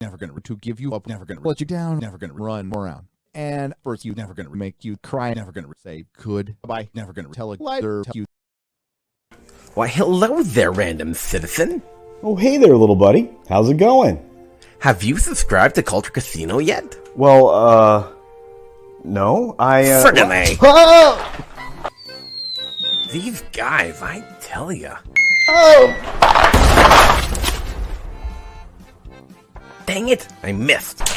never gonna to give you up, never gonna let you down, never gonna run around. And first, you never gonna make you cry, never gonna say goodbye, never gonna tell a liar you. Why, hello there, random citizen. Oh, hey there, little buddy. How's it going? Have you subscribed to Culture Casino yet? Well, no. Friggin' A. Oh! These guys, I tell ya. Oh! Dang it, I missed.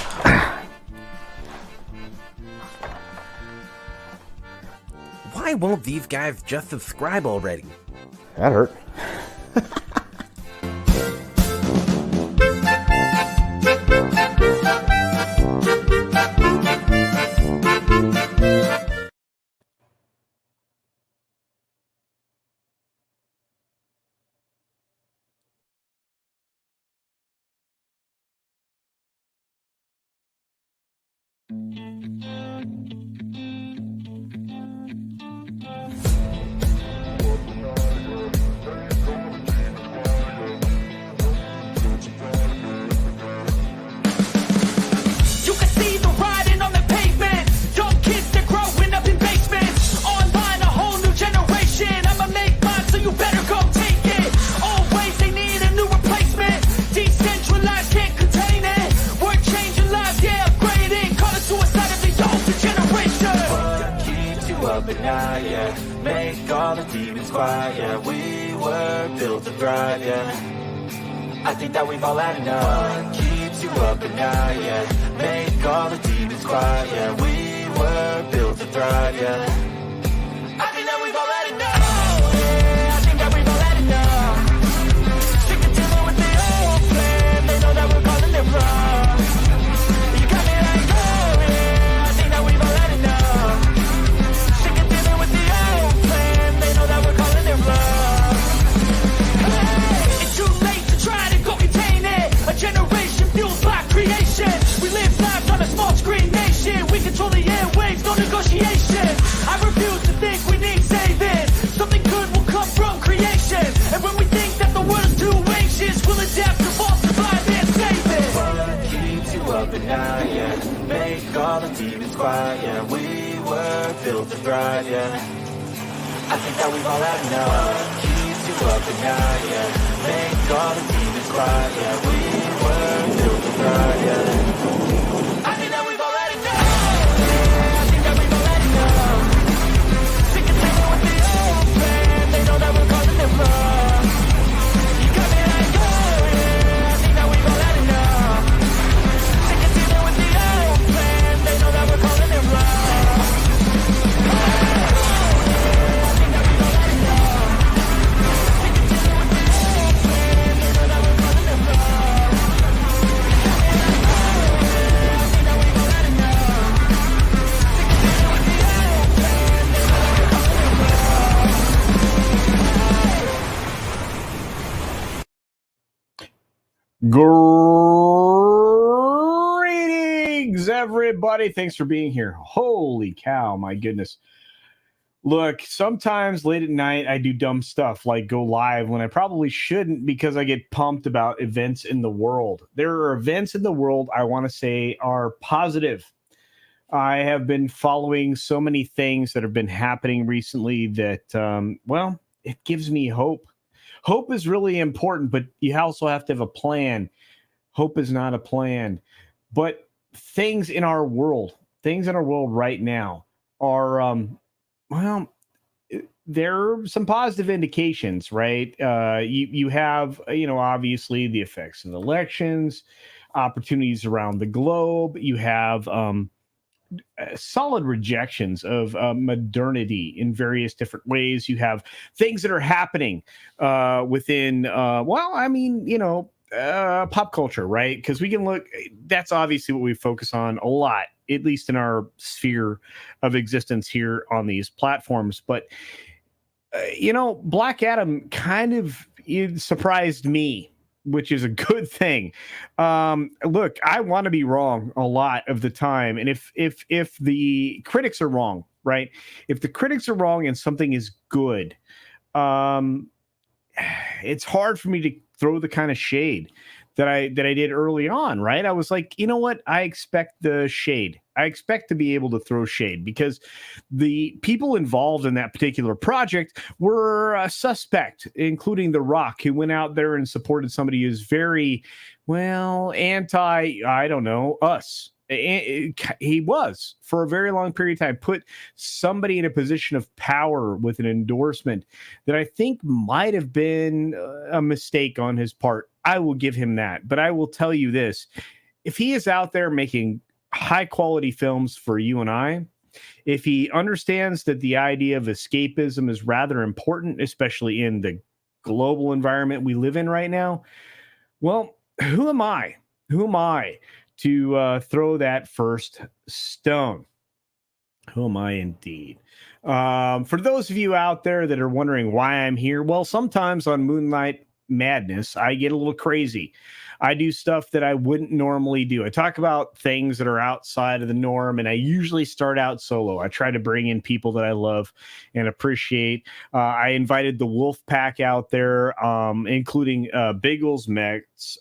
Why won't these guys just subscribe already? That hurt. Make all the demons quiet, yeah. We were built to thrive, yeah. I think that we've all had enough. What keeps you up at night, yeah. Make all the demons quiet, yeah. We were built to thrive, yeah. I think that we've all had enough. Yeah, I think that we've all had enough. Sick of dealing with the old plan. They know that we're calling it wrong. You got me like, oh yeah. I think that we've all had enough. Sick of dealing with the old plan. They know that we're calling it wrong. Hey, it's too late to try to go contain it. A generation fueled by creation. We live lives on a small screen nation. We control the airwaves, no negotiation. I refuse to think we need saving. Something good will come from creation. And when we think that the world is too anxious, we'll adapt, evolve, survive, and save it. What keeps you up at night, yeah. Make all the demons quiet, yeah. We were built to thrive, yeah. I think that we've all had enough. What keeps you up at night, yeah. Make all the demons quiet, yeah. We were built to thrive, yeah. I think that we've all had enough. Yeah, I think that we've all had enough. Sick of dealing with the old plan. They know that we're calling it wrong. You got me like, oh yeah. I think that we've all had enough. Sick of dealing with the old plan. They know that we're calling it wrong. Greetings, everybody. Thanks for being here. Holy cow, my goodness. Look, sometimes late at night, I do dumb stuff like go live when I probably shouldn't because I get pumped about events in the world. There are events in the world I want to say are positive. I have been following so many things that have been happening recently that, well, it gives me hope. Hope is really important, but you also have to have a plan. Hope is not a plan. But things in our world right now are, well, there are some positive indications, right? You have, obviously the effects of elections, opportunities around the globe. You have solid rejections of modernity in various different ways. You have things that are happening within, pop culture, right? Because we can look, that's obviously what we focus on a lot, at least in our sphere of existence here on these platforms. But, Black Adam kind of surprised me, which is a good thing. Look, I want to be wrong a lot of the time. And if the critics are wrong, right? If the critics are wrong and something is good, it's hard for me to throw the kind of shade that I did early on, right? I was like, you know what? I expect the shade. I expect to be able to throw shade because the people involved in that particular project were a suspect, including The Rock, who went out there and supported somebody who's very, well, I don't know, us. He was for a very long period of time put somebody in a position of power with an endorsement that I think might have been a mistake on his part. I will give him that. But I will tell you this, if he is out there making high quality films for you and I, if he understands that the idea of escapism is rather important, especially in the global environment we live in right now, well, who am I? Who am I to throw that first stone? Who am I indeed? For those of you out there that are wondering why I'm here, well, sometimes on Moonlight Madness, I get a little crazy. I do stuff that I wouldn't normally do. I talk about things that are outside of the norm, and I usually start out solo. I try to bring in people that I love and appreciate. I invited the Wolf Pack out there, including Biggles, Mex,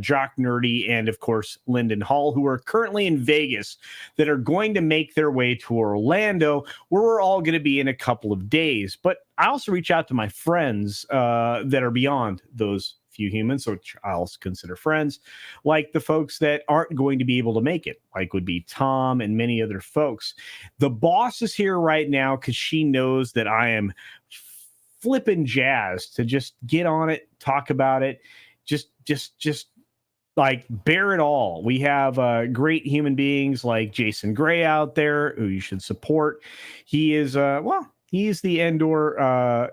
Jock Nerdy, and of course Lyndon Hall, who are currently in Vegas, that are going to make their way to Orlando, where we're all going to be in a couple of days. But I also reach out to my friends that are beyond those few humans, which I also consider friends, like the folks that aren't going to be able to make it, like would be Tom and many other folks. The boss is here right now because she knows that I am flipping jazzed to just get on it, talk about it, just like bear it all. We have great human beings like Jason Gray out there who you should support. He is he's the Endor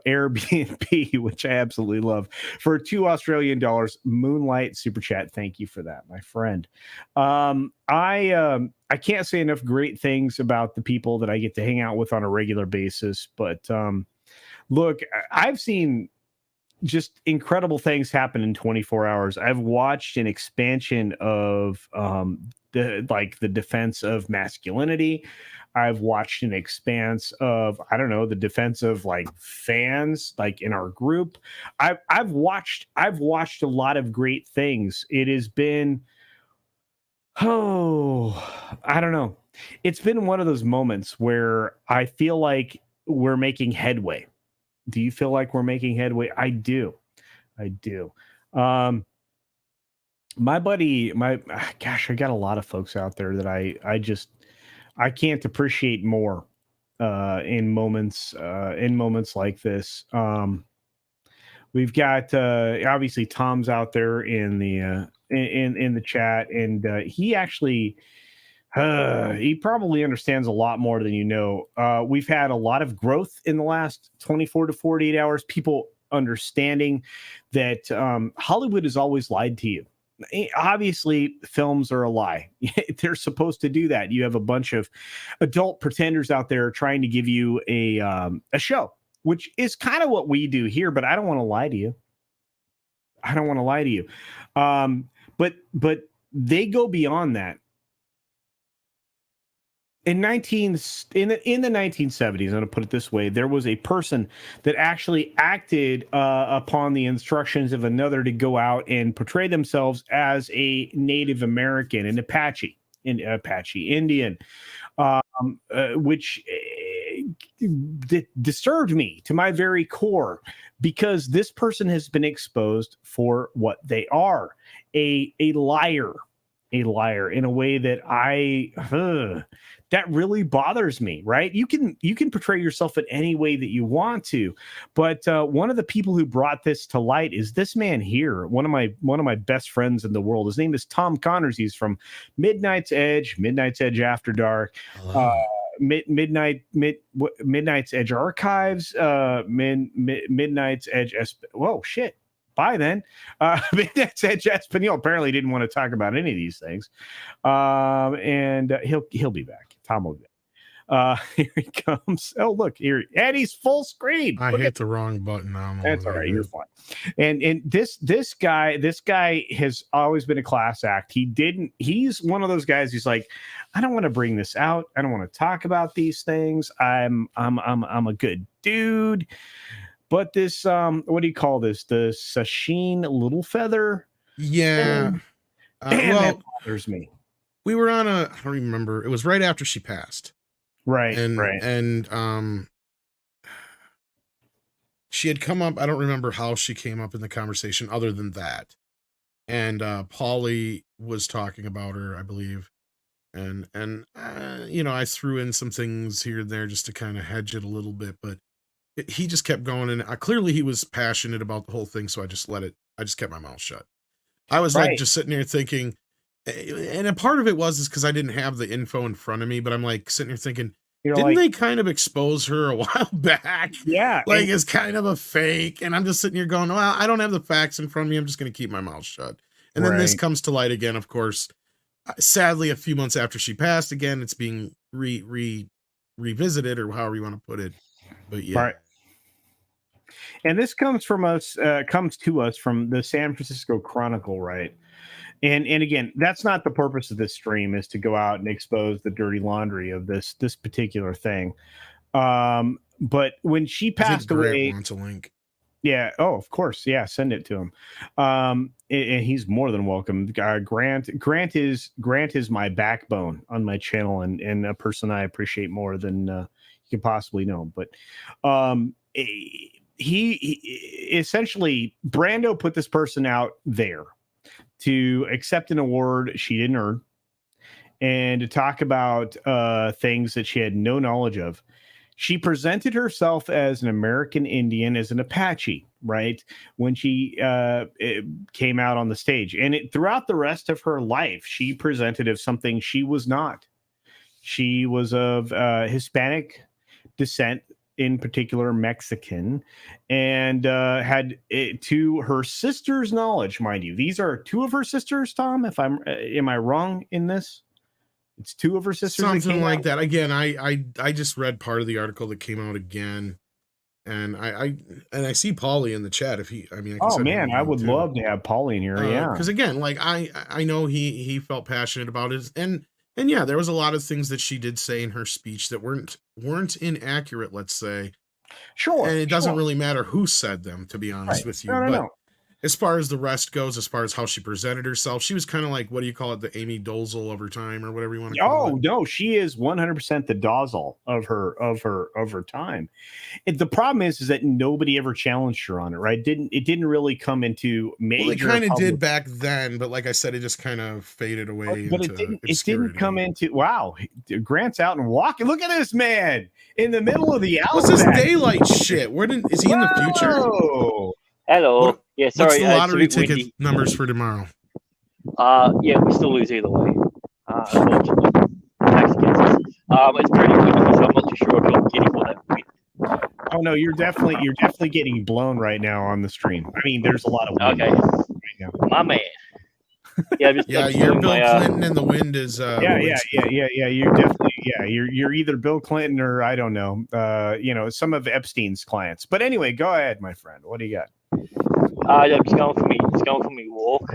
Airbnb, which I absolutely love, for $2 Moonlight super chat. Thank you for that, my friend. I can't say enough great things about the people that I get to hang out with on a regular basis, but look, I've seen just incredible things happen in 24 hours. I've watched an expansion of the defense of masculinity. I've watched an expanse of, I don't know, the defense of like fans, like in our group. I've watched a lot of great things. It has been, I don't know. It's been one of those moments where I feel like we're making headway. Do you feel like we're making headway? I do. My buddy, gosh, I got a lot of folks out there that I can't appreciate more in moments like this. We've got obviously Tom's out there in the chat, and he actually he probably understands a lot more than you know. We've had a lot of growth in the last 24 to 48 hours. People understanding that Hollywood has always lied to you. Obviously, films are a lie. They're supposed to do that. You have a bunch of adult pretenders out there trying to give you a show, which is kind of what we do here. But I don't want to lie to you. But they go beyond that. In the 1970s, I'm going to put it this way, there was a person that actually acted upon the instructions of another to go out and portray themselves as a Native American, an Apache Indian, which disturbed me to my very core, because this person has been exposed for what they are, a liar in a way that that really bothers me, right? You can portray yourself in any way that you want to, but one of the people who brought this to light is this man here, one of my best friends in the world. His name is Tom Connors. He's from Midnight's Edge After Dark, Midnight's Edge Archives, Midnight's Edge. Whoa, shit. Bye then. Midnight's Edge Espanol apparently didn't want to talk about any of these things, and he'll be back. Tom will be back. Here he comes. Oh, look here, Eddie's full screen. I hit the wrong button. That's all right. You're fine. And this guy has always been a class act. He's one of those guys who's like, I don't want to bring this out. I don't want to talk about these things. I'm a good dude. But this, what do you call this? The Sacheen Littlefeather Yeah. Damn, Well, that bothers me. we were on I don't remember. It was right after she passed. Right. And she had come up. I don't remember how she came up in the conversation other than that. And Paulie was talking about her, I believe. And I threw in some things here and there just to kind of hedge it a little bit, but he just kept going, and clearly he was passionate about the whole thing, so I just kept my mouth shut. I was like just sitting there thinking, and a part of it was because I didn't have the info in front of me, but I'm like sitting there thinking, didn't they kind of expose her a while back? Yeah. Like it's kind of a fake. And I'm just sitting here going, well, I don't have the facts in front of me. I'm just going to keep my mouth shut. And then this comes to light again, of course. Sadly, a few months after she passed, again, it's being revisited, or however you want to put it. But yeah. Right. And this comes to us from the San Francisco Chronicle, right? And again, that's not the purpose of this stream, is to go out and expose the dirty laundry of this particular thing. But when she passed away, wants a link. Yeah. Oh, of course. Yeah. Send it to him. And he's more than welcome. Grant is my backbone on my channel, and a person I appreciate more than you can possibly know. But he essentially, Brando put this person out there to accept an award she didn't earn, and to talk about things that she had no knowledge of. She presented herself as an American Indian, as an Apache, right? When she came out on the stage. And throughout the rest of her life, she presented as something she was not. She was of Hispanic descent, in particular Mexican, and had, to her sister's knowledge, mind you, these are two of her sisters, Tom, am I wrong in this? It's two of her sisters. Something like that. Again, I just read part of the article that came out again, and I see Paulie in the chat. I would love to have Paulie in here. Yeah, because again, like I know he felt passionate about it, and yeah, there was a lot of things that she did say in her speech that weren't inaccurate, let's say. Sure. And it doesn't really matter who said them, to be honest with you. No. As far as the rest goes, as far as how she presented herself, she was kind of like, what do you call it, the Amy Dolezal of her time, or whatever you want to call it. Oh no, she is 100% the Dolezal of her time. The problem is that nobody ever challenged her on it, right? It didn't really come into major. Well, it kind of did back then, but like I said, it just kind of faded away. But it didn't come into. Wow, Grant's out and walking. Look at this man in the middle of the outback. What's this daylight shit? Is he in the future? Hello. Yeah, sorry. What's the lottery ticket numbers for tomorrow? Yeah, we still lose either way. Unfortunately, it's pretty windy, so I'm not too sure if you're getting all that wind. Oh no, you're definitely getting blown right now on the stream. I mean, there's a lot of wind. Okay, right now. My man. Yeah, you're Bill Clinton, and the wind is. Yeah. You're definitely You're either Bill Clinton or I don't know. Some of Epstein's clients. But anyway, go ahead, my friend. What do you got? I'm just going for me walk.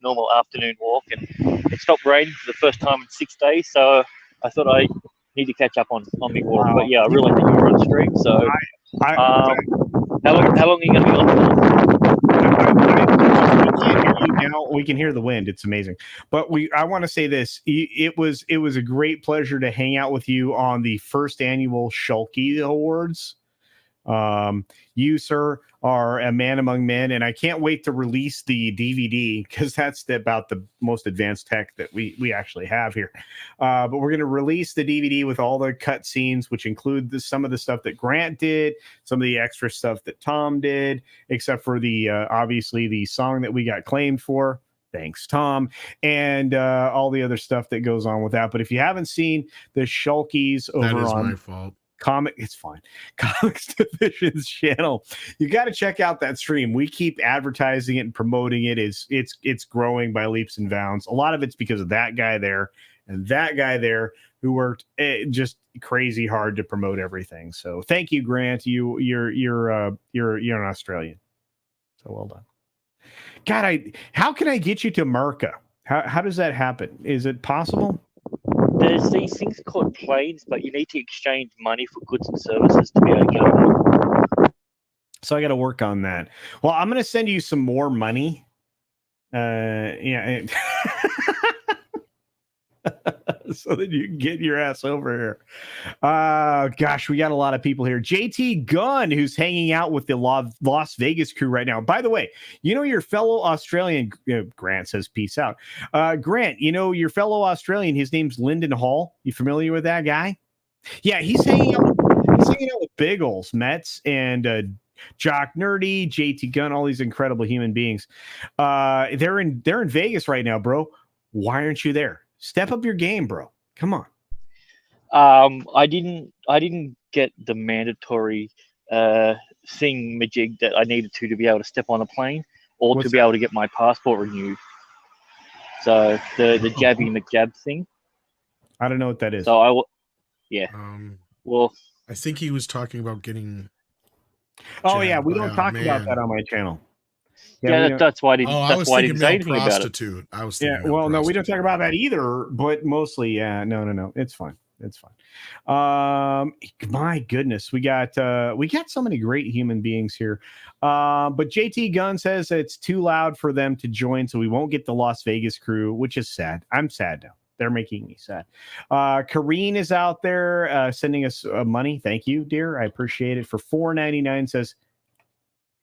Normal afternoon walk, and it stopped raining for the first time in 6 days. So I thought I need to catch up on my walk. Wow. But yeah, I really think you were on stream. So how long are you going to be on for? We can hear the wind. It's amazing. But I want to say this. It was a great pleasure to hang out with you on the first annual Shulky Awards. You, sir, are a man among men, and I can't wait to release the DVD, because that's about the most advanced tech that we actually have here. But we're going to release the DVD with all the cut scenes, which include some of the stuff that Grant did, some of the extra stuff that Tom did, except for the obviously the song that we got claimed for. Thanks, Tom, and all the other stuff that goes on with that. But if you haven't seen the Shulkies over that is on my fault. It's fine. Comics Division's channel. You got to check out that stream. We keep advertising it and promoting it. It's growing by leaps and bounds. A lot of it's because of that guy there and that guy there who worked just crazy hard to promote everything. So thank you, Grant. You're an Australian. So well done. God, how can I get you to Marca? How does that happen? Is it possible? There's these things called planes, but you need to exchange money for goods and services to be able to get on. So I got to work on that. Well, I'm going to send you some more money Yeah. So that you can get your ass over here. Gosh, we got a lot of people here. JT Gunn, who's hanging out with the Las Vegas crew right now. By the way, you know your fellow Australian, Grant says peace out. Grant, you know your fellow Australian, his name's Lyndon Hall. You familiar with that guy? Yeah, he's hanging out with Biggles, Mets, and Jock Nerdy, JT Gunn, all these incredible human beings. They're in Vegas right now, bro. Why aren't you there? Step up your game, bro. Come on. I didn't get the mandatory thing majig that I needed to be able to step on a plane or What's to be able to get my passport renewed. So the Jabby McJab thing. I don't know what that is. So well, I think he was talking about getting. Oh yeah, we don't talk about that on my channel. That's why I didn't. That's why I didn't say anything about it. I was thinking. Yeah, well, no, we don't talk about that either. But mostly, no, it's fine. It's fine. My goodness, we got so many great human beings here. But JT Gunn says it's too loud for them to join, so we won't get the Las Vegas crew, which is sad. I'm sad now. They're making me sad. Kareen is out there sending us money. Thank you, dear. I appreciate it. For $4.99 says,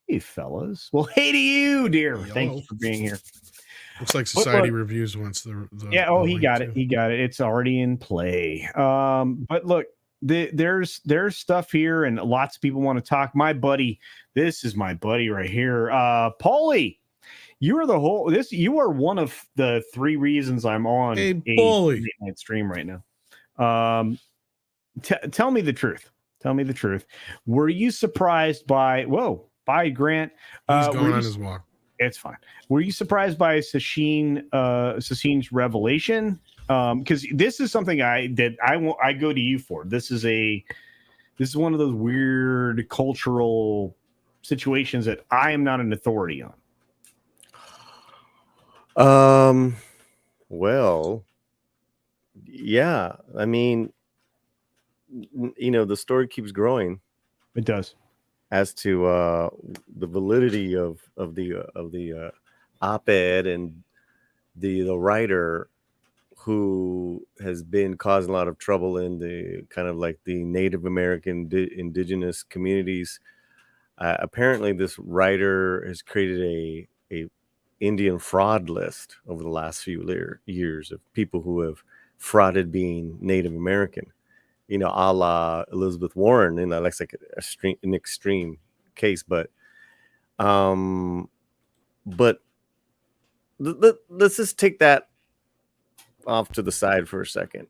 hey, fellas. Well, hey to you, dear. Hello. Thank you for being here. Looks like Society Reviews wants the yeah. Oh, he got too. it. He got it. It's already in play. But look, there's stuff here, and lots of people want to talk. My buddy, this is my buddy right here, Paulie. You are you are one of the three reasons I'm on a late night stream right now. Tell me the truth. Tell me the truth. Were you surprised by Grant? He's going on his walk. It's fine. Were you surprised by Sacheen's revelation? Because this is something I go to you for. This is one of those weird cultural situations that I am not an authority on. Well, yeah. I mean, the story keeps growing. It does. As to the validity of the op-ed and the writer who has been causing a lot of trouble in the kind of like the Native American indigenous communities. Apparently, this writer has created a Indian fraud list over the last few years of people who have frauded being Native American. A la Elizabeth Warren, that's like an extreme case, but let's just take that off to the side for a second.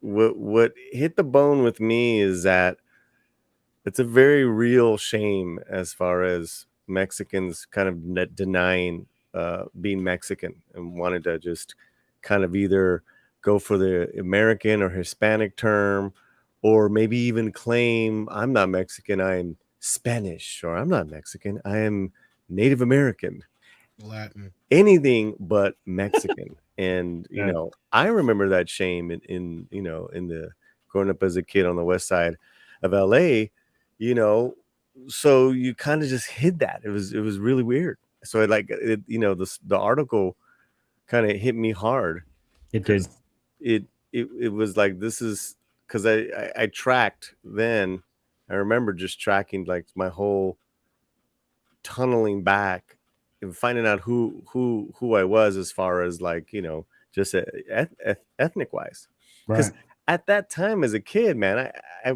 What hit the bone with me is that it's a very real shame as far as Mexicans kind of denying being Mexican and wanted to just kind of either go for the American or Hispanic term, or maybe even claim I'm not Mexican, I'm Spanish, or I'm not Mexican, I am Native American, Latin, anything but Mexican. And I remember that shame in the growing up as a kid on the west side of LA, so you kind of just hid that. It was really weird. So the article kind of hit me hard. It did. It was like, this is because I tracked then. I remember just tracking like my whole tunneling back and finding out who I was as far as like, just ethnic wise. Because at that time as a kid, man, I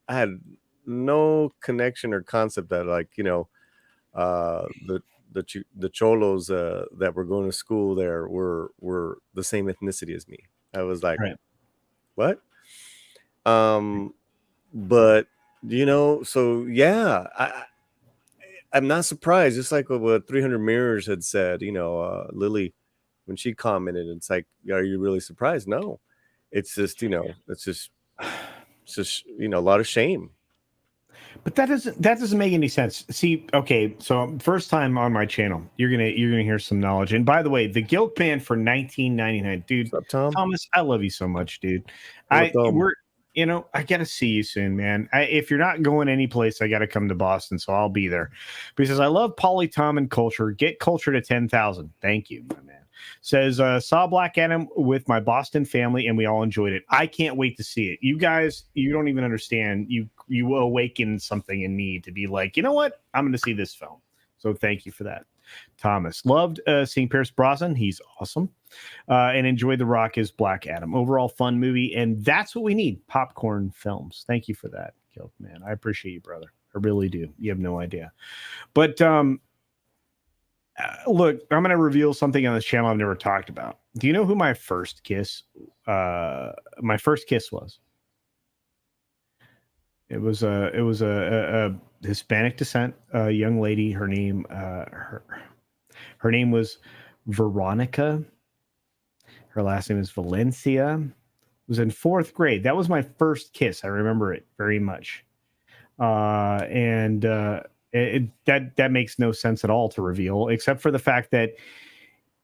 had no connection or concept that like, the cholos that were going to school there were the same ethnicity as me. I was like, what? But so yeah, I'm not surprised. Just like what 300 Mirrors had said, Lily, when she commented, it's like, are you really surprised? No, it's just, it's just a lot of shame. But that doesn't make any sense. See, okay, so first time on my channel, you're gonna hear some knowledge. And by the way, the Guilt Band for $19.99, dude. What's up, Tom? Thomas, I love you so much, dude. you know, I got to see you soon, man. If you're not going any place, I got to come to Boston, so I'll be there. Because I love Polly, Tom, and culture. Get culture to 10,000. Thank you, my man. Says, saw Black Adam with my Boston family, and we all enjoyed it. I can't wait to see it. You guys, you don't even understand. You awaken something in me to be like, you know what? I'm going to see this film. So thank you for that. Thomas loved seeing Pierce Brosnan. He's awesome. And enjoyed The Rock as Black Adam. Overall fun movie, and that's what we need. Popcorn films. Thank you for that, Kilt, man. I appreciate you, brother. I really do. You have no idea. But look, I'm going to reveal something on this channel I've never talked about. Do you know who my first kiss was? It was a Hispanic descent young lady. Her name was Veronica. Her last name is Valencia. It was in 4th grade. That was my first kiss. I remember it very much. That makes no sense at all to reveal, except for the fact that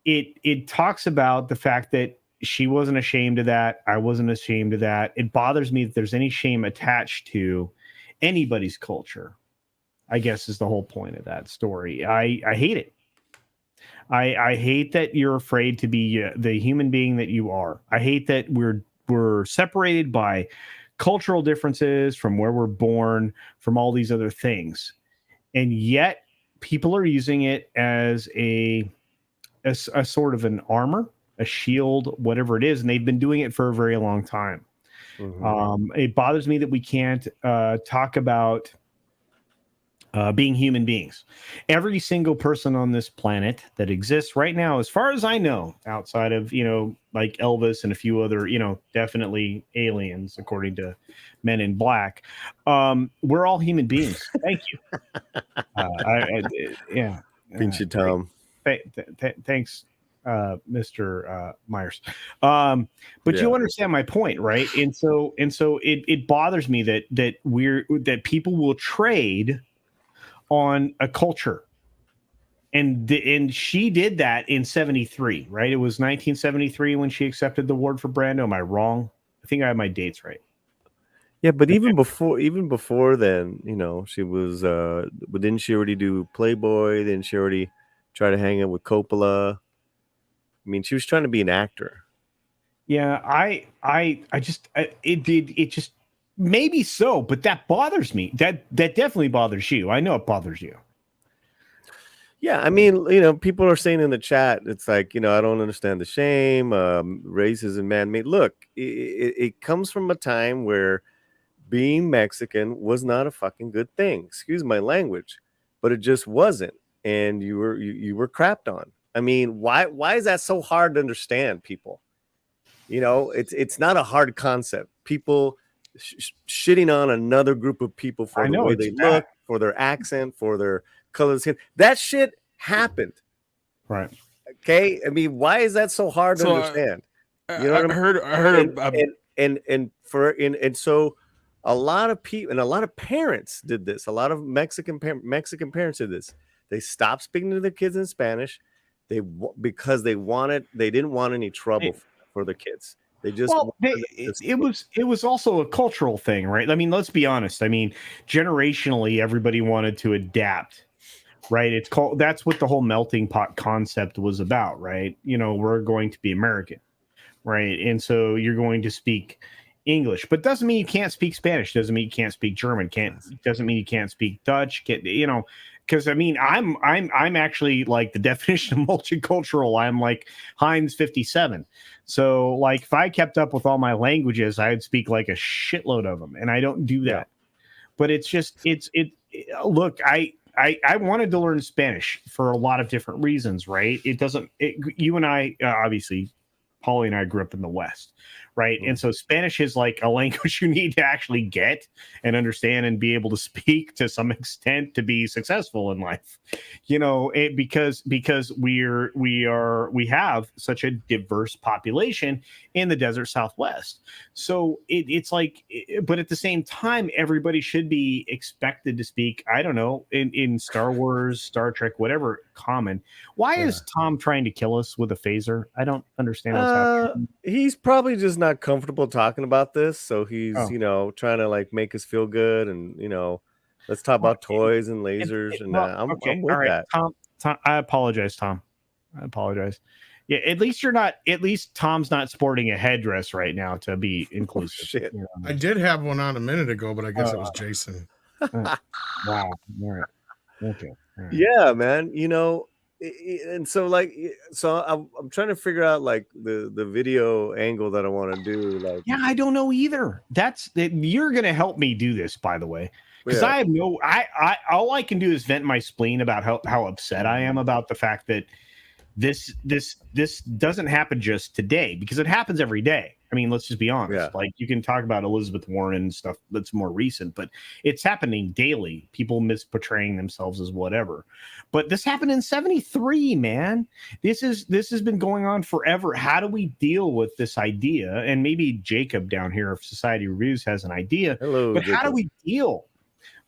it talks about the fact that she wasn't ashamed of that. I wasn't ashamed of that. It bothers me that there's any shame attached to anybody's culture, I guess, is the whole point of that story. I hate it. I hate that you're afraid to be the human being that you are. I hate that we're separated by cultural differences, from where we're born, from all these other things. And yet people are using it as a sort of an armor, a shield, whatever it is. And they've been doing it for a very long time. Mm-hmm. It bothers me that we can't talk about being human beings. Every single person on this planet that exists right now, as far as I know, outside of, like Elvis and a few other, definitely aliens, according to Men in Black, we're all human beings. Thank you. Yeah. Pinch Tom. Thanks, Mr. Myers. But you understand my point, right? And so it bothers me that people will trade on a culture. And she did that in 73, right? It was 1973 when she accepted the award for Brando. Am I wrong? I think I have my dates right. Yeah, but even before then, she was didn't she already do Playboy? Didn't she already try to hang out with Coppola? I mean, she was trying to be an actor. Yeah, it just maybe so, but that bothers me. That definitely bothers you. I know it bothers you. Yeah, I mean, people are saying in the chat, it's like, I don't understand the shame, racism, man-made. Look, it comes from a time where being Mexican was not a fucking good thing. Excuse my language, but it just wasn't, and you were crapped on. I mean, why is that so hard to understand, people? It's not a hard concept. People shitting on another group of people for the way they look, for their accent, for their color of skin. That shit happened. Right. Okay. I mean, why is that so hard to understand? I heard so a lot of people and a lot of parents did this. A lot of Mexican parents did this. They stopped speaking to their kids in Spanish. Because they didn't want any trouble for their kids. They just it was also a cultural thing, right? I mean, let's be honest. I mean, generationally, everybody wanted to adapt, right? That's what the whole melting pot concept was about, right? We're going to be American, right? And so you're going to speak English, but doesn't mean you can't speak Spanish. Doesn't mean you can't speak German. Doesn't mean you can't speak Dutch. Because I mean, I'm actually like the definition of multicultural. I'm like Heinz 57. So like, if I kept up with all my languages, I'd speak like a shitload of them, and I don't do that. Yeah. But it's just look, I wanted to learn Spanish for a lot of different reasons, right? You and I obviously, Paulie and I grew up in the West, right? Mm-hmm. And so Spanish is like a language you need to actually get and understand and be able to speak to some extent to be successful in life, because we have such a diverse population in the desert Southwest. So it's like, but at the same time, everybody should be expected to speak, I don't know, in Star Wars, Star Trek, whatever, common. Why is Tom trying to kill us with a phaser? I don't understand what's happening. He's probably just not not comfortable talking about this, so he's Oh. you know trying to like make us feel good, and you know, let's talk about toys and lasers, and I'm with all right, that. Tom. I apologize, Tom. I apologize. Yeah, at least you're not. At least Tom's not sporting a headdress right now to be inclusive. Shit. You know? I did have one on a minute ago, but I guess it was Jason. Wow. All right. Okay. All right. Yeah, man. You know, and so like, so I'm trying to figure out like the video angle that I want to do. Like, Yeah, I don't know either. You're gonna help me do this, by the way, because Yeah. I have no. I all I can do is vent my spleen about how upset I am about the fact that this doesn't happen just today, because it happens every day. I mean, let's just be honest. Yeah. Like, you can talk about Elizabeth Warren and stuff that's more recent, but it's happening daily. People misportraying themselves as whatever. But this happened in 73, man. This has been going on forever. How do we deal with this idea? And maybe Jacob down here of Society Reviews has an idea. Hello, But how do Jacob. we deal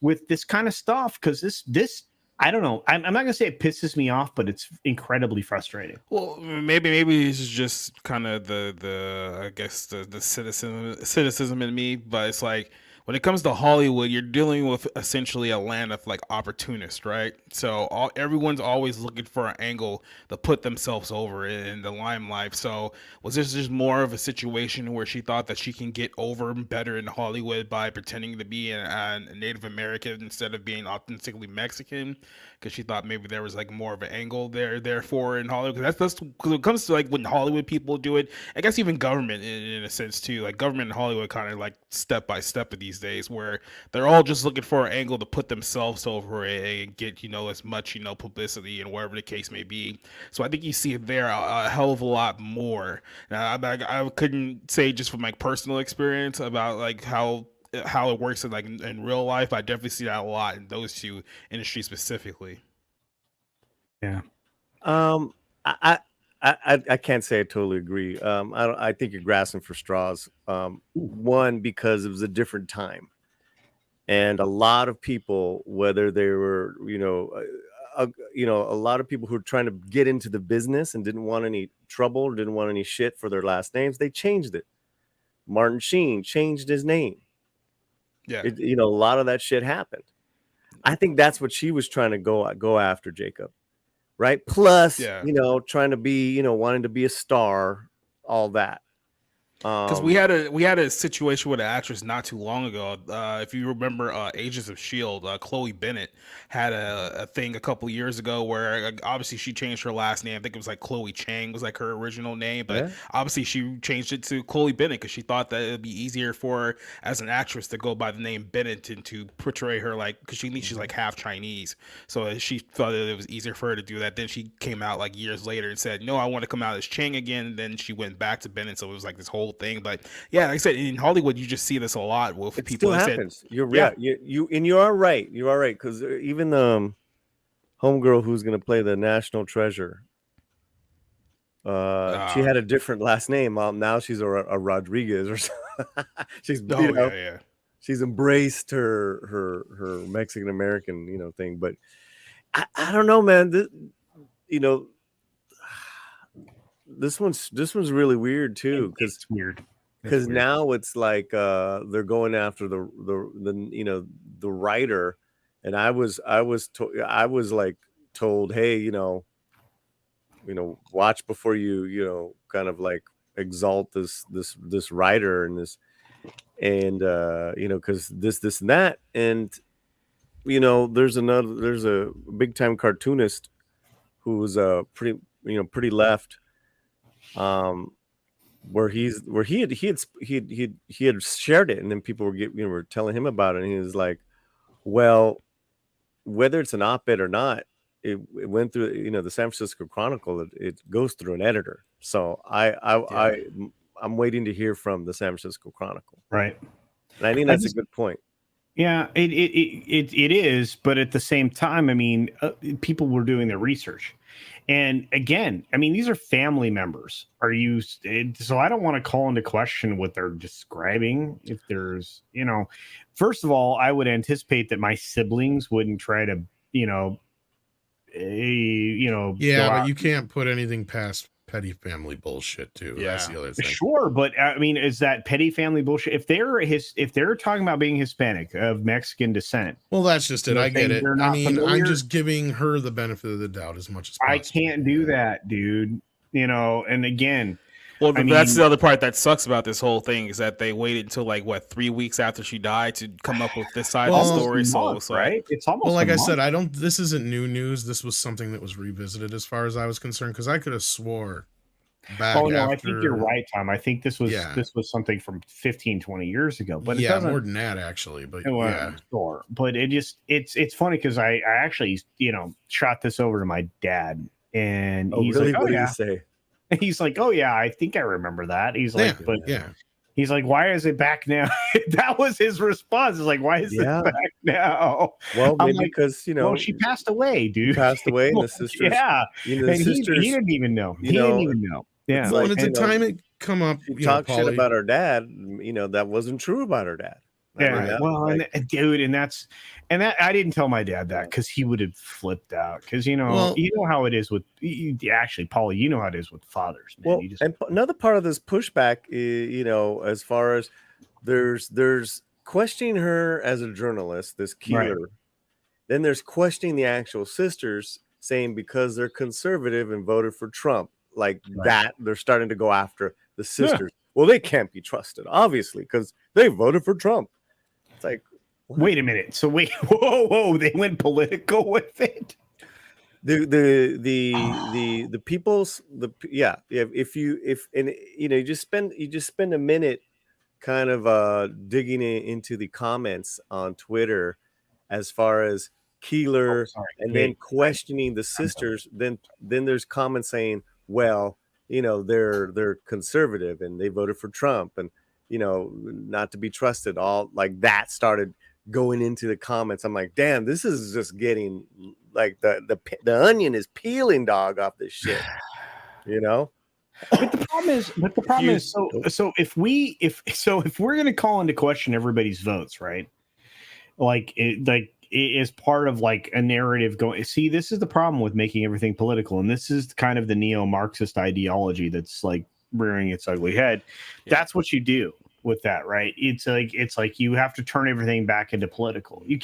with this kind of stuff? Because this I don't know. I'm not gonna say it pisses me off, but it's incredibly frustrating. Well, maybe it's just kind of the I guess the cynicism in me, but it's like when it comes to Hollywood, you're dealing with essentially a land of like opportunists, right? So everyone's always looking for an angle to put themselves over in the limelight. So was this just more of a situation where she thought that she can get over better in Hollywood by pretending to be a Native American instead of being authentically Mexican? Because she thought maybe there was like more of an angle therefore in Hollywood. Because that's when it comes to like when Hollywood people do it. I guess even government in a sense too. Like government in Hollywood kind of like step by step of these days, where they're all just looking for an angle to put themselves over and get as much publicity and whatever the case may be. So I think you see it there a hell of a lot more. Now, I couldn't say just from my personal experience about like how it works in real life. I definitely see that a lot in those two industries specifically. Yeah. I can't say I totally agree. I think you're grasping for straws. One, because it was a different time, and a lot of people, whether they were a lot of people who were trying to get into the business and didn't want any trouble, didn't want any shit for their last names, they changed it. Martin Sheen changed his name. Yeah, a lot of that shit happened. I think that's what she was trying to go after, Jacob. Right? Plus, trying to be, wanting to be a star, all that. Because we had a situation with an actress not too long ago. If you remember, Agents of S.H.I.E.L.D., Chloe Bennett had a thing a couple years ago where obviously she changed her last name. I think it was like Chloe Chang was like her original name, but obviously she changed it to Chloe Bennett because she thought that it would be easier for her as an actress to go by the name Bennett and to portray her like, because she's like half Chinese, so she thought that it was easier for her to do that. Then she came out like years later and said, no, I want to come out as Chang again. And then she went back to Bennett, so it was like this whole thing. But yeah, like I said, in Hollywood you just see this a lot with people. Still happens. You are right. You are right, because even the homegirl who's going to play the National Treasure, she had a different last name. Now she's a Rodriguez or something. She's embraced her Mexican American thing. But I don't know, man. This one's really weird too, because it's weird. Because now it's like they're going after the writer, and I was told, hey, watch before you kind of like exalt this writer and this, and because this and that, and there's a big time cartoonist who was pretty left, where he had shared it, and then people were telling him about it, and he was like, well, whether it's an op-ed or not, it went through the San Francisco Chronicle, it goes through an editor, so I'm waiting to hear from the San Francisco Chronicle, right? And I think that's a good point. Yeah, it is, but at the same time, I mean, people were doing their research. And again, I mean, these are family members. So I don't want to call into question what they're describing. If there's, first of all, I would anticipate that my siblings wouldn't try to, yeah, but you can't put anything past petty family bullshit too. Yeah. That's the other thing. Sure, but I mean, is that petty family bullshit? If they're talking about being Hispanic of Mexican descent, Well, that's just it. You're I get saying it. they're I not mean, I'm familiar? just giving her the benefit of the doubt as much as possible. I can't do that, dude. And again, Well, I that's mean- the other part that sucks about this whole thing is that they waited until like 3 weeks after she died to come up with this side of the almost story. a So month, it's like, right? It's almost Well, like a I said, month. this isn't new news. This was something that was revisited as far as I was concerned, because I could have swore back Oh no, after, I think you're right, Tom. I think this was Yeah. something from 15, 20 years ago, but it yeah, doesn't. more than that actually. But Well, yeah, sure. But it's funny because I actually shot this over to my dad, and Oh, he's really? like, oh What did yeah, you say? he's like, oh yeah, I think I remember that. He's like, yeah, but yeah. he's like, why is it back now? That was his response. It's like, why is Yeah. it back now? Well, I'm maybe like, because well, she passed away, dude. passed away, and the sisters. Yeah, You know, the and sisters. he didn't even know. you He didn't know, even know. Yeah, it's Well, like, and at you the know, time it come up, She you know, talked shit Pauly, about her dad. That wasn't true about her dad. I mean, yeah. that Well, was like, dude, and that I didn't tell my dad that because he would have flipped out. Because Well- you know how it is with actually, Paulie, you know how it is with fathers, man. well, You just, and another part of this pushback is, as far as there's questioning her as a journalist, this Keeler. Right. Then there's questioning the actual sisters, saying because they're conservative and voted for Trump, like Right. that, they're starting to go after the sisters. Well, they can't be trusted, obviously, because they voted for Trump. It's like, what? wait a minute. So wait, whoa, they went political with it. The people's if you just spend a minute kind of digging into the comments on Twitter as far as Keeler Sorry. and Wait. then questioning the sisters, then there's comments saying, well, they're conservative and they voted for Trump and not to be trusted. All like that started going into the comments. I'm like, damn, this is just getting like the onion is peeling, dog, off this shit. But the problem is, so if we're gonna call into question everybody's votes, right? It is part of like a narrative going. See, this is the problem with making everything political, and this is kind of the neo-Marxist ideology that's like rearing its ugly head. Yeah. That's what you do with that, right? It's like you have to turn everything back into political. You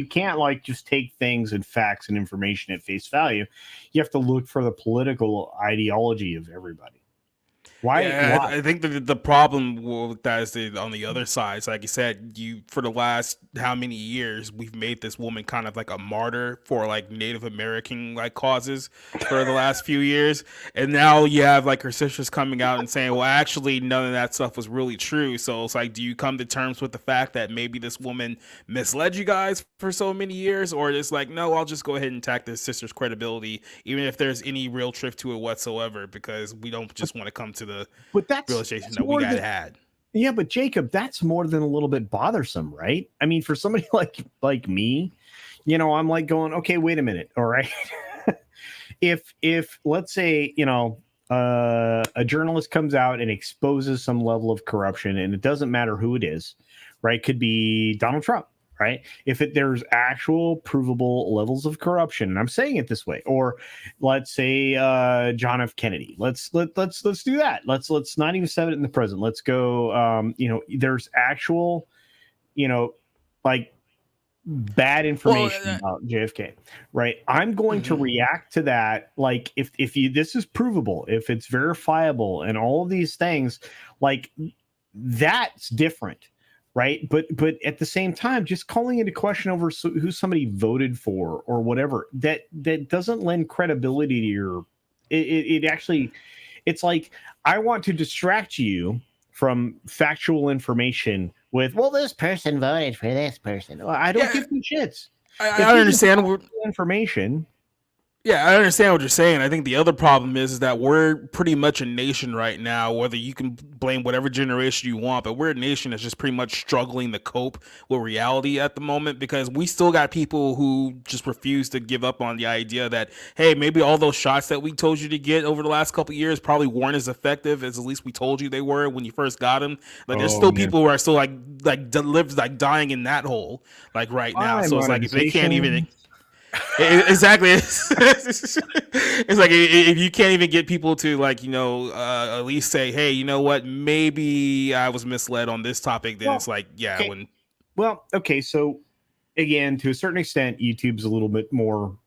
can't like just take things and facts and information at face value. You have to look for the political ideology of everybody. Why? Yeah, why? I think the problem with that is on the other side. So like you said, for the last how many years we've made this woman kind of like a martyr for like Native American like causes for the last few years, and now you have like her sisters coming out and saying, well, actually none of that stuff was really true. So it's like, do you come to terms with the fact that maybe this woman misled you guys for so many years, or it's like, no, I'll just go ahead and attack this sister's credibility, even if there's any real truth to it whatsoever, because we don't just want to come to the But that's realization that's that we more got than- had. Yeah, but Jacob, that's more than a little bit bothersome, right? I mean, for somebody like me, I'm like going, okay, wait a minute, all right. if let's say a journalist comes out and exposes some level of corruption, and it doesn't matter who it is, right? Could be Donald Trump. Right. If there's actual provable levels of corruption, and I'm saying it this way, or let's say John F. Kennedy, let's do that. Let's not even set it in the present. Let's go. There's actual, like bad information about JFK. Right. I'm going to react to that. Like if this is provable, if it's verifiable, and all of these things, like that's different. Right. But at the same time, just calling into question over who somebody voted for or whatever, that doesn't lend credibility to your it actually, it's like, I want to distract you from factual information with, well, this person voted for this person. Well, I don't give two shits. I understand information. Yeah, I understand what you're saying. I think the other problem is that we're pretty much a nation right now, whether you can blame whatever generation you want, but we're a nation that's just pretty much struggling to cope with reality at the moment, because we still got people who just refuse to give up on the idea that, hey, maybe all those shots that we told you to get over the last couple of years probably weren't as effective as at least we told you they were when you first got them. Like there's still people who are still like dying in that hole like right now. So it's like if they can't even... Exactly. It's like if you can't even get people to like, at least say, hey, you know what, maybe I was misled on this topic, then it's like, yeah, okay. Okay, so again, to a certain extent, YouTube's a little bit more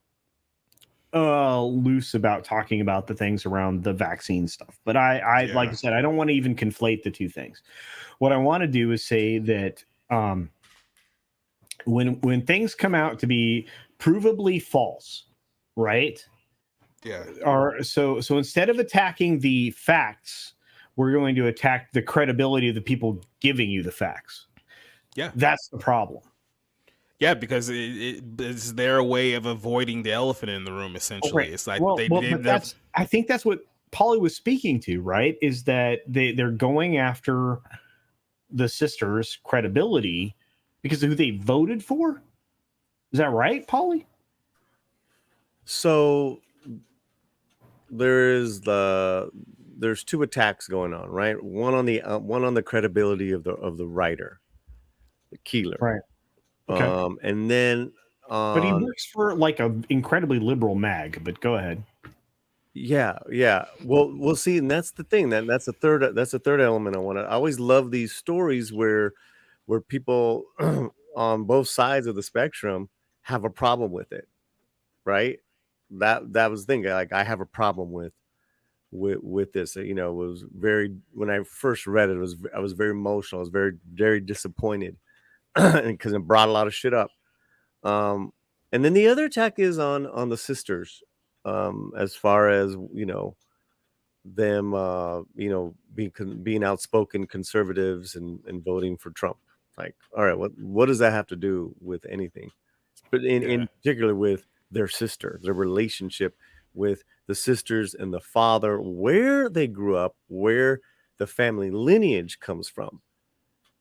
loose about talking about the things around the vaccine stuff. But like I said, I don't want to even conflate the two things. What I want to do is say that when things come out to be provably false, right? Yeah. So instead of attacking the facts, we're going to attack the credibility of the people giving you the facts. Yeah. That's the problem. Yeah, because it's their way of avoiding the elephant in the room, essentially. Right. It's like I think that's what Polly was speaking to, right? Is that they're going after the sisters' credibility because of who they voted for? Is that right, Polly? So there's two attacks going on, right? One on the credibility of the writer, the Keeler, right? Okay. And then but he works for like an incredibly liberal mag. But go ahead. Yeah. Well, we'll see, and that's the thing. That's the third element I want to. I always love these stories where people on both sides of the spectrum have a problem with it, right? That was the thing. Like, I have a problem with this. It was very, when I first read it, I was very emotional. I was very, very disappointed because it brought a lot of shit up. And then the other attack is on the sisters, as far as them being outspoken conservatives and voting for Trump. Like, all right, what does that have to do with anything? But in particular with their sister, their relationship with the sisters and the father, where they grew up, where the family lineage comes from.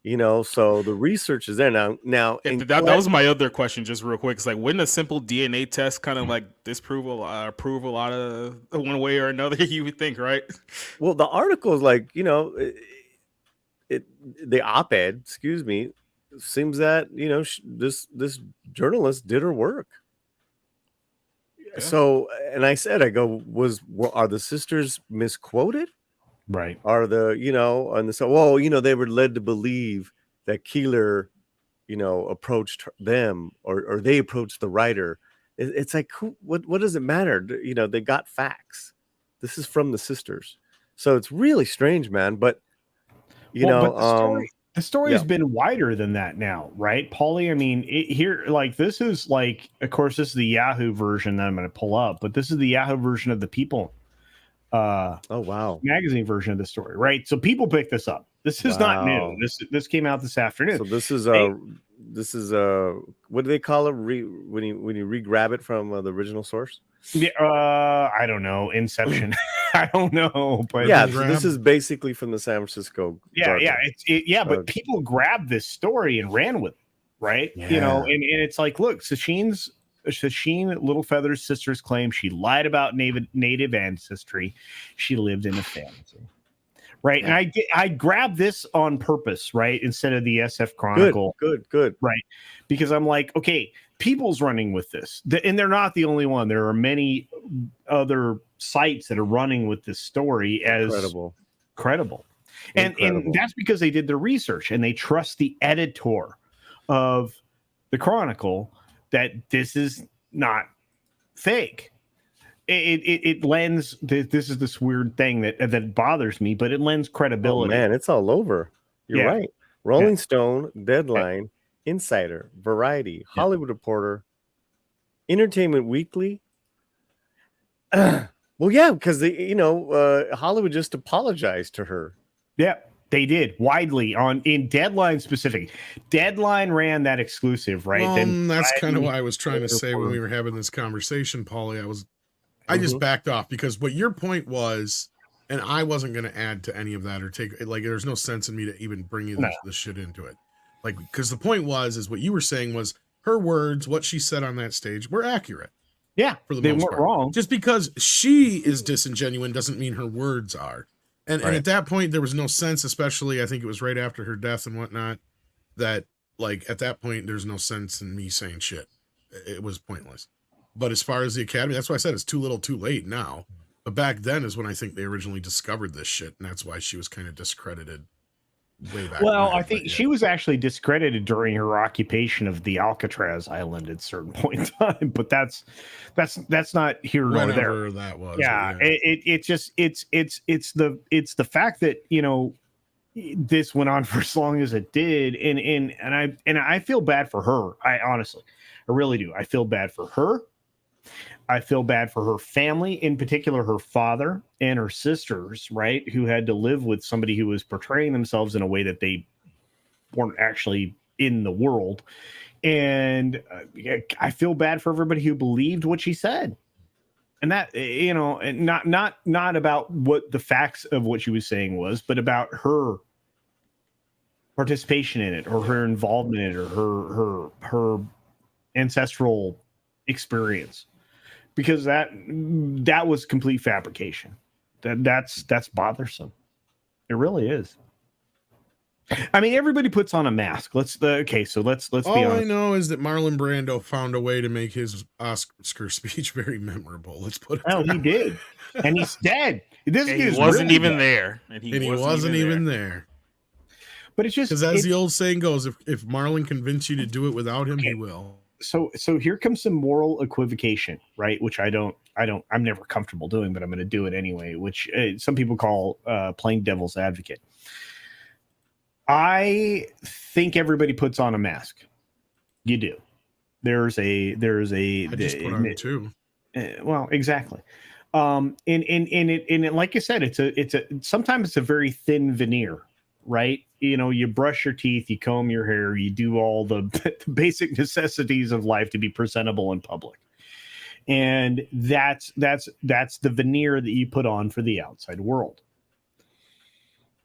So the research is there now. That was my other question, just real quick. It's like, wouldn't a simple DNA test kind of like disprove approve a lot of one way or another? You would think, right? Well, the article is like, the op-ed, excuse me, seems that this journalist did her work. Yeah. So, and I go, are the sisters misquoted? Right. Are and so, they were led to believe that Keeler, approached them or they approached the writer. It's like, what does it matter? They got facts. This is from the sisters. So it's really strange, man. But, the story has been wider than that now, right, Paulie? I mean, this is like, of course, this is the Yahoo version that I'm going to pull up, but this is the Yahoo version of the People. Oh wow! Magazine version of the story, right? So People picked this up. This is not new. This came out this afternoon. So this is what do they call it? When you re-grab it from the original source? Yeah, I don't know. Inception. I don't know, but this is basically from the San Francisco. But people grabbed this story and ran with it, right? Yeah. And it's like, look, Sacheen Littlefeather's sisters claim she lied about native ancestry. She lived in a fantasy, right? Yeah. And I grabbed this on purpose, right, instead of the SF Chronicle. Good, right? Because I'm like, okay, People's running with this, and they're not the only one. There are many other sites that are running with this story as credible. And that's because they did their research and they trust the editor of the Chronicle that this is not fake. It lends, this is this weird thing that bothers me, but it lends credibility. Oh man, it's all over. You're right. Rolling Stone, Deadline, Insider, Variety, Hollywood Reporter, Entertainment Weekly. Well, yeah, because Hollywood just apologized to her. Yeah, they did widely in Deadline specific. Deadline ran that exclusive, right? Then that's kind of what I was trying to say when we were having this conversation, Paulie. I just backed off because what your point was, and I wasn't going to add to any of that or take, like, there's no sense in me to even bring you this shit into it. Like, because the point is what you were saying was her words, what she said on that stage were accurate. Yeah, for the they most weren't part. wrong. Just because she is disingenuous doesn't mean her words are. And at that point, there was no sense, especially I think it was right after her death and whatnot, that like at that point, there's no sense in me saying shit. It was pointless. But as far as the Academy, that's why I said it's too little too late now. But back then is when I think they originally discovered this shit, and that's why she was kind of discredited way back Well, when. I think she was actually discredited during her occupation of the Alcatraz island at a certain point in time, but that's not here nor there. Whenever that was. Yeah, it's the fact that, you know, this went on for as long as it did, and I feel bad for her. I really do. I feel bad for her. I feel bad for her family, in particular her father and her sisters, right, who had to live with somebody who was portraying themselves in a way that they weren't actually in the world. And I feel bad for everybody who believed what she said. And that, you know, not about what the facts of what she was saying was, but about her participation in it, or her involvement in it, or her ancestral experience. Because that was complete fabrication. That's bothersome. It really is. I mean, everybody puts on a mask. Let's be honest. All I know is that Marlon Brando found a way to make his Oscar speech very memorable. Let's put it. Oh, he did, and he's dead. He wasn't even there, and he wasn't even there. But it's just because, as the old saying goes, if Marlon convinced you to do it without him, he will. So here comes some moral equivocation, right? Which I'm never comfortable doing, but I'm going to do it anyway, which some people call playing devil's advocate. I think everybody puts on a mask. You do. There's a I just put on too. Well, exactly. And like I said, it's sometimes it's a very thin veneer, right? You know, you brush your teeth, you comb your hair, you do all the basic necessities of life to be presentable in public. And that's the veneer that you put on for the outside world.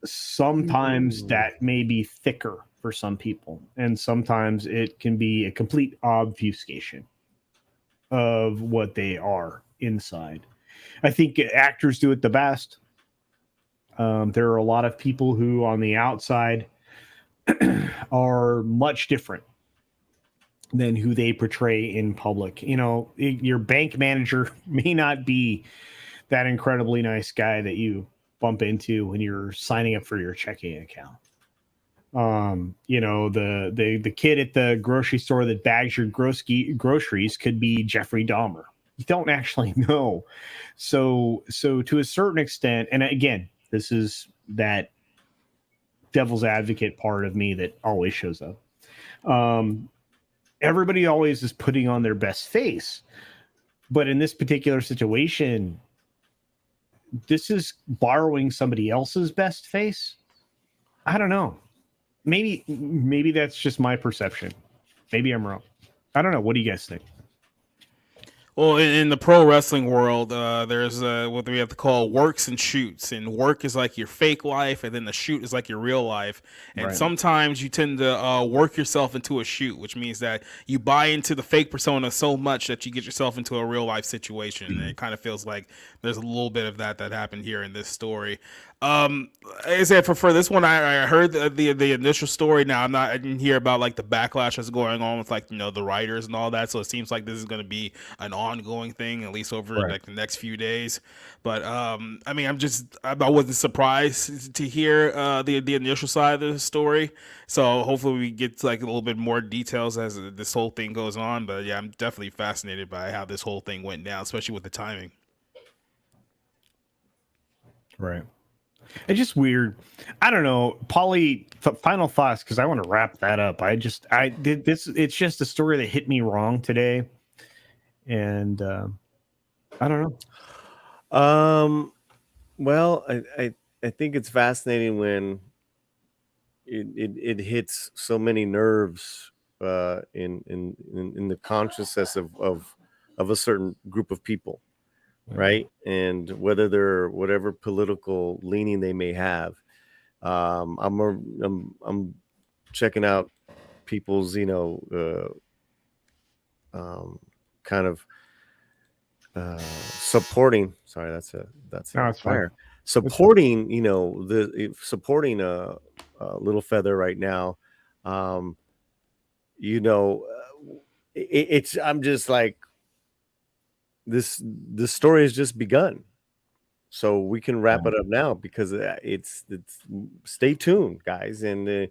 Sometimes that may be thicker for some people, and sometimes it can be a complete obfuscation of what they are inside. I think actors do it the best. There are a lot of people who on the outside are much different than who they portray in public. You know, your bank manager may not be that incredibly nice guy that you bump into when you're signing up for your checking account. You know, the kid at the grocery store that bags your groceries could be Jeffrey Dahmer. You don't actually know. So to a certain extent, and again, this is that devil's advocate part of me that always shows up. Everybody always is putting on their best face, but in this particular situation, this is borrowing somebody else's best face. I don't know. Maybe that's just my perception. Maybe I'm wrong. I don't know. What do you guys think? Well, in the pro wrestling world, there's what we have to call works and shoots. And work is like your fake life, and then the shoot is like your real life. And sometimes you tend to work yourself into a shoot, which means that you buy into the fake persona so much that you get yourself into a real life situation. And it kind of feels like there's a little bit of that happened here in this story. Like I said, for this one, I heard the initial story. Now I didn't hear about like the backlash that's going on with, like, you know, the writers and all that. So it seems like this is going to be an ongoing thing, at least over like the next few days. But I mean, I wasn't surprised to hear the initial side of the story. So hopefully we get like a little bit more details as this whole thing goes on. But yeah, I'm definitely fascinated by how this whole thing went down, especially with the timing. Right. It's just weird. I don't know. Paulie, final thoughts, because I want to wrap that up. I did this. It's just a story that hit me wrong today. And I don't know. Well, I think it's fascinating when it hits so many nerves in the consciousness of a certain group of people. Right. And whether they're whatever political leaning they may have. I'm checking out people's, you know, kind of supporting. Sorry, that's fire. Supporting, you know, supporting Littlefeather right now. You know, I'm just like, this story has just begun. So we can wrap it up now because it's stay tuned, guys. And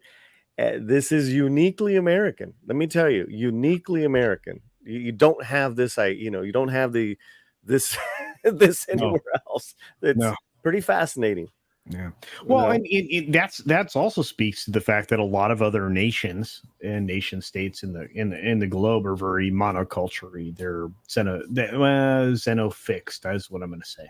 this is uniquely American. Let me tell you, uniquely American. You don't have this, you don't have this anywhere else. It's pretty fascinating. Yeah. Well, and that's also speaks to the fact that a lot of other nations and nation states in the globe are very monoculture. They're xenofixed. That's what I'm going to say.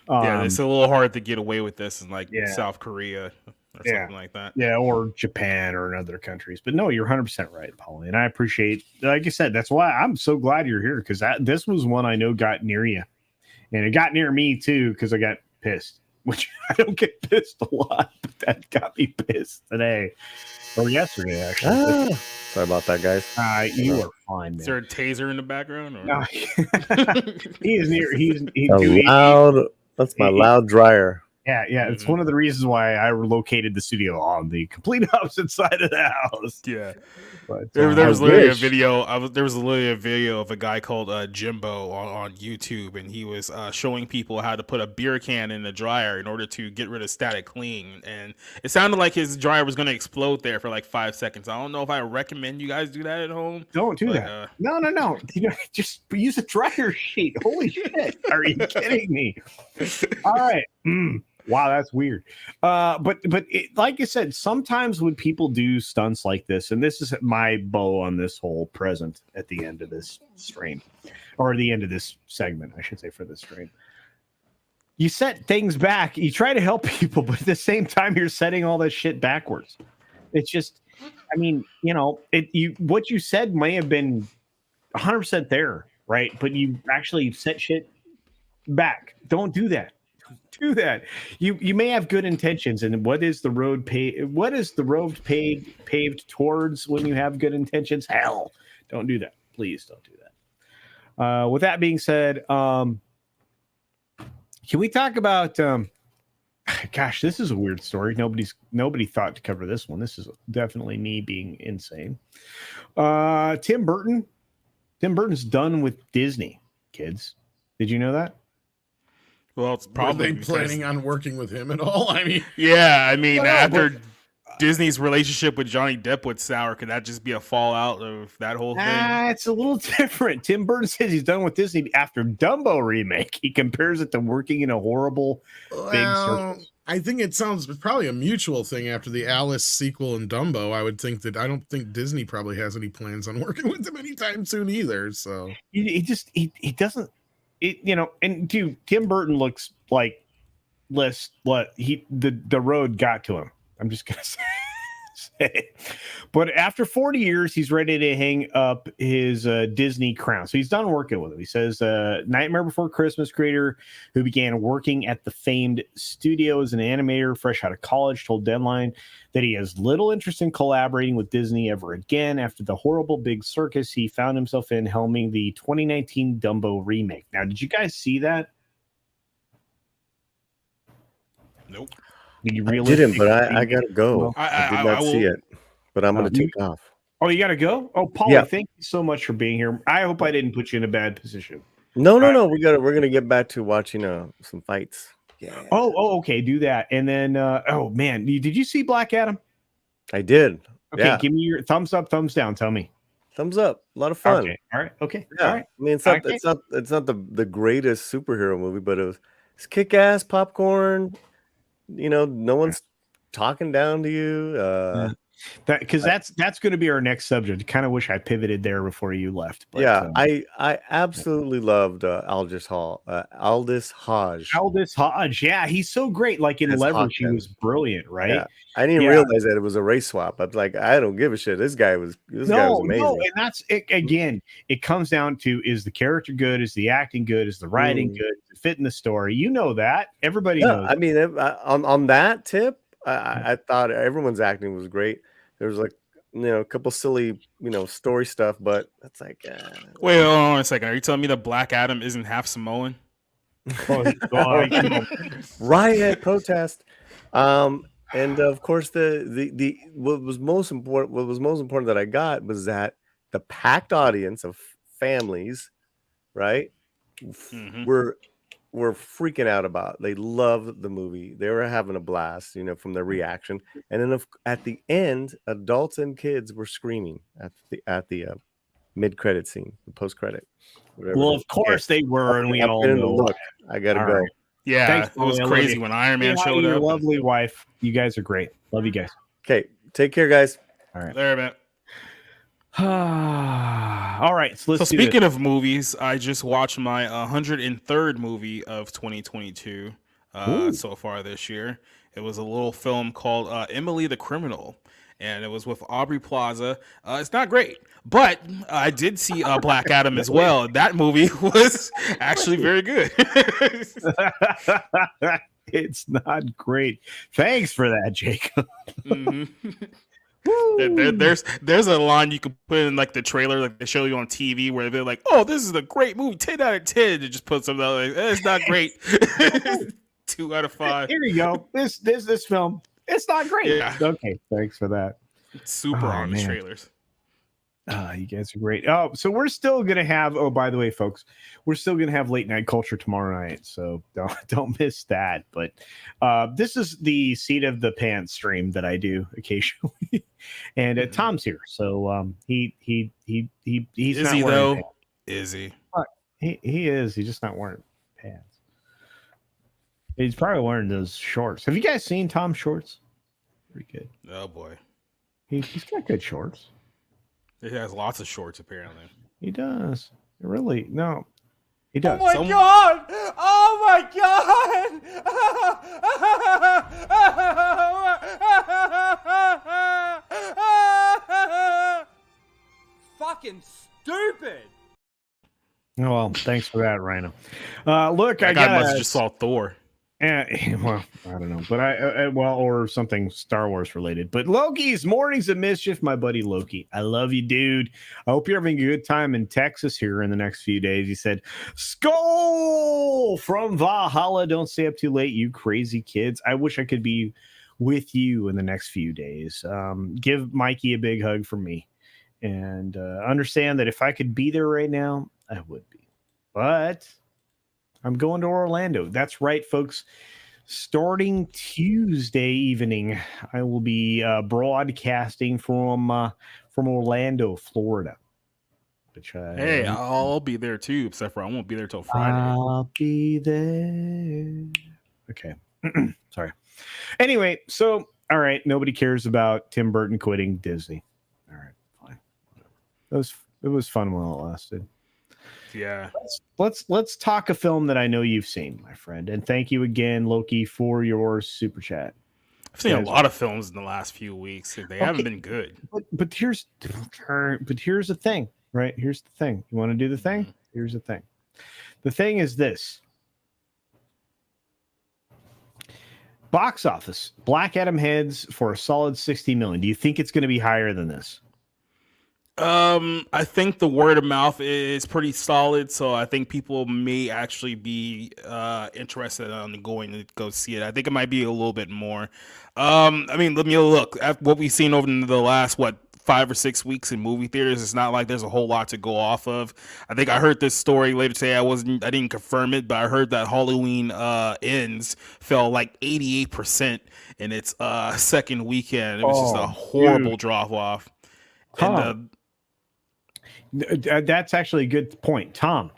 Yeah, it's a little hard to get away with this in like South Korea or something like that. Yeah, or Japan or in other countries. But no, you're 100% right, Paulie. And I appreciate, like I said, that's why I'm so glad you're here, because this was one I know got near you. And it got near me too, because I got pissed, which I don't get pissed a lot, but that got me pissed today or yesterday, actually. Sorry about that, guys. You are fine, man. Is there a taser in the background? Or? No. He is near. He's loud. That's my loud dryer. Yeah. It's one of the reasons why I located the studio on the complete opposite side of the house. Yeah. But, there was literally a video. There was literally a video of a guy called Jimbo on YouTube, and he was showing people how to put a beer can in the dryer in order to get rid of static cling. And it sounded like his dryer was going to explode there for like 5 seconds. I don't know if I recommend you guys do that at home. Don't do that. No. Just use a dryer sheet. Holy shit! Are you kidding me? All right. Wow, that's weird. But like I said, sometimes when people do stunts like this, and this is my bow on this whole present at the end of this stream, or the end of this segment, I should say, for this stream. You set things back. You try to help people, but at the same time, you're setting all this shit backwards. It's just, I mean, what you said may have been 100% there, right? But you actually set shit back. Don't do that. Do that. You may have good intentions, and what is the road paved towards when you have good intentions? Hell, don't do that. Please don't do that. With that being said, can we talk about gosh, this is a weird story. Nobody thought to cover this one. This is definitely me being insane. Tim Burton's done with Disney, kids. Did you know that? Well, it's probably Were they planning on working with him at all? I mean, after Disney's relationship with Johnny Depp went sour, could that just be a fallout of that whole thing? It's a little different. Tim Burton says he's done with Disney after Dumbo remake. He compares it to working in a horrible big circus. I think it's probably a mutual thing after the Alice sequel and Dumbo. I don't think Disney probably has any plans on working with him anytime soon either. So he doesn't. And dude, Tim Burton looks like the road got to him. I'm just gonna say it. But after 40 years, he's ready to hang up his Disney crown. So he's done working with him. He says, Nightmare Before Christmas creator who began working at the famed studio as an animator fresh out of college told Deadline that he has little interest in collaborating with Disney ever again after the horrible big circus he found himself in helming the 2019 Dumbo remake. Now, did you guys see that? Nope. I didn't, but I gotta go. I did not see it, but I'm gonna take off. Oh, you gotta go? Oh, Paulie, thank you so much for being here. I hope I didn't put you in a bad position. No. We're gonna get back to watching some fights. Yeah. Oh, okay. Do that, and then oh man, did you see Black Adam? I did. Okay, give me your thumbs up, thumbs down. Tell me. Thumbs up. A lot of fun. Okay. All right. Okay. Yeah. All right. I mean, it's not the greatest superhero movie, but it's kick-ass popcorn. No one's talking down to you. That's going to be our next subject. I kind of wish I pivoted there before you left. But, I absolutely loved Aldous Hodge. Aldous Hodge, yeah, he's so great. Like in Leverage, he was brilliant, right? Yeah. I didn't realize that it was a race swap. I was like, I don't give a shit. This guy was amazing. No, and that's it. Again, it comes down to, is the character good? Is the acting good? Is the writing good? Is it fit in the story? You know that. Everybody knows. I mean, on that tip, I thought everyone's acting was great. There was like, a couple silly, story stuff, but that's like. Wait, hold on a second. Are you telling me that Black Adam isn't half Samoan? Riot, protest, and of course the what was most important that I got was that the packed audience of families, right, Mhm. were freaking out about. They loved the movie. They were having a blast, from their reaction. And then at the end, adults and kids were screaming at the mid-credit scene, the post-credit. Well, of course they were, and we I'm all getting the know. look. I gotta All go. right. Yeah, Thanks, it was Paulie. I love crazy you. when Iron Man Say hi to showed your up. lovely wife. You guys are great. Love you guys. Okay, take care, guys. All right. There, man. All right. So let's So do this. speaking of movies, I just watched my 103rd movie of 2022 so far this year. It was a little film called Emily the Criminal, and it was with Aubrey Plaza. It's not great, but I did see Black Adam as well. That movie was actually very good. It's not great. Thanks for that, Jacob. Mhm. There's a line you can put in like the trailer, like they show you on TV, where they're like, "Oh, this is a great movie, 10 out of 10." It just puts something out like, "It's not great." 2 out of 5. Here you go. This film. It's not great. Yeah. Okay. Thanks for that. Super honest man. trailers. You guys are great. Oh, so we're still gonna have. Oh, by the way, folks, we're still gonna have late night culture tomorrow night. So don't miss that. But this is the seat of the pants stream that I do occasionally, and Tom's here. So he's Is not he wearing though? pants. Is he? He is. He's just not wearing pants. He's probably wearing those shorts. Have you guys seen Tom's shorts? Pretty good. Oh boy, He's got good shorts. he has lots of shorts apparently. He does. Really? No. He does. Oh my god! Oh my god! Fucking stupid! Oh, well, thanks for that, Rhino. Look, That I guy got must have just saw Thor. well, I don't know, but I or something Star Wars related. But Loki's Mornings of Mischief, my buddy Loki. I love you, dude. I hope you're having a good time in Texas here in the next few days. He said, "Skull from Valhalla. Don't stay up too late, you crazy kids. I wish I could be with you in the next few days. Give Mikey a big hug from me, and understand that if I could be there right now, I would be. But I'm going to Orlando. That's right, folks. Starting Tuesday evening, I will be broadcasting from Orlando, Florida. Which Hey, I'll be there too, except for I won't be there till Friday. I'll be there. Okay. Sorry. Anyway, so all right, nobody cares about Tim Burton quitting Disney. All right, fine. It was fun while it lasted. Yeah. Let's talk a film that I know you've seen, my friend. And thank you again, Loki, for your super chat. I've seen a lot of films in the last few weeks. They haven't been good. But here's the thing, right? Here's the thing. You want to do the thing? Here's the thing. The thing is this. Box office. Black Adam heads for a solid 60 million. Do you think it's going to be higher than this? I think the word of mouth is pretty solid, so I think people may actually be interested in going to go see it. I think it might be a little bit more. I mean, let me look at what we've seen over the last 5 or 6 weeks in movie theaters. It's not like there's a whole lot to go off of. I think I heard this story later today. I didn't confirm it, but I heard that Halloween Ends fell like 88% in its second weekend. It was just a horrible drop off. And that's actually a good point. Tom.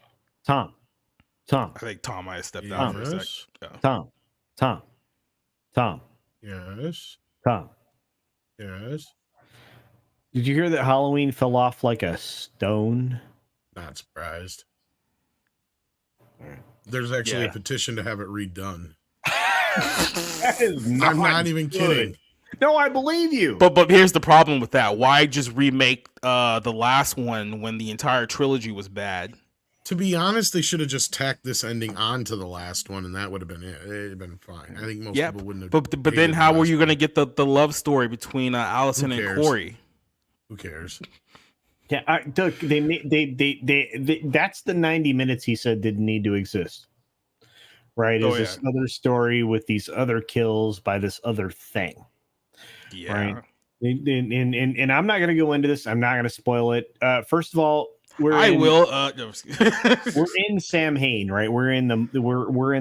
I think Tom might have stepped out for a sec. Yeah. Tom. Yes. Tom. Yes. Did you hear that Halloween fell off like a stone? Not surprised. There's actually a petition to have it redone. That is not I'm not even kidding. No, I believe you. But here's the problem with that. Why just remake the last one when the entire trilogy was bad? To be honest, they should have just tacked this ending onto the last one, and that would have been it. It'd have been fine. I think most people wouldn't have. But then how were you going to get the love story between Allison and Corey? Who cares? Yeah, Doug, they that's the 90 minutes he said didn't need to exist. Right? Is this other story with these other kills by this other thing? Yeah. Right. And I'm not going to go into this. I'm not going to spoil it. First of all, I will. No, we're in Sam Hain, right? We're in the.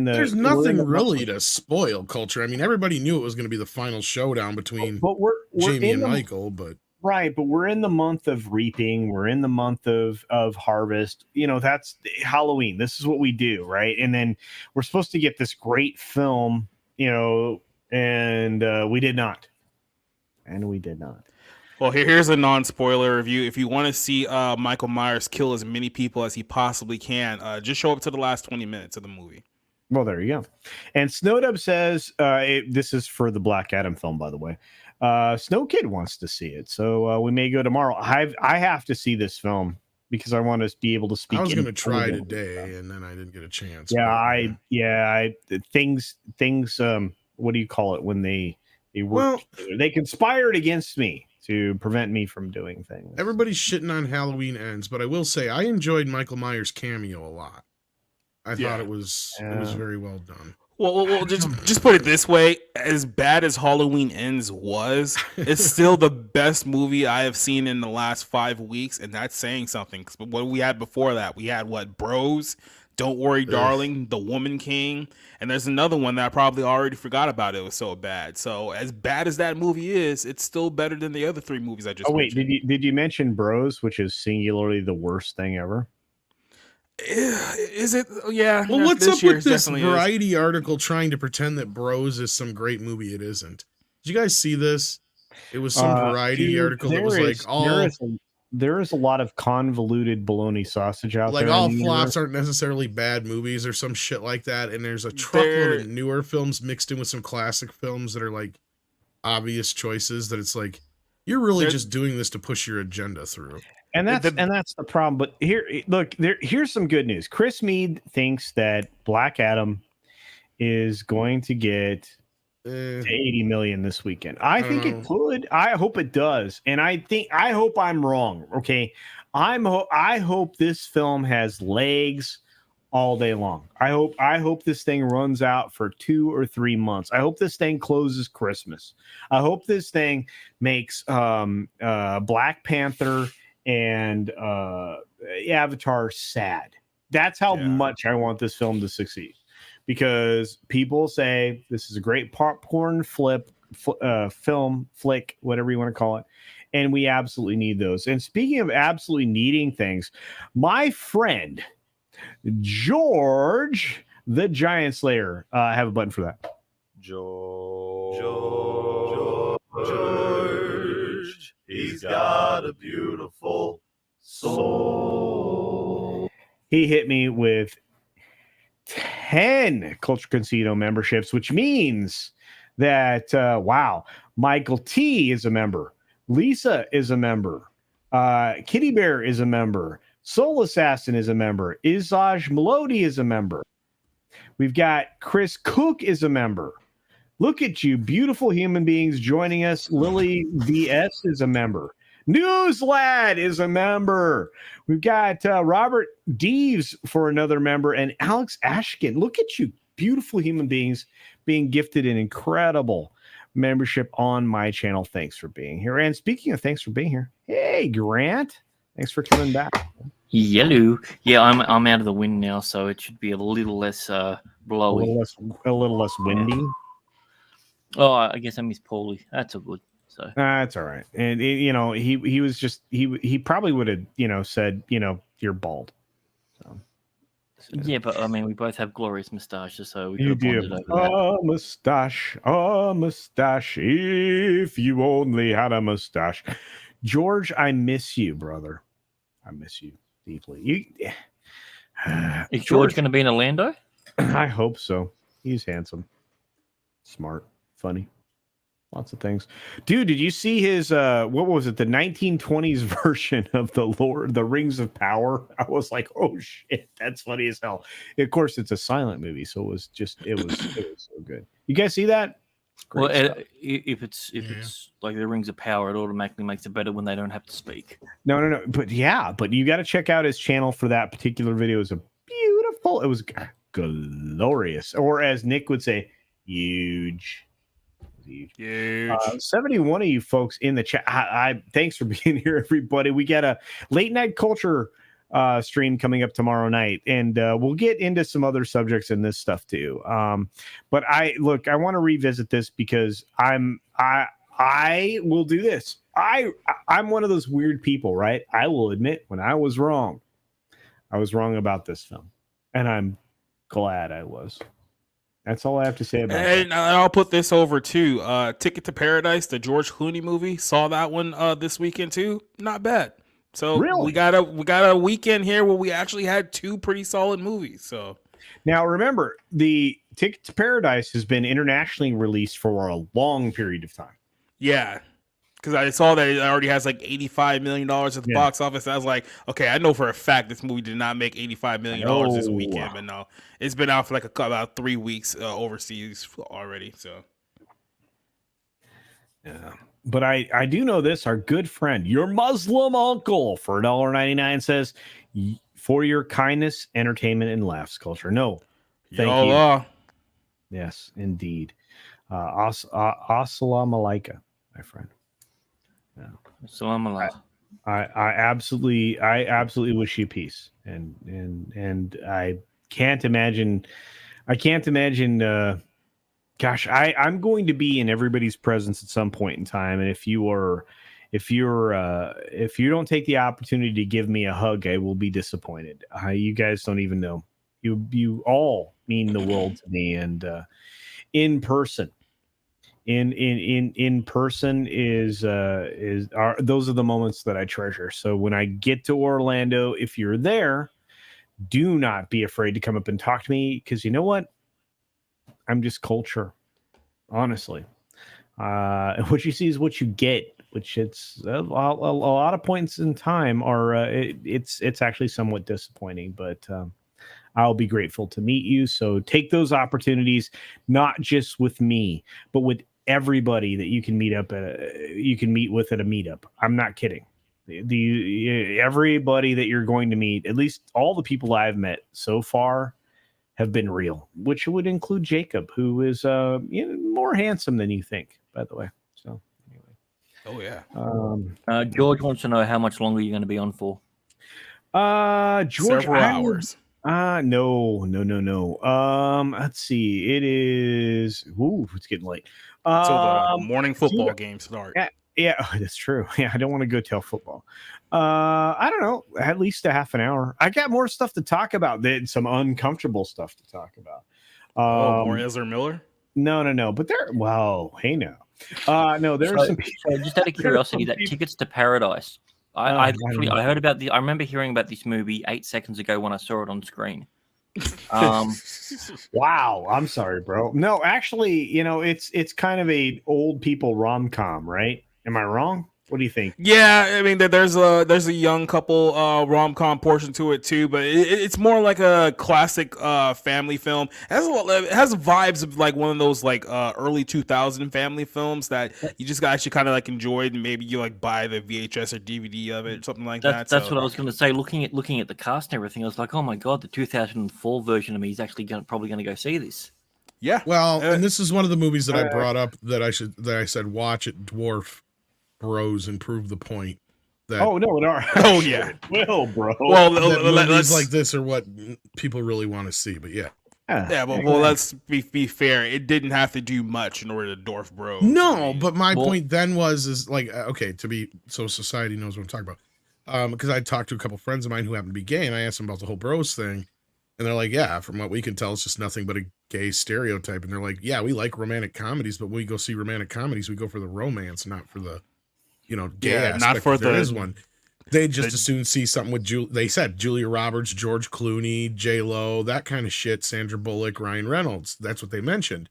There's nothing really to spoil culture. I mean, everybody knew it was going to be the final showdown between we're Jamie in and Michael, but right. But we're in the month of reaping. We're in the month of harvest. You know, that's Halloween. This is what we do, right? And then we're supposed to get this great film, you know, and we did not. And we did not. Well, here's a non-spoiler review. If you want to see Michael Myers kill as many people as he possibly can, just show up to the last 20 minutes of the movie. Well, there you go. And Snowdub says, this is for the Black Adam film, by the way. Snow Kid wants to see it, so we may go tomorrow. I have to see this film because I want to be able to speak. I was going to try today, and then I didn't get a chance. Yeah, things. What do you call it when they work together? They conspired against me to prevent me from doing things. Everybody's shitting on Halloween Ends, but I will say I enjoyed Michael Myers' cameo a lot. I thought it was very well done. Well, just put it this way: as bad as Halloween Ends was, it's still the best movie I have seen in the last 5 weeks, and that's saying something. Because what we had before that, we had Bros, Don't Worry, Darling, The Woman King, and there's another one that I probably already forgot about. It was so bad. So as bad as that movie is, it's still better than the other 3 movies I just. mentioned. Did you mention Bros, which is singularly the worst thing ever? Is it? Yeah. Well, what's up with this Variety article trying to pretend that Bros is some great movie? It isn't. Did you guys see this? It was some Variety article that was like all. There is a lot of convoluted bologna sausage out there. Like all flops aren't necessarily bad movies or some shit like that. And there's a truckload of newer films mixed in with some classic films that are like obvious choices that it's like, you're really just doing this to push your agenda through. And that's the problem. But here's some good news. Chris Mead thinks that Black Adam is going to get to 80 million this weekend. I think it could. I hope it does. And I hope I'm wrong. Okay. I hope this film has legs all day long. I hope this thing runs out for 2 or 3 months. I hope this thing closes Christmas. I hope this thing makes Black Panther and Avatar sad. That's how much I want this film to succeed. Because people say this is a great popcorn film flick, whatever you want to call it, and we absolutely need those. And speaking of absolutely needing things, my friend George, the Giant Slayer, I have a button for that. George, he's got a beautiful soul. He hit me with 10 Culture Casino memberships, which means that Michael T is a member, Lisa is a member, Kitty Bear is a member, Soul Assassin is a member, Izaj Melody is a member. We've got Chris Cook is a member. Look at you, beautiful human beings joining us. Lily VS is a member. Newslad is a member. We've got Robert Deves for another member and Alex Ashkin. Look at you, beautiful human beings being gifted an incredible membership on my channel. Thanks for being here. And speaking of thanks for being here, hey, Grant, thanks for coming back. Yellow. Yeah, I'm out of the wind now, so it should be a little less blowy. A little less windy. Oh, I guess I miss Paulie. That's all good. So that's all right. And he was just he probably would have said you're bald. So yeah, but I mean we both have glorious moustaches, so we could have bonded over that. A mustache. If you only had a mustache, George, I miss you, brother. I miss you deeply. Is George going to be in Orlando? I hope so. He's handsome, smart, funny. Lots of things. Dude, did you see his what was it, the 1920s version of the Rings of Power? I was like, oh shit, that's funny as hell. Of course, it's a silent movie, so it was so good. You guys see that? Well, if it's like the Rings of Power, it automatically makes it better when they don't have to speak. No. But you got to check out his channel for that particular video. It was glorious, or as Nick would say, huge. 71 of you folks in the chat. I thanks for being here, everybody. We got a late night culture stream coming up tomorrow night, and we'll get into some other subjects in this stuff too. But I want to revisit this because I will do this. I'm one of those weird people, right? I will admit when I was wrong. I was wrong about this film, and I'm glad I was. That's all I have to say about it. And I'll put this over too. Ticket to Paradise, the George Clooney movie. Saw that one this weekend too. Not bad. So Really? we got a weekend here where we actually had 2 pretty solid movies. So Now remember, the Ticket to Paradise has been internationally released for a long period of time. yeah. Because I saw that it already has like $85 million at the box office. I was like, okay, I know for a fact this movie did not make $85 million this weekend, but no, it's been out for like about 3 weeks overseas already. So, yeah, but I do know this. Our good friend, your Muslim uncle, for $1.99 says, for your kindness, entertainment, and laughs culture. No, thank you. Yes, indeed. Assalamu alaikum, my friend. Yeah. I absolutely wish you peace, and I can't imagine. Gosh, I'm going to be in everybody's presence at some point in time, and if you don't take the opportunity to give me a hug, I will be disappointed. You guys don't even know. You all mean the world to me, and in person. In person those are the moments that I treasure. So when I get to Orlando, if you're there, do not be afraid to come up and talk to me, because you know what? I'm just culture, honestly. What you see is what you get, which it's a lot of points in time are it's actually somewhat disappointing, but I'll be grateful to meet you. So take those opportunities, not just with me, but with everybody that you can meet with at a meetup. I'm not kidding. Everybody that you're going to meet, at least all the people I've met so far, have been real, which would include Jacob, who is more handsome than you think, by the way. So anyway. Oh yeah. George wants to know how much longer you're going to be on for. George, several hours. No. Let's see. It is. Ooh, it's getting late. Until the morning football game start. Yeah, that's true. Yeah, I don't want to go tell football. I don't know. At least a half an hour. I got more stuff to talk about than some uncomfortable stuff to talk about. More Ezra Miller? No. But hey now. No, there's some people. So just out of curiosity, that Tickets to Paradise. I heard about I remember hearing about this movie 8 seconds ago when I saw it on screen. Wow, I'm sorry, bro. No, actually, it's kind of a old people rom-com, right? Am I wrong? What do you think? Yeah, I mean, there's a young couple rom-com portion to it too, but it's more like a classic family film. It has vibes of like one of those like early 2000 family films that you just actually kind of like enjoyed, and maybe you like buy the VHS or DVD of it or something like that. That's what I was going to say. Looking at the cast and everything, I was like, oh my god, the 2004 version of me is actually probably going to go see this. Yeah. Well, and this is one of the movies that I brought up that I said watch it, dwarf Bros, and prove the point that oh yeah well bro movies like this are what people really want to see. But well let's be fair, it didn't have to do much in order to dwarf Bros. But my point then is like, okay, to be so society knows what I'm talking about, because I talked to a couple friends of mine who happen to be gay, and I asked them about the whole Bros thing, and they're like, yeah, from what we can tell, it's just nothing but a gay stereotype. And they're like, yeah, we like romantic comedies, but when we go see romantic comedies, we go for the romance, not for the gay aspect. Not for there is one. They just as soon see something with they said Julia Roberts, George Clooney, J-Lo, that kind of shit, Sandra Bullock, Ryan Reynolds. That's what they mentioned.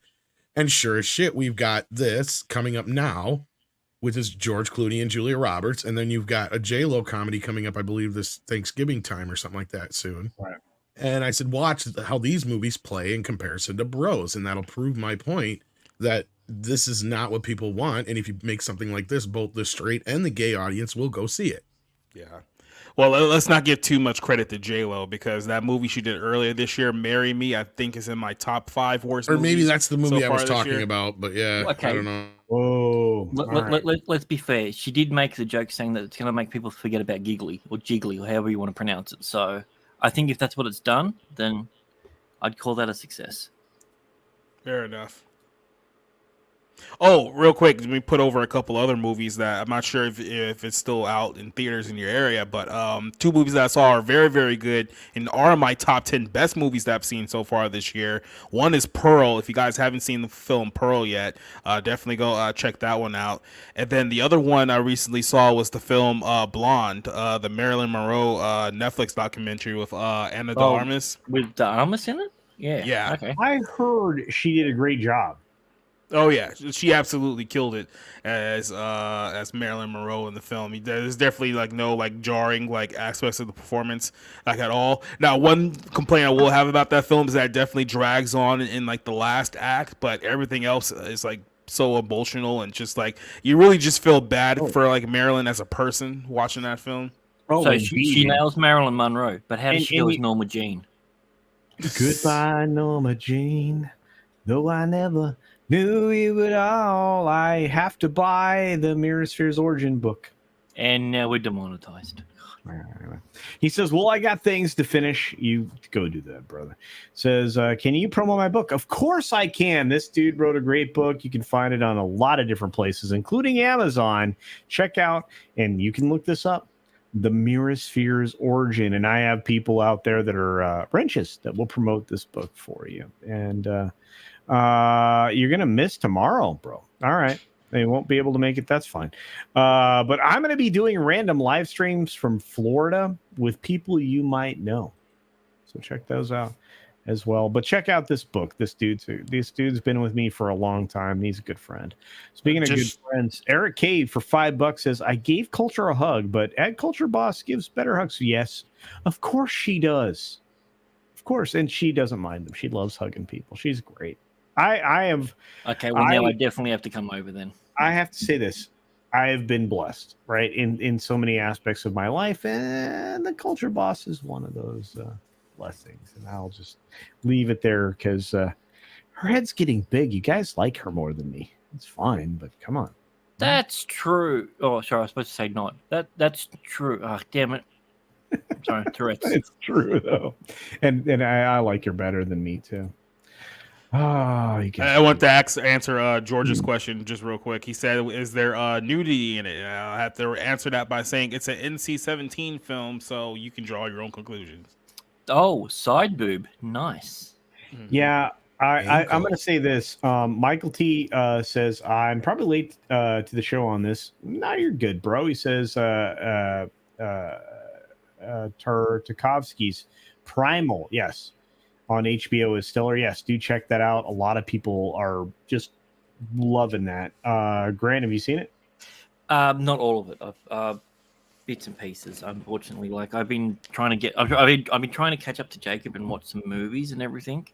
And sure as shit, we've got this coming up now with this George Clooney and Julia Roberts, and then you've got a J-Lo comedy coming up, I believe this Thanksgiving time or something like that soon. Right. And I said, watch how these movies play in comparison to Bros, and that'll prove my point that this is not what people want. And if you make something like this, both the straight and the gay audience will go see it. Yeah. Well, let's not give too much credit to J-Lo, because that movie she did earlier this year, Marry Me, I think is in my top 5 worst movies. Or maybe that's the movie I was talking about, but yeah, okay. I don't know. Whoa. Oh, let's be fair. She did make the joke saying that it's going to make people forget about Giggly or Jiggly or however you want to pronounce it. So I think if that's what it's done, then I'd call that a success. Fair enough. Oh, real quick, let me put over a couple other movies that I'm not sure if it's still out in theaters in your area, but two movies that I saw are very, very good and are my top 10 best movies that I've seen so far this year. One is Pearl. If you guys haven't seen the film Pearl yet, definitely go check that one out. And then the other one I recently saw was the film Blonde, the Marilyn Monroe Netflix documentary with Anna de Armas. With de Armas in it? Yeah. Okay. I heard she did a great job. Oh yeah, she absolutely killed it as Marilyn Monroe in the film. There's definitely like no like jarring like aspects of the performance like at all. Now, one complaint I will have about that film is that it definitely drags on in like the last act, but everything else is like so emotional and just like you really just feel bad for like Marilyn as a person watching that film. So she nails Marilyn Monroe, but how does she go as Norma Jean? Goodbye, Norma Jean. Though I never knew you at all, I have to buy the Mirror Spheres Origin book. And now we're demonetized. He says, well, I got things to finish. You go do that, brother. Says, can you promo my book? Of course I can. This dude wrote a great book. You can find it on a lot of different places, including Amazon. Check out, and you can look this up, the Mirror Spheres Origin. And I have people out there that are wrenches that will promote this book for you. And you're gonna miss tomorrow, bro. All right, they won't be able to make it. That's fine. But I'm gonna be doing random live streams from Florida with people you might know, so check those out as well. But check out this book. This dude's been with me for a long time. He's a good friend. Speaking of good friends, Eric Cave for $5 says, I gave Culture a hug, but Ad Culture Boss gives better hugs. Yes, of course she does. Of course, and she doesn't mind them. She loves hugging people. She's great. I have. Okay, well, now I definitely have to come over then. I have to say this. I have been blessed, right, in so many aspects of my life, and the Culture Boss is one of those blessings. And I'll just leave it there because her head's getting big. You guys like her more than me. It's fine, but come on. That's true. Oh, sorry, I was supposed to say not. That's true. Oh, damn it. Sorry, Tourette's. It's true though, and I like her better than me too. Oh, I want to answer George's question just real quick. He said, is there nudity in it? I have to answer that by saying it's an NC-17 film, so you can draw your own conclusions. Oh, side boob. Nice. Yeah, I'm going to say this. Michael T says, I'm probably late to the show on this. No, you're good, bro. He says, Tartakovsky's Primal, yes, on HBO is stellar. Yes, do check that out. A lot of people are just loving that. Grant, have you seen it? Not all of it. I've bits and pieces, unfortunately. Like I've been trying to catch up to Jacob and watch some movies and everything.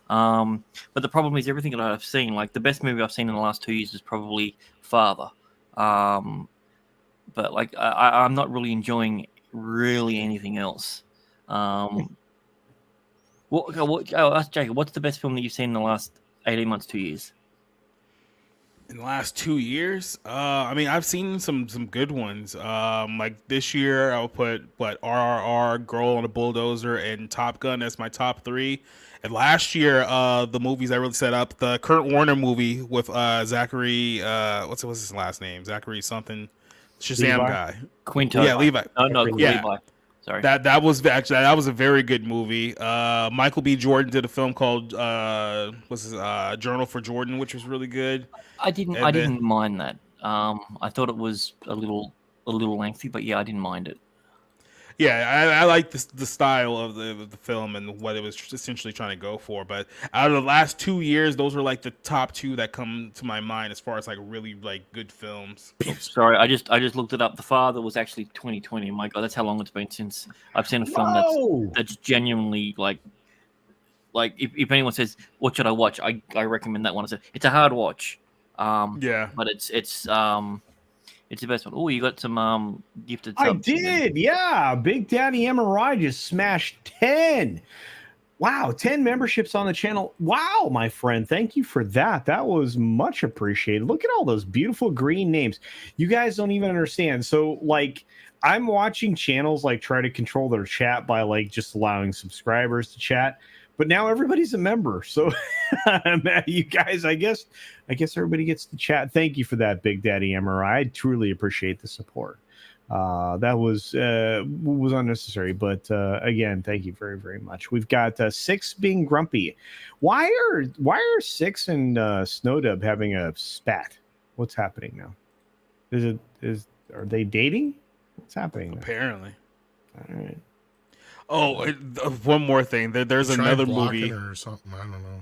But the problem is everything that I've seen, like the best movie I've seen in the last 2 years is probably Father. But like I'm not really enjoying really anything else. Ask Jacob, what's the best film that you've seen in the last 18 months, 2 years? In the last 2 years? I mean, I've seen some good ones. Like this year, I'll put RRR, Girl on a Bulldozer, and Top Gun as my top three. And last year, the movies I really set up, the Kurt Warner movie with Zachary, what's his last name? Zachary something, Shazam Levi? guy. Quinto. Yeah, Levi. No, Yeah. Levi. Sorry. That was a very good movie. Michael B. Jordan did a film called Journal for Jordan, which was really good. I didn't mind that. I thought it was a little lengthy, but yeah, I didn't mind it. Yeah, I like the style of the film and what it was essentially trying to go for. But out of the last 2 years, those are like the top two that come to my mind as far as like really like good films. Sorry, I just looked it up. The Father was actually 2020. My God, that's how long it's been since I've seen a film that's genuinely like if anyone says what should I watch, I recommend that one. It's a hard watch. Yeah, but it's the best one. Oh, you got some gifted I subs. did, yeah. Big Daddy MRI just smashed 10. Wow, 10 memberships on the channel. Wow, my friend. Thank you for that. That was much appreciated. Look at all those beautiful green names. You guys don't even understand. So, like, I'm watching channels like try to control their chat by like just allowing subscribers to chat. But now everybody's a member. So you guys, I guess everybody gets to chat. Thank you for that, Big Daddy MRI. I truly appreciate the support. That was unnecessary, but again, thank you very, very much. We've got Six being grumpy. Why are Six and Snowdub having a spat? What's happening now? Are they dating? What's happening now? Apparently. All right. Oh, one more thing. There's another movie or something. I don't know.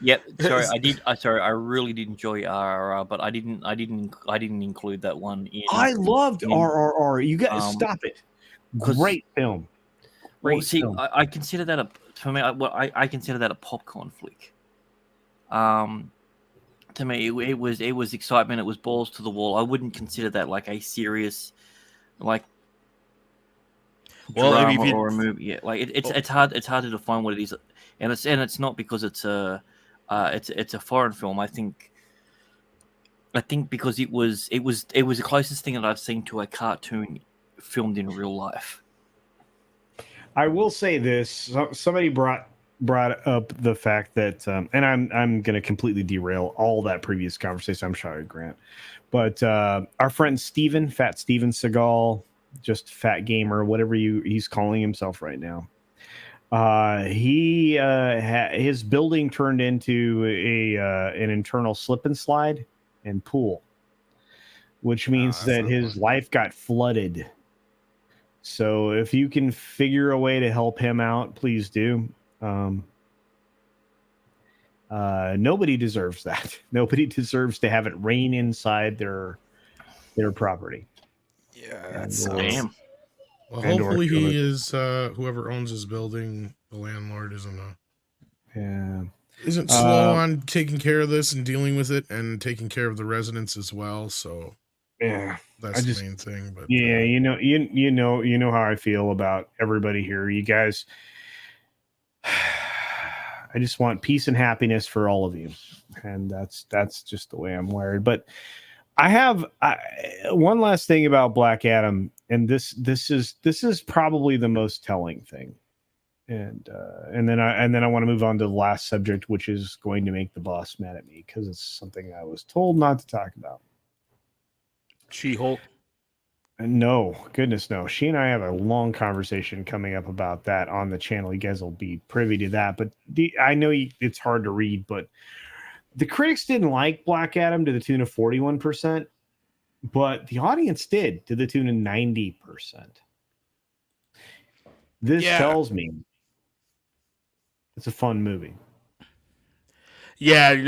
Yep. Sorry, I did. Sorry, I really did enjoy RRR, but I didn't include that one in. I loved RRR. You guys stop it. Great film. Film. I consider that I consider that a popcorn flick. To me, it was excitement. It was balls to the wall. I wouldn't consider that like a serious, like, drama or a movie. Yeah, like it's hard to define what it is, and it's not because it's a foreign film. I think because it was the closest thing that I've seen to a cartoon filmed in real life. I will say this: somebody brought up the fact that, and I'm going to completely derail all that previous conversation. I'm sorry, Grant, but our friend Steven, Fat Steven Seagal, just Fat Gamer, whatever he's calling himself right now. His building turned into an internal slip and slide and pool, which means that his life got flooded. So if you can figure a way to help him out, please do. Nobody deserves that. Nobody deserves to have it rain inside their property. Yeah, damn. Well, hopefully he is whoever owns his building, the landlord isn't slow on taking care of this and dealing with it and taking care of the residents as well. So yeah, that's the main thing. But yeah, you know how I feel about everybody here. You guys, I just want peace and happiness for all of you, and that's just the way I'm wired. But I have one last thing about Black Adam, and this is probably the most telling thing, and then I want to move on to the last subject, which is going to make the boss mad at me because it's something I was told not to talk about. She-Hulk. No, goodness no. She and I have a long conversation coming up about that on the channel. You guys will be privy to that. But I know it's hard to read, but the critics didn't like Black Adam to the tune of 41%, but the audience did to the tune of 90%. This tells me it's a fun movie. Yeah, you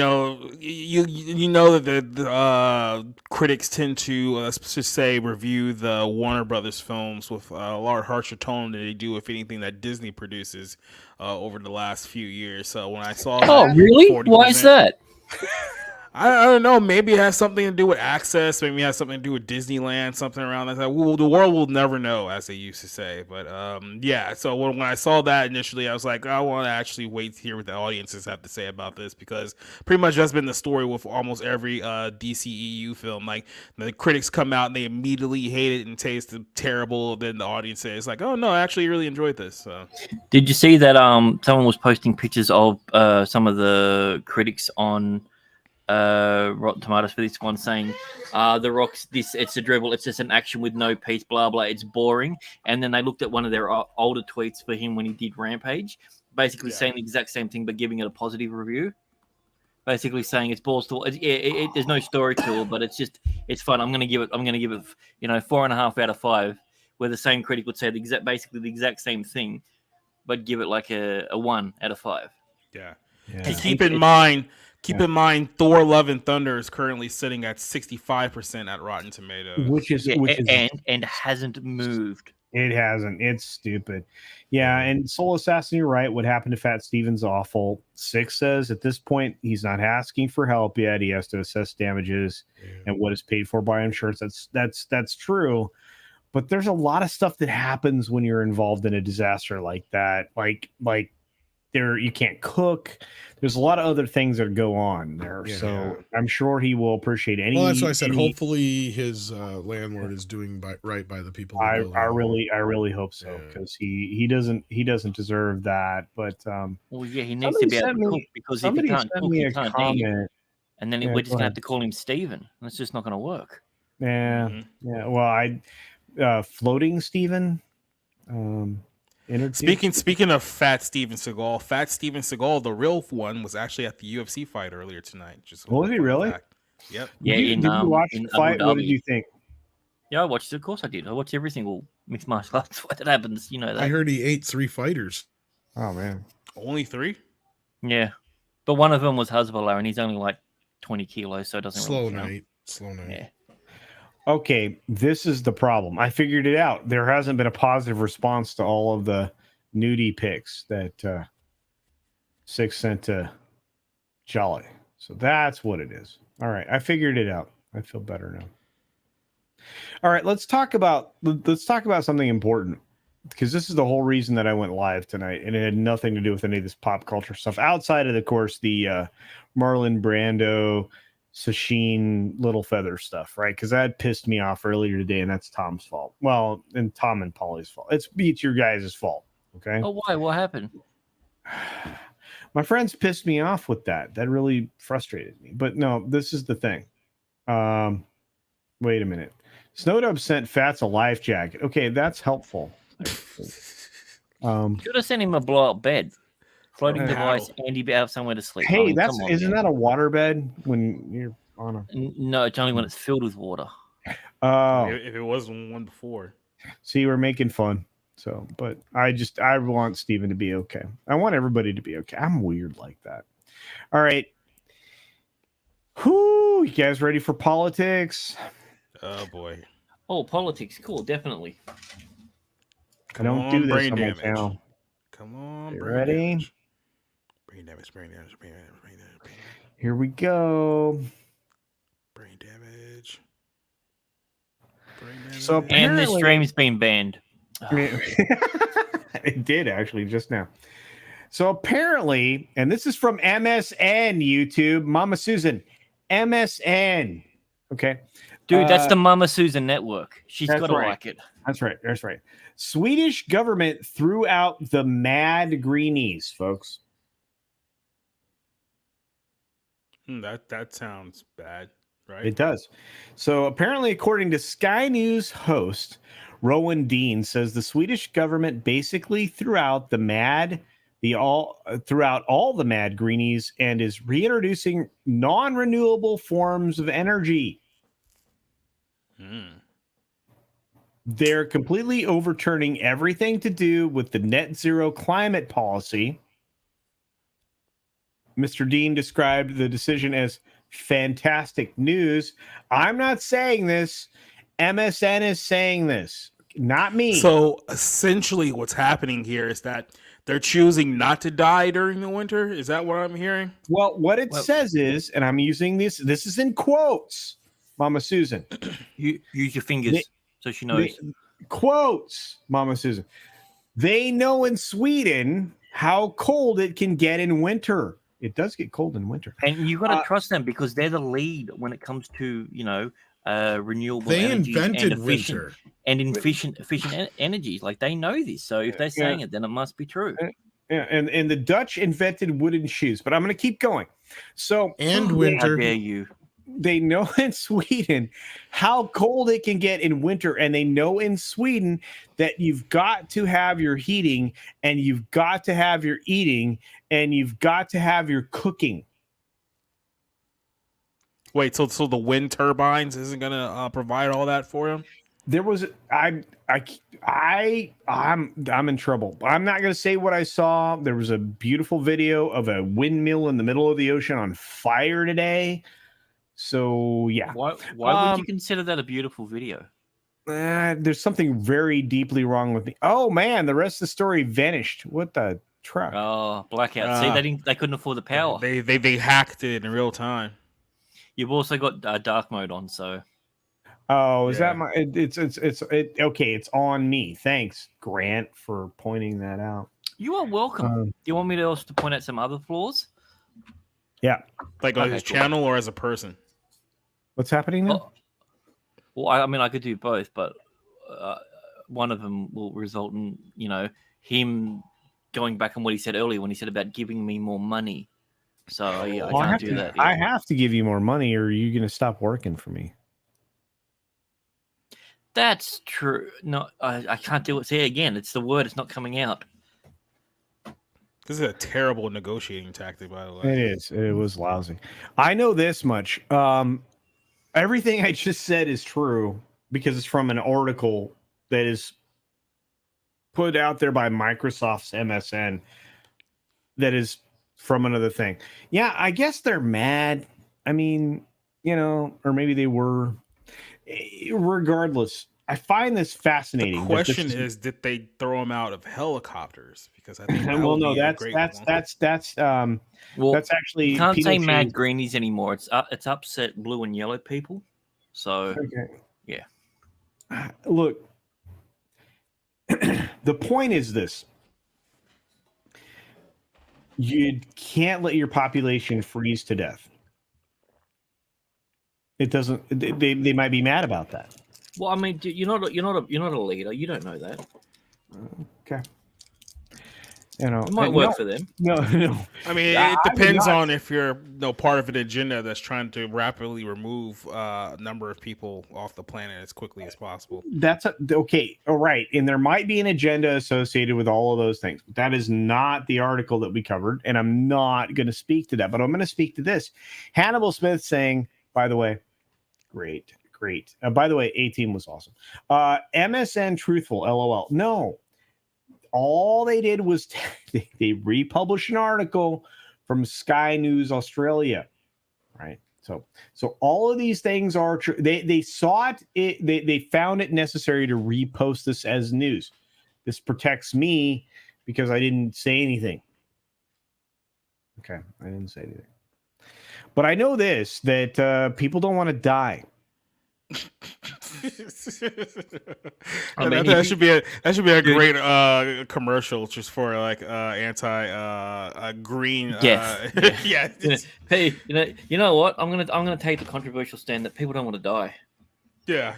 know that the critics tend to let's just say review the Warner Brothers films with a lot harsher tone than they do with anything that Disney produces over the last few years. So when I saw, really? 40%, why is that? I don't know. Maybe it has something to do with access. Maybe it has something to do with Disneyland, something around that. Well, the world will never know, as they used to say. But yeah. So when I saw that initially, I was like, I want to actually wait to hear what the audiences have to say about this, because pretty much that's been the story with almost every DCEU film. Like the critics come out and they immediately hate it and taste terrible. Then the audience says like, oh no, I actually really enjoyed this. So. Did you see that someone was posting pictures of some of the critics on Rotten Tomatoes for this one, saying The Rock's it's a dribble, it's just an action with no peace, blah blah, it's boring. And then they looked at one of their older tweets for him when he did Rampage, basically saying the exact same thing but giving it a positive review, basically saying it's balls to there's no story to it, but it's fun. I'm gonna give it 4.5 out of 5, where the same critic would say basically the exact same thing but give it like a 1 out of 5. Yeah. Keep in mind, Thor: Love and Thunder is currently sitting at 65% at Rotten Tomatoes, which is hasn't moved. It hasn't. It's stupid. Yeah, and Soul Assassin, you're right. What happened to Fat Steven's awful. Six says at this point he's not asking for help yet. He has to assess damages and what is paid for by insurance. That's true. But there's a lot of stuff that happens when you're involved in a disaster like that. Like you can't cook. There's a lot of other things that go on there. Yeah. So I'm sure he will appreciate any. Well, that's why I said hopefully his landlord is doing right by the people. I really hope so, because he doesn't deserve that. But well, yeah, he needs to be able to cook, because if he can't cook, he can't eat. And then we're just gonna have to call him Steven. That's just not gonna work. Yeah, yeah. Well, floating Steven. Speaking of Fat Steven Seagal, the real one, was actually at the UFC fight earlier tonight. Was he really? Yep. Yeah. Did you watch the fight? What did you think? Yeah, I watched it. Of course, I did. I watched every single mixed martial arts fight that happens. You know that. I heard he ate 3 fighters. Oh man, only 3? Yeah, but one of them was Hezbollah, and he's only like 20 kilos, so it doesn't. Slow really night. Yeah. Okay, this is the problem. I figured it out. There hasn't been a positive response to all of the nudie pics that Six sent to Jolly. So that's what it is. All right, I figured it out. I feel better now. All right, let's talk about something important, because this is the whole reason that I went live tonight, and it had nothing to do with any of this pop culture stuff outside of, course, the Marlon Brando, Sacheen Littlefeather stuff, right? Because that pissed me off earlier today, and that's Tom's fault. Well, and Tom and Polly's fault. It's your guys' fault. Okay. Oh, why? What happened? My friends pissed me off with that. That really frustrated me. But no, this is the thing. Wait a minute. Snowdub sent Fats a life jacket. Okay, that's helpful. Should have sent him a blow-up bed, floating device, and he'd have somewhere to sleep. Hey, isn't that a water bed when you're on a? No, it's only when it's filled with water. Oh, if it wasn't one before. See, we're making fun. So, but I want Steven to be okay. I want everybody to be okay. I'm weird like that. All right. Whoo, you guys ready for politics? Oh boy. Oh, politics. Cool, definitely. I don't do this on my channel. Come on, you ready? Brain damage. Here we go. Brain damage. So and the stream's been banned. It did actually just now. So apparently, and this is from MSN YouTube, Mama Susan, MSN. Okay, dude, that's the Mama Susan network. She's got to like it. That's right. That's right. Swedish government threw out the mad greenies, folks. That sounds bad, right? It does. So apparently, according to Sky News host Rowan Dean, says the Swedish government basically threw out all the mad greenies and is reintroducing non-renewable forms of energy. They're completely overturning everything to do with the net zero climate policy. Mr. Dean described the decision as fantastic news. I'm not saying this. MSN is saying this, not me. So essentially what's happening here is that they're choosing not to die during the winter. Is that what I'm hearing? Well, what it says is, and I'm using this is in quotes, Mama Susan. You use your fingers so she knows. Quotes, Mama Susan. They know in Sweden how cold it can get in winter. It does get cold in winter. And you got to trust them, because they're the lead when it comes to, renewable they energy invented and efficient, winter. And efficient energies. Like, they know this. So if they're saying it, then it must be true. Yeah, and the Dutch invented wooden shoes, but I'm going to keep going. So winter. How dare you? They know in Sweden how cold it can get in winter, and they know in Sweden that you've got to have your heating, and you've got to have your eating, and you've got to have your cooking. Wait, so the wind turbines isn't gonna provide all that for them? There was I'm in trouble. I'm not gonna say what I saw. There was a beautiful video of a windmill in the middle of the ocean on fire today. So yeah. Why would you consider that a beautiful video? There's something very deeply wrong with me. Oh man, the rest of the story vanished. What the truck? Oh, blackout. See, they couldn't afford the power. They hacked it in real time. You've also got dark mode on, so. Oh, is that my? Okay, it's on me. Thanks, Grant, for pointing that out. You are welcome. Do you want me to also point out some other flaws? Yeah. Like on Okay, his cool. channel or as a person? What's happening now? Well, I mean, I could do both, but one of them will result in, him going back on what he said earlier when he said about giving me more money. So yeah, Well, I can't do that. Yeah. I have to give you more money, or are you going to stop working for me? That's true. No, I can't do it. See, again, it's the word. It's not coming out. This is a terrible negotiating tactic, by the way. It is. It was lousy. I know this much. Everything I just said is true because it's from an article that is put out there by Microsoft's MSN that is from another thing. Yeah, I guess they're mad. I mean, or maybe they were. Regardless, I find this fascinating. The question is, did they throw him out of helicopters? Because I think well, no, that's actually you can't say Pinochet. mad greenies anymore. It's upset blue and yellow people. So yeah. Look, the point is this: you can't let your population freeze to death. It doesn't. They might be mad about that. Well, I mean, you're not a leader. You don't know that. Okay. It might work for them. No. I mean, it depends on if you're part of an agenda that's trying to rapidly remove a number of people off the planet as quickly as possible. That's okay. All right. And there might be an agenda associated with all of those things. That is not the article that we covered. And I'm not going to speak to that, but I'm going to speak to this. Hannibal Smith saying, by the way, great. By the way, A-Team was awesome. MSN truthful, LOL. No. All they did was they republished an article from Sky News Australia, right? So all of these things are true. They saw it. They found it necessary to repost this as news. This protects me because I didn't say anything. Okay, I didn't say anything. But I know this, that people don't want to die. That should be a great commercial just for like anti green. Yes. Yeah. Hey, you know what? I'm gonna take the controversial stand that people don't want to die. Yeah.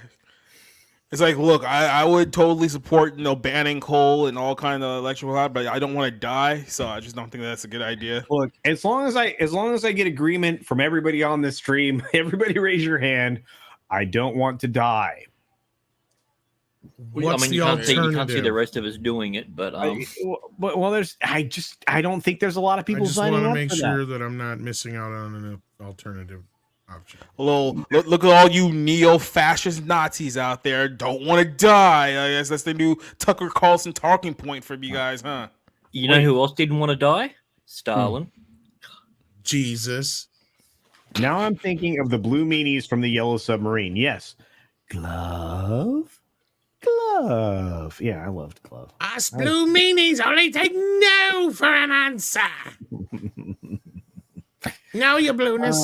It's like, look, I would totally support banning coal and all kind of electrical, but I don't want to die, so I just don't think that's a good idea. Look, as long as I get agreement from everybody on this stream, everybody raise your hand. I don't want to die. What's you can't see the rest of us doing it, but I don't think there's a lot of people I just signing want up to make for sure that. that I'm not missing out on an alternative option. Look at all you neo-fascist Nazis out there. Don't want to die. I guess that's the new Tucker Carlson talking point for you guys, huh? You know who else didn't want to die? Stalin. Jesus. Now I'm thinking of the blue meanies from the Yellow Submarine. Yes. Glove. Yeah, I loved Glove. Us blue meanies only take no for an answer. No, your blueness.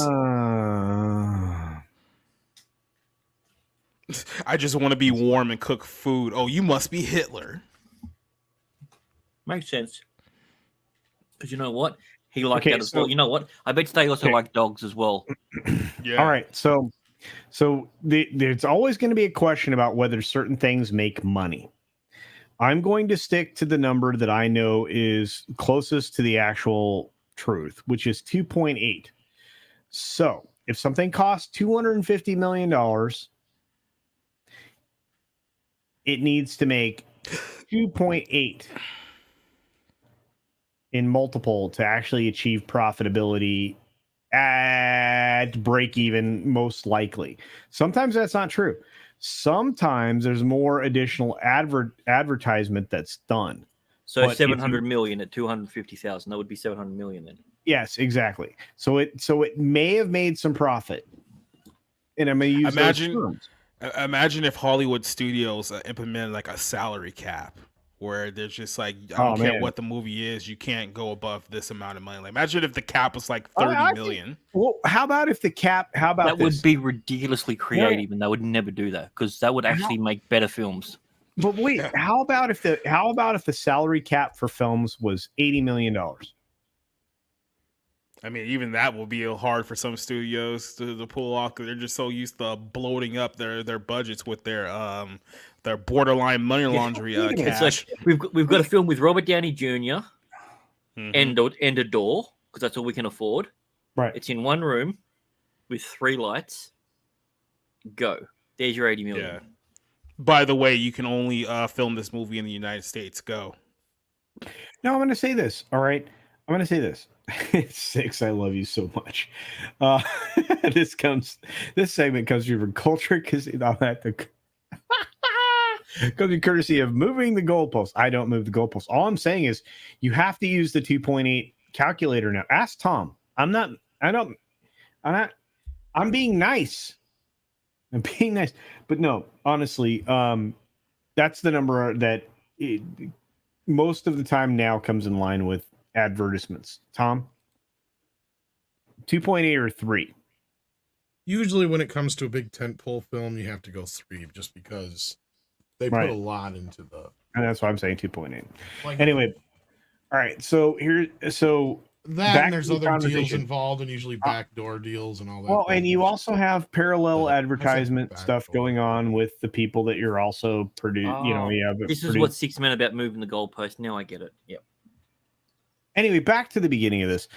I just want to be warm and cook food. Oh, you must be Hitler. Makes sense. Because you know what? He liked that as well. You know what? I bet they also like dogs as well. Yeah. All right. So there's always going to be a question about whether certain things make money. I'm going to stick to the number that I know is closest to the actual truth, which is 2.8. So if something costs $250 million, it needs to make 2.8 in multiple to actually achieve profitability at break even, most likely. Sometimes that's not true. Sometimes there's more additional advertisement that's done. So 700 million at 250,000. That would be 700 million then. Yes, exactly. So it may have made some profit. And I'm going to use those terms. Imagine if Hollywood studios implemented like a salary cap where there's just like, I don't care what the movie is, you can't go above this amount of money. Like, imagine if the cap was like 30 million. Well, how about if the cap, that would be ridiculously creative, and they would never do that because that would actually make better films. But wait, how about if the salary cap for films was $80 million? I mean, even that will be hard for some studios to pull off because they're just so used to bloating up their budgets with their borderline money laundry cash. Like we've got a film with Robert Downey Jr. and a door because that's all we can afford. Right. It's in one room with 3 lights. Go. There's your 80 million. Yeah. By the way, you can only film this movie in the United States. Go. Now I'm going to say this. All right. I'm going to say this. 6, I love you so much. This segment comes from culture because I'll have to comes in courtesy of moving the goalposts. I don't move the goalposts. All I'm saying is you have to use the 2.8 calculator now. Ask Tom. I'm being nice. But no, honestly, that's the number that most of the time now comes in line with advertisements. Tom, 2.8 or 3? Usually when it comes to a big tentpole film, you have to go 3 just because they put a lot into the... And that's why I'm saying 2.8. Anyway, all right, so that and there's other deals involved, and usually backdoor deals and all that. Well, and you also have parallel advertisement stuff going on with the people that you're also producing. This is what 6 Men about moving the goalpost. Now I get it. Yep. Anyway, back to the beginning of this.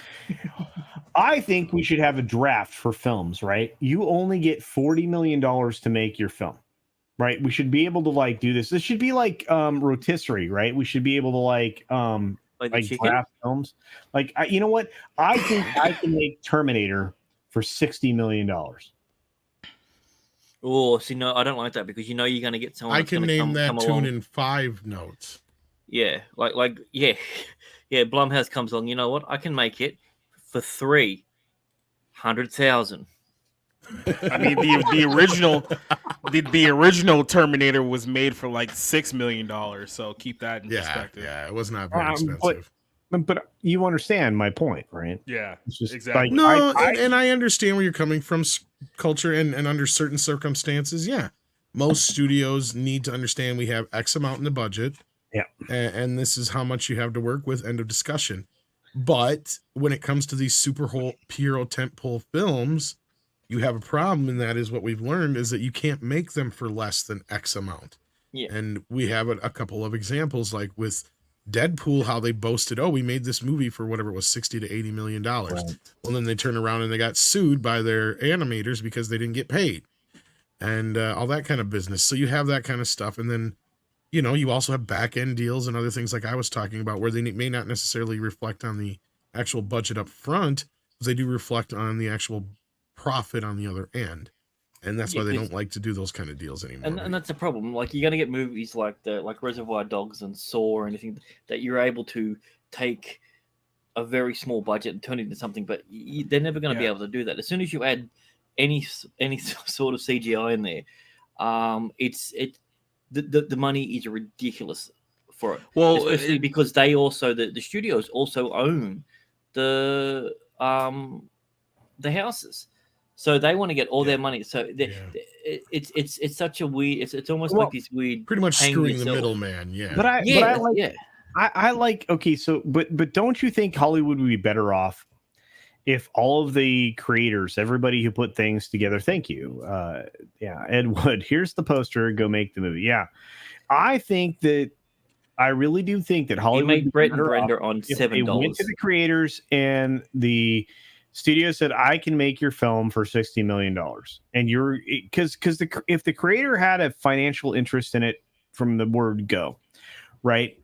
I think we should have a draft for films, right? You only get $40 million to make your film, right? We should be able to do this. This should be like rotisserie, right? We should be able to like draft films. You know what? I think I can make Terminator for $60 million. Oh, see, no, I don't like that because you're going to get someone. I can name that tune in 5 notes. Yeah, yeah. Blumhouse comes along. You know what? I can make it for $300,000. I mean, the original Terminator was made for like $6 million. So keep that in perspective. Yeah, it was not very expensive. But you understand my point, right? Yeah, it's just exactly. And I understand where you're coming from, culture, and under certain circumstances, yeah. Most studios need to understand we have X amount in the budget. Yeah. And this is how much you have to work with, end of discussion. But when it comes to these superhero tentpole films, you have a problem, and that is what we've learned is that you can't make them for less than X amount. Yeah. And we have a couple of examples, like with Deadpool, how they boasted, we made this movie for whatever it was, $60 to $80 million. Right. Well, then they turn around and they got sued by their animators because they didn't get paid and all that kind of business. So you have that kind of stuff. And then, you also have back end deals and other things like I was talking about where they may not necessarily reflect on the actual budget up front, but they do reflect on the actual profit on the other end. And that's why they don't like to do those kind of deals anymore. And that's a problem. Like you're going to get movies like Reservoir Dogs and Saw or anything that you're able to take a very small budget and turn it into something, but they're never going to be able to do that. As soon as you add any sort of CGI in there, the money is ridiculous for it. Well, especially because they also the studios also own the houses. So they want to get all their money. So it's such a weird. It's almost like this weird. Pretty much screwing the middleman. Yeah. But I like. Okay, so but don't you think Hollywood would be better off if all of the creators, everybody who put things together, thank you, Ed Wood. Here's the poster. Go make the movie. Yeah, I really do think that Hollywood made Brett and Brenda on $7. They went to the creators and the studio said, I can make your film for $60 million. And if the creator had a financial interest in it from the word go, right?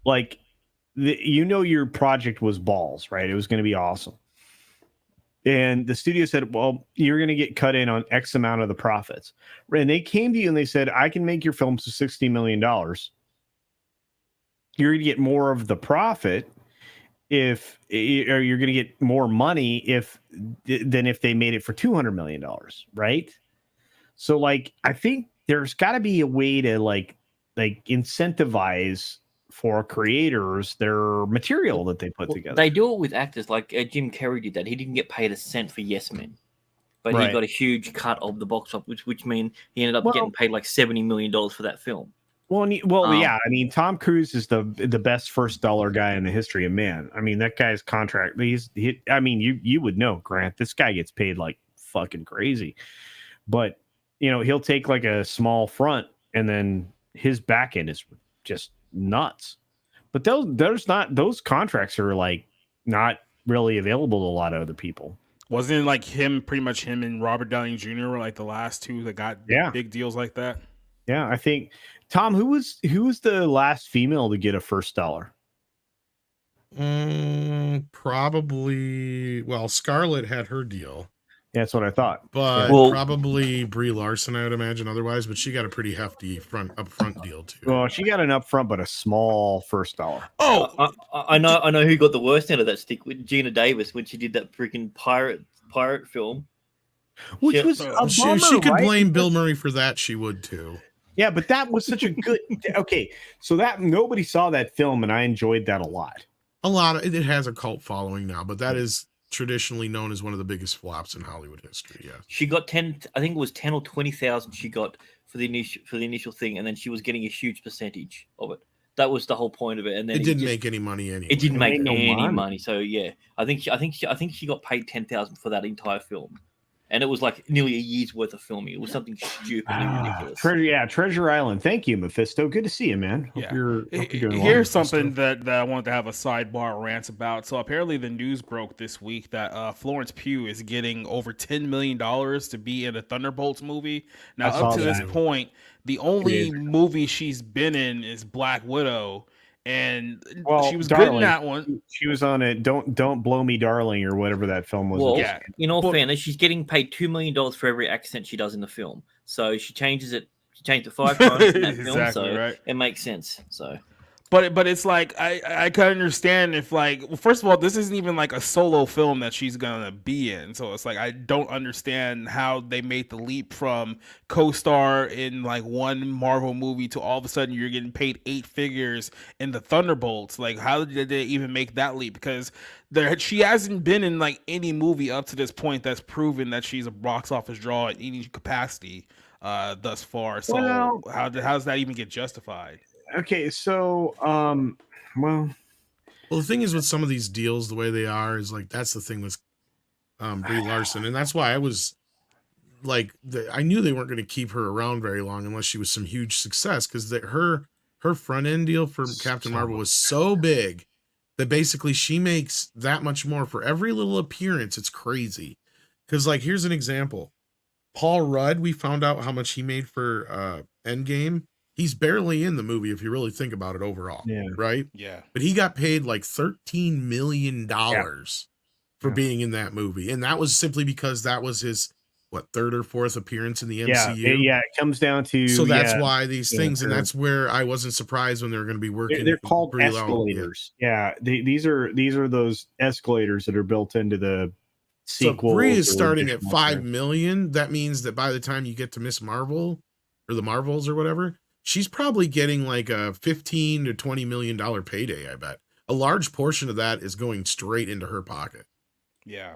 Like, your project was balls, right? It was going to be awesome. And the studio said, well, you're going to get cut in on X amount of the profits. And they came to you and they said, I can make your film for $60 million. You're going to get more of the profit or you're going to get more money than if they made it for $200 million, right? So I think there's got to be a way to incentivize for creators their material that they put together. They do it with actors, like Jim Carrey did that. He didn't get paid a cent for Yes Men, but he got a huge cut of the box office, which means he ended up getting paid like $70 million for that film. Well, yeah. I mean, Tom Cruise is the best first dollar guy in the history of man. I mean, that guy's contract. You would know, Grant. This guy gets paid like fucking crazy. But he'll take like a small front, and then his back end is just nuts. But those contracts are like not really available to a lot of other people. Wasn't it like pretty much him and Robert Downey Jr. were like the last two that got big deals like that? Yeah, I think Tom, who was the last female to get a first dollar? Probably. Well, Scarlett had her deal. Yeah, that's what I thought. But probably Brie Larson, I would imagine otherwise. But she got a pretty hefty upfront deal too. Well, she got an upfront, but a small first dollar. Oh, I know who got the worst end of that stick with Gina Davis when she did that freaking pirate film. Which was a bummer, she could right? blame Bill Murray for that. She would too. Yeah, but that was such a good. Okay, so that nobody saw that film, and I enjoyed that a lot. It has a cult following now, but that is traditionally known as one of the biggest flops in Hollywood history. Yeah, she got 10. I think it was 10 or 20,000. She got for the initial thing, and then she was getting a huge percentage of it. That was the whole point of it. And then it didn't make any money anyway. It didn't make any money. So yeah, I think she got paid 10,000 for that entire film. And it was like nearly a year's worth of filming. It was something stupidly ridiculous. Treasure Island. Thank you, Mephisto. Good to see you, man. Hope you're doing well. Here's something that I wanted to have a sidebar rant about. So apparently the news broke this week that Florence Pugh is getting over $10 million to be in a Thunderbolts movie. Now, up to this point, the only movie she's been in is Black Widow. And she was good in that one. She was on it. Don't blow me, darling, or whatever that film was. Well, in all fairness, she's getting paid $2 million for every accent she does in the film. So she changes it. She changed it 5 times in that film. So it makes sense. So. But it's like I can understand if first of all, this isn't even like a solo film that she's gonna be in, so it's like I don't understand how they made the leap from co-star in like one Marvel movie to all of a sudden you're getting paid 8 figures in the Thunderbolts. Like, how did they even make that leap? Because she hasn't been in like any movie up to this point that's proven that she's a box office draw in any capacity thus far. So how does that even get justified? Okay, so well, the thing is with some of these deals, the way they are is like that's the thing with Brie Larson, and that's why I was like, I knew they weren't going to keep her around very long unless she was some huge success, because her front end deal for Captain Marvel was so big that basically she makes that much more for every little appearance. It's crazy. Because like here's an example, Paul Rudd. We found out how much he made for Endgame. He's barely in the movie if you really think about it overall. Yeah. Right? Yeah. But he got paid like $13 million for being in that movie. And that was simply because that was his, third or fourth appearance in the MCU? Yeah, it comes down to... So that's why these things, and that's where I wasn't surprised when they were going to be working. They're called escalators. Yeah, these are those escalators that are built into the sequel. So Brie is starting at $5 million. That means that by the time you get to Miss Marvel, or the Marvels or whatever, she's probably getting like a $15 to $20 million payday, I bet. A large portion of that is going straight into her pocket. Yeah.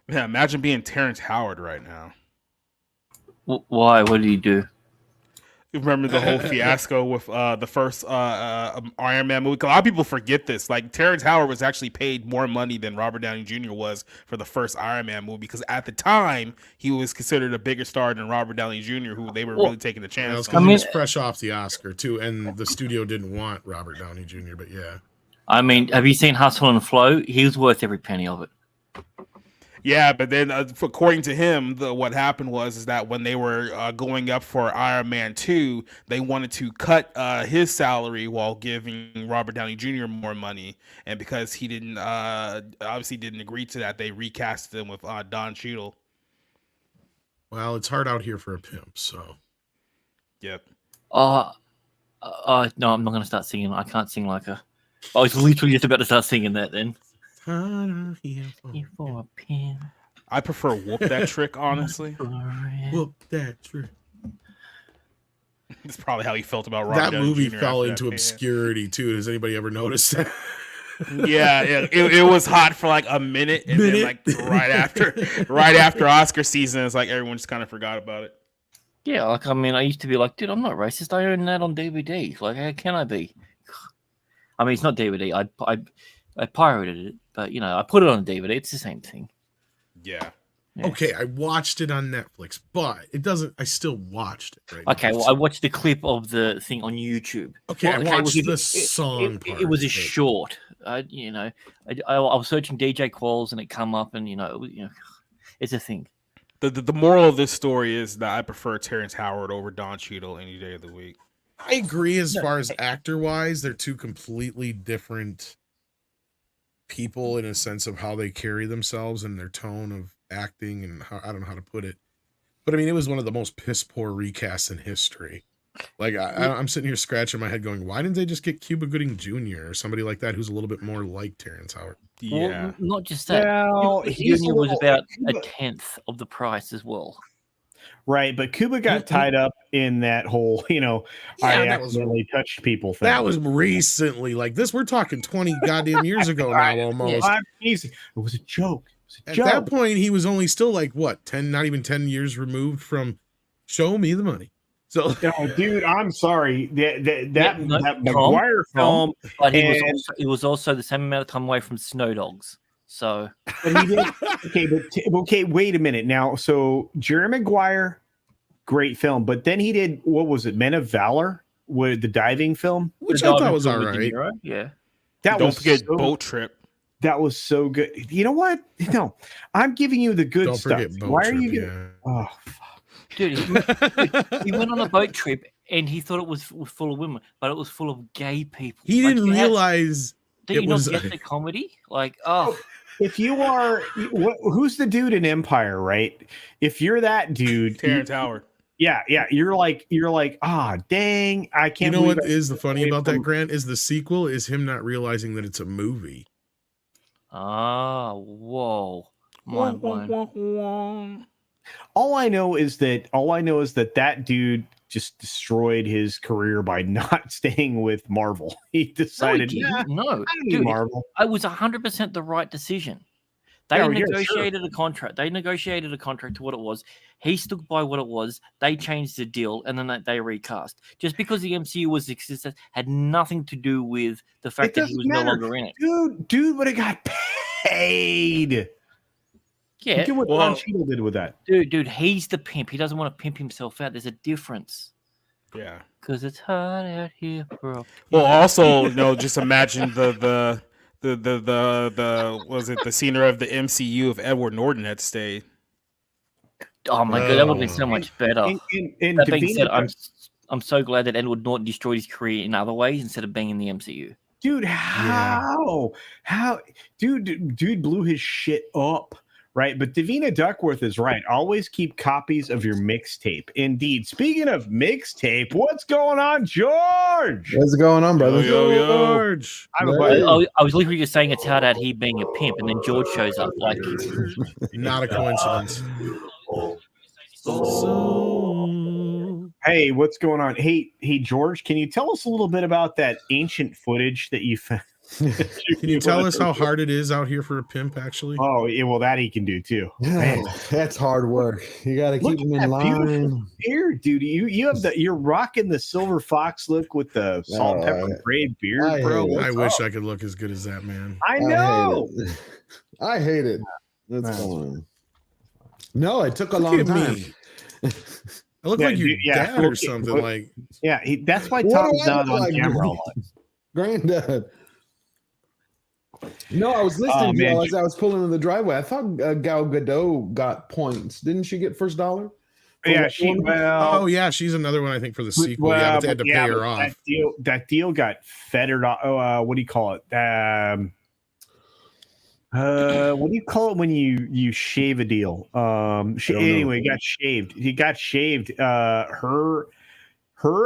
Yeah, imagine being Terrence Howard right now. Why? What did he do? Remember the whole fiasco with the first Iron Man movie? A lot of people forget this. Like, Terrence Howard was actually paid more money than Robert Downey Jr. was for the first Iron Man movie, because at the time he was considered a bigger star than Robert Downey Jr., who they were really taking the chance on. He was fresh off the Oscar too, and the studio didn't want Robert Downey Jr. But yeah, I mean, have you seen Hustle and Flow? He was worth every penny of it. Yeah, but then according to him, what happened was that when they were going up for Iron Man 2, they wanted to cut his salary while giving Robert Downey Jr. more money. And because he didn't obviously didn't agree to that, they recast him with Don Cheadle. Well, it's hard out here for a pimp, so. Yep. No, I'm not going to start singing. I can't sing like a... I was literally just about to start singing that then. Here for a pin. I prefer Whoop That Trick, honestly. Whoop That Trick. That's probably how he felt about Robert Downey movie Jr. fell into obscurity too. Has anybody ever noticed that? Yeah, it was hot for like a minute, and then like right after Oscar season, it's like everyone just kind of forgot about it. Yeah, like I mean, I used to be like, dude, I'm not racist. I own that on DVD. Like, how can I be? I mean, it's not DVD. I pirated it, but you know, I put it on DVD. It's the same thing. Yeah. Yeah. Okay, I watched it on Netflix, but it doesn't. I still watched it. Right. Okay, now. well, I watched the clip of the thing on YouTube. Okay, Well, I watched it the was- song. It was a part, short. You know, I was searching DJ Qualls and it come up, and you know, it's a thing. The moral of this story is that I prefer Terrence Howard over Don Cheadle any day of the week. I agree. As No, far as actor wise, they're two completely different people in a sense of how they carry themselves and their tone of acting, and how, I don't know how to put it, but I mean, it was one of the most piss poor recasts in history. Like I'm sitting here scratching my head, going, "Why didn't they just get Cuba Gooding Jr. or somebody like that who's a little bit more like Terrence Howard?" Yeah. Well, not just that. Well, Cuba he's Jr. a was little- about a Cuba- tenth of the price as well. Right, but Cuba got tied up in that whole, Yeah, I that was- accidentally touched people thing. That was recently, like this. We're talking 20 goddamn years ago now, almost. I'm easy. It was a joke. It was a At joke. that point, he was only still like what 10, not even 10 years removed from "Show Me the Money." So, No, dude, I'm sorry. That no, that Tom, McGuire film, But and- he was also the same amount of time away from Snow Dogs. So but he did. Okay, wait a minute now. So Jerry Maguire, great film, but then he did, what was it, Men of Valor, with the diving film? which The I thought Diving was film all with De right. Niro, yeah. That Don't was forget so, Boat Trip. That was so good. You know what? No, I'm giving you the good Don't stuff. forget Boat Why Trip. are you? Giving, Yeah. oh, Dude, he went on a boat trip and he thought it was full of women, but it was full of gay people. He Like, didn't you had- realize Did it you not was- get the comedy? Like, oh, if you are, who's the dude in Empire, right? If you're that dude, Terrence Howard. yeah, you're like, ah, dang, I You can't. know believe what I- is the funny away about that, from- Grant? Is the sequel is him not realizing that it's a movie. whoa, mind blown. All I know is that that dude just destroyed his career by not staying with Marvel. He decided, no, nah, no, I don't need dude, Marvel. it was 100% the right decision. They Yeah, sure. negotiated a contract. They negotiated a contract to what it was. He stuck by what it was. They changed the deal, and then they recast. Just because the MCU was existed had nothing to do with the fact that he was doesn't matter. no longer in it. Dude, but it got paid. Yeah, Look at what well- Don Cheadle did with that. dude, he's the pimp. He doesn't want to pimp himself out. There's a difference. Yeah. Because it's hot out here, bro. Well, also, just imagine the was it the scenery of the MCU if Edward Norton had stayed? Oh my god, that would have been so much better. And That being Davina said, Duck- I'm so glad that Edward Norton destroyed his career in other ways instead of being in the MCU. dude, how dude blew his shit up, right? But Davina Duckworth is right. Always keep copies of your mixtape. Indeed. Speaking of mixtape, what's going on, George? What's going on, brother? Yo. George. I have a Yeah. buddy. I was literally just saying it's hard out here being a pimp, and then George shows up. Like, Not a coincidence. Hey, what's going on? Hey, George, can you tell us a little bit about that ancient footage that you found? Can you tell us how hard it is out here for a pimp, actually? Oh, yeah, well, that he can do too. Man. That's hard work. You got to Look keep them at in that beautiful line. beard, dude. You're rocking the silver fox look with the salt and pepper gray beard, I bro. hate it. I What's wish up? I could look as good as that man. I know. I hate it. That's No. fine. No, it took a Look long at time. me. I look Yeah, like your dude, yeah, dad or look- something. look- Like Yeah, that's why What Tom's do I not look on like, camera a dude? lot. Granddad. No, I was listening Oh, to man. you as I was pulling in the driveway. I thought Gal Gadot got points. Didn't she get first dollar? For Yeah, Wonder she. Woman? oh yeah, she's another one I think for the sequel. Yeah, but they had to pay but her off. That deal got fettered off. Oh, what do you call it? What do you call it when you shave a deal? don't know. Anyway, it got shaved. He got shaved. Her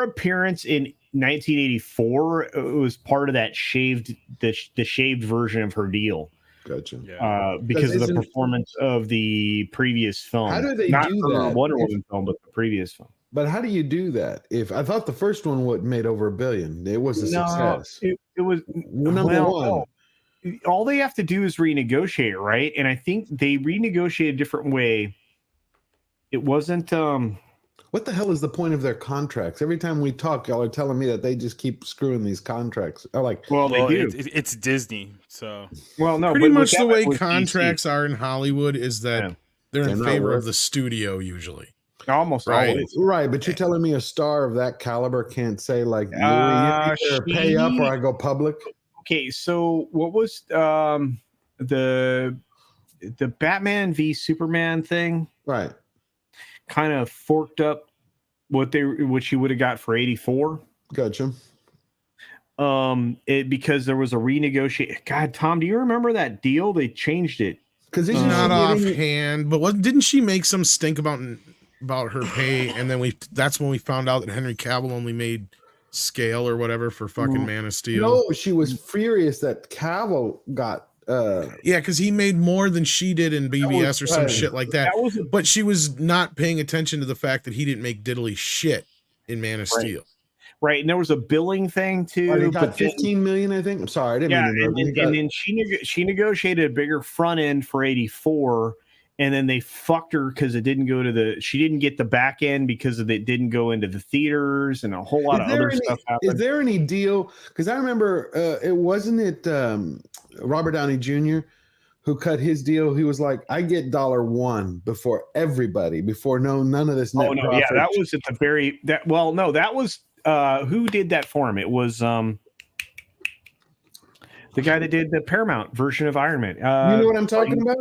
appearance in 1984 was part of that shaved the shaved version of her deal. Gotcha. Because of the isn't- performance of the previous film. How do they Not do her that? Wonder If- Woman film, but the previous film. But how do you do that? If I thought the first one made over $1 billion, it was a success. It was Number one. all they have to do is renegotiate, right? And I think they renegotiated a different way. It wasn't What the hell is the point of their contracts? Every time we talk, y'all are telling me that they just keep screwing these contracts. I'm like, well, they do. It's Disney, so well, no, pretty but much the way with contracts are in Hollywood is that they're in not favor worth of the studio usually. Almost right. always. Right, but you're telling me a star of that caliber can't say like, you either she- pay up or I go public? Okay, so what was the Batman v Superman thing? Right. Kind of forked up what she would have got for 84. Gotcha. Because there was a renegotiate. God, Tom, do you remember that deal? They changed it. Because not offhand, but didn't she make some stink about her pay? And then that's when we found out that Henry Cavill only made scale or whatever for fucking Man of Steel. No, she was furious that Cavill got yeah, because he made more than she did in BBS or some shit like that. But she was not paying attention to the fact that he didn't make diddly shit in Man of Steel. Right, and there was a billing thing too. He got 15 million, I think. I'm sorry, I didn't mean to and then she negotiated a bigger front end for 84, and then they fucked her because it didn't go to she didn't get the back end because it didn't go into the theaters, and a whole lot of other stuff happened. Is there any deal? Because I remember it wasn't Robert Downey Jr. who cut his deal. He was like, I get $1 before everybody, before none of this net profit. Yeah, that was at the very that was who did that for him? It was the guy that did the Paramount version of Iron Man. You know what I'm talking about?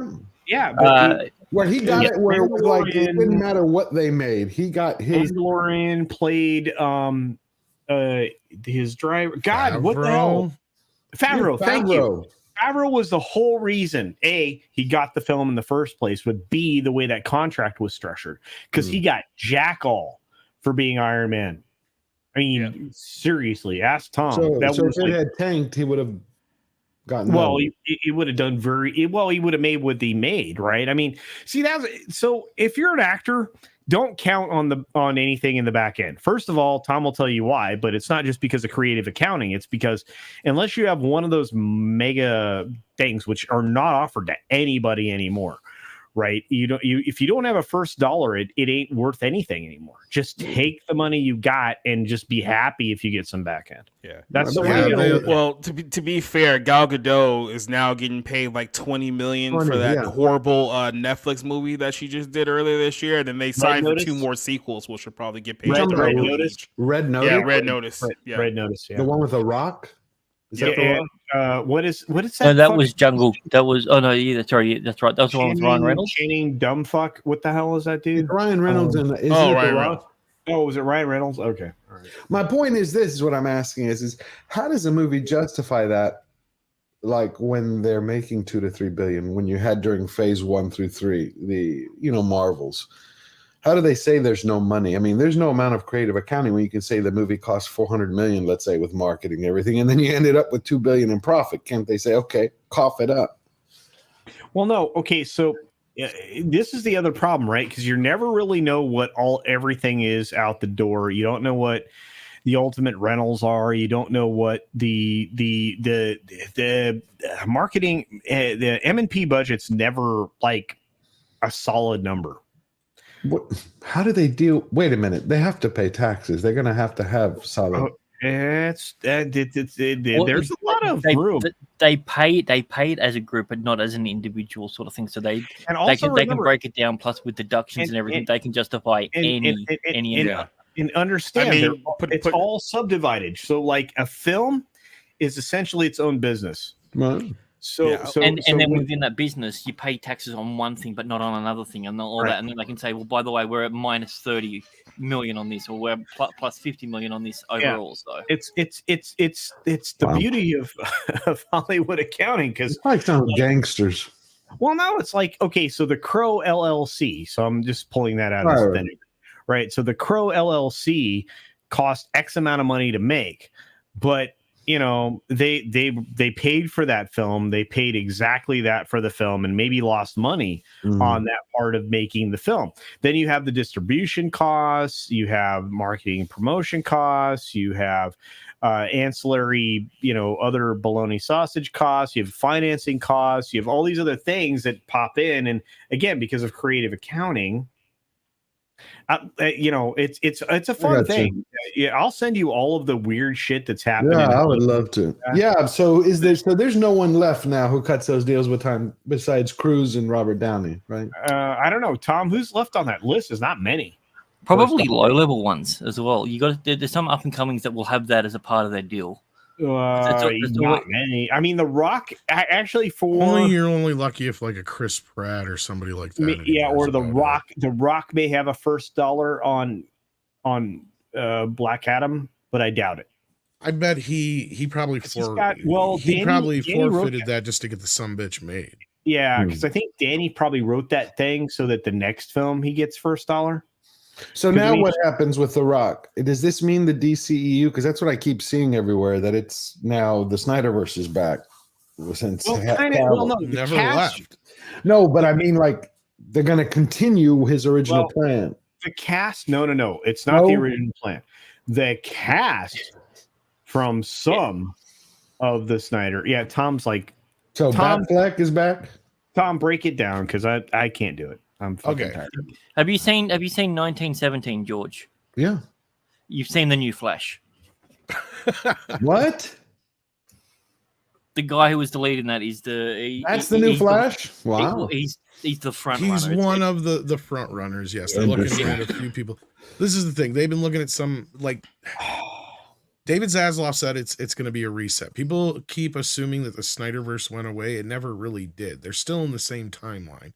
Yeah, where he got it, where it was like it didn't matter what they made. He got his. Mandalorian played his driver. God, what the hell? Favreau. Thank you. Favreau was the whole reason. A, he got the film in the first place, but B, the way that contract was structured, because he got jack all for being Iron Man. I mean, seriously, ask Tom. So if it had tanked, he would have gotten. Well, he would have done he would have made what he made, right? I mean, see, so if you're an actor, don't count on anything in the back end. First of all, Tom will tell you why, but it's not just because of creative accounting. It's because unless you have one of those mega things, which are not offered to anybody anymore, right? If you don't have a first dollar, it ain't worth anything anymore. Just take the money you got and just be happy if you get some back end. Yeah, that's the way. Well, to be fair, Gal Gadot is now getting paid like $20 million for that horrible Netflix movie that she just did earlier this year. And then they signed for 2 more sequels, which should probably get paid. Red Notice. Yeah, Red Notice. Red Notice. Yeah. The one with The Rock. Is that the one? What is that? No, that was Jungle. That was that's right. That's right. That was the one with Ryan Reynolds. Channing Dumbfuck. What the hell is that dude? Ryan Reynolds and Ryan Reynolds. Oh, was it Ryan Reynolds? Okay. All right. My point is this: is what I'm asking is how does a movie justify that? Like when they're making 2 to 3 billion, when you had during phase 1 through 3, the Marvels. How do they say there's no money? I mean, there's no amount of creative accounting where you can say the movie cost 400 million, let's say, with marketing and everything, and then you ended up with 2 billion in profit. Can't they say, okay, cough it up? Well, no. Okay, so this is the other problem, right? Because you never really know what everything is out the door. You don't know what the ultimate rentals are. You don't know what the marketing, the M&P budget's never like a solid number. How do they deal? Wait a minute. They have to pay taxes. They're going to have solid. There's a lot of room. They pay it as a group, but not as an individual sort of thing. So they can break it down. Plus with deductions and everything, they can justify any amount. And understand, it's all subdivided. So like a film is essentially its own business. Right. So then within that business, you pay taxes on one thing, but not on another thing, and all that. And then they can say, well, by the way, we're at minus 30 million on this, or we're plus 50 million on this overall. So it's the beauty of Hollywood accounting, because like some gangsters. Well, no, it's like, okay, so the Crow LLC. So I'm just pulling that out as thin, right? So the Crow LLC cost X amount of money to make, but they paid for that film. They paid exactly that for the film, and maybe lost money on that part of making the film. Then you have the distribution costs, you have marketing and promotion costs, you have ancillary, other bologna sausage costs, you have financing costs, you have all these other things that pop in. And again, because of creative accounting, You know, it's a fun thing. Yeah, I'll send you all of the weird shit that's happening. Yeah, I would love to. Yeah. So there's no one left now who cuts those deals with time besides Cruise and Robert Downey, right? I don't know, Tom. Who's left on that list? Is not many. Probably low level ones as well. There's some up and comings that will have that as a part of their deal. Not many. I mean, The Rock actually you're only lucky if like a Chris Pratt or somebody like that. Yeah, or The Rock. The Rock may have a first dollar on Black Adam, but I doubt it. I bet he probably forfeited that just to get the sumbitch made. Yeah, because I think Danny probably wrote that thing so that the next film he gets first dollar. So now what happens with The Rock? Does this mean the DCEU? Because that's what I keep seeing everywhere, that it's now the Snyderverse is back. Never left. No, but I mean, like, they're going to continue his original plan. The cast? No. It's not the original plan. The cast from some of the Snyder. Yeah, Tom's like... So Batfleck is back? Tom, break it down, because I can't do it. I'm fucking tired. Have you seen 1917, George? Yeah. You've seen the new Flash. What? The guy who was the lead in that is the new Flash? Wow. He's the front runner. He's one of the front runners, yes. They're looking at a few people. This is the thing. They've been looking at some, like, David Zaslav said it's going to be a reset. People keep assuming that the Snyderverse went away. It never really did. They're still in the same timeline.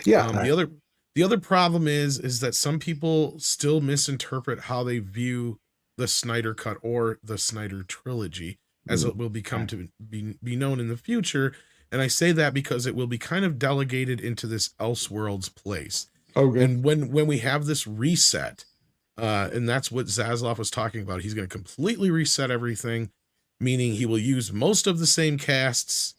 Yeah. The other problem is that some people still misinterpret how they view the Snyder Cut or the Snyder trilogy, as it will become to be known in the future. And I say that because it will be kind of delegated into this Elseworlds place. Okay. And when we have this reset, and that's what Zaslav was talking about, he's going to completely reset everything, meaning he will use most of the same casts,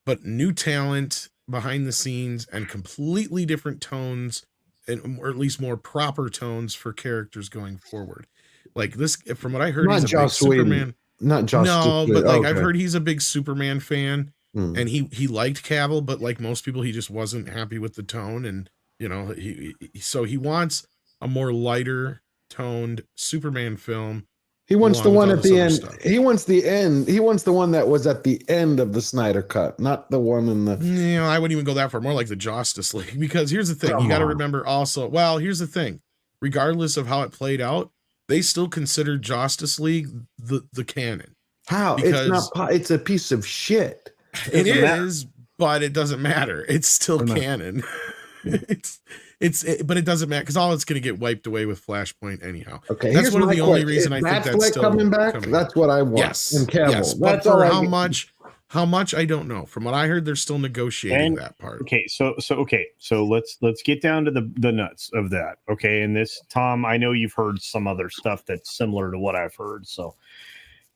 but new talent behind the scenes and completely different tones, or at least more proper tones for characters going forward. Like this, from what I heard, he's a big Superman. Not Joss. No, but like I've heard he's a big Superman fan, and he liked Cavill, but like most people, he just wasn't happy with the tone, and you know, he wants a more lighter toned Superman film. He wants the one at the end. He wants the end. He wants the one that was at the end of the Snyder Cut, not the one in the. You know, I wouldn't even go that far. More like the Justice League, because here's the thing: you got to remember also. Well, here's the thing: regardless of how it played out, they still consider Justice League the canon. How? Because it's not. It's a piece of shit. It is, but it doesn't matter. It's still canon. But it doesn't matter because all it's going to get wiped away with Flashpoint anyhow. Okay, that's one of the only reason I think that's still coming back. That's what I want. Yes, and Cavill. Yes, but for how much I don't know. From what I heard, they're still negotiating that part. Okay, so let's get down to the nuts of that. Okay, and this, Tom, I know you've heard some other stuff that's similar to what I've heard. So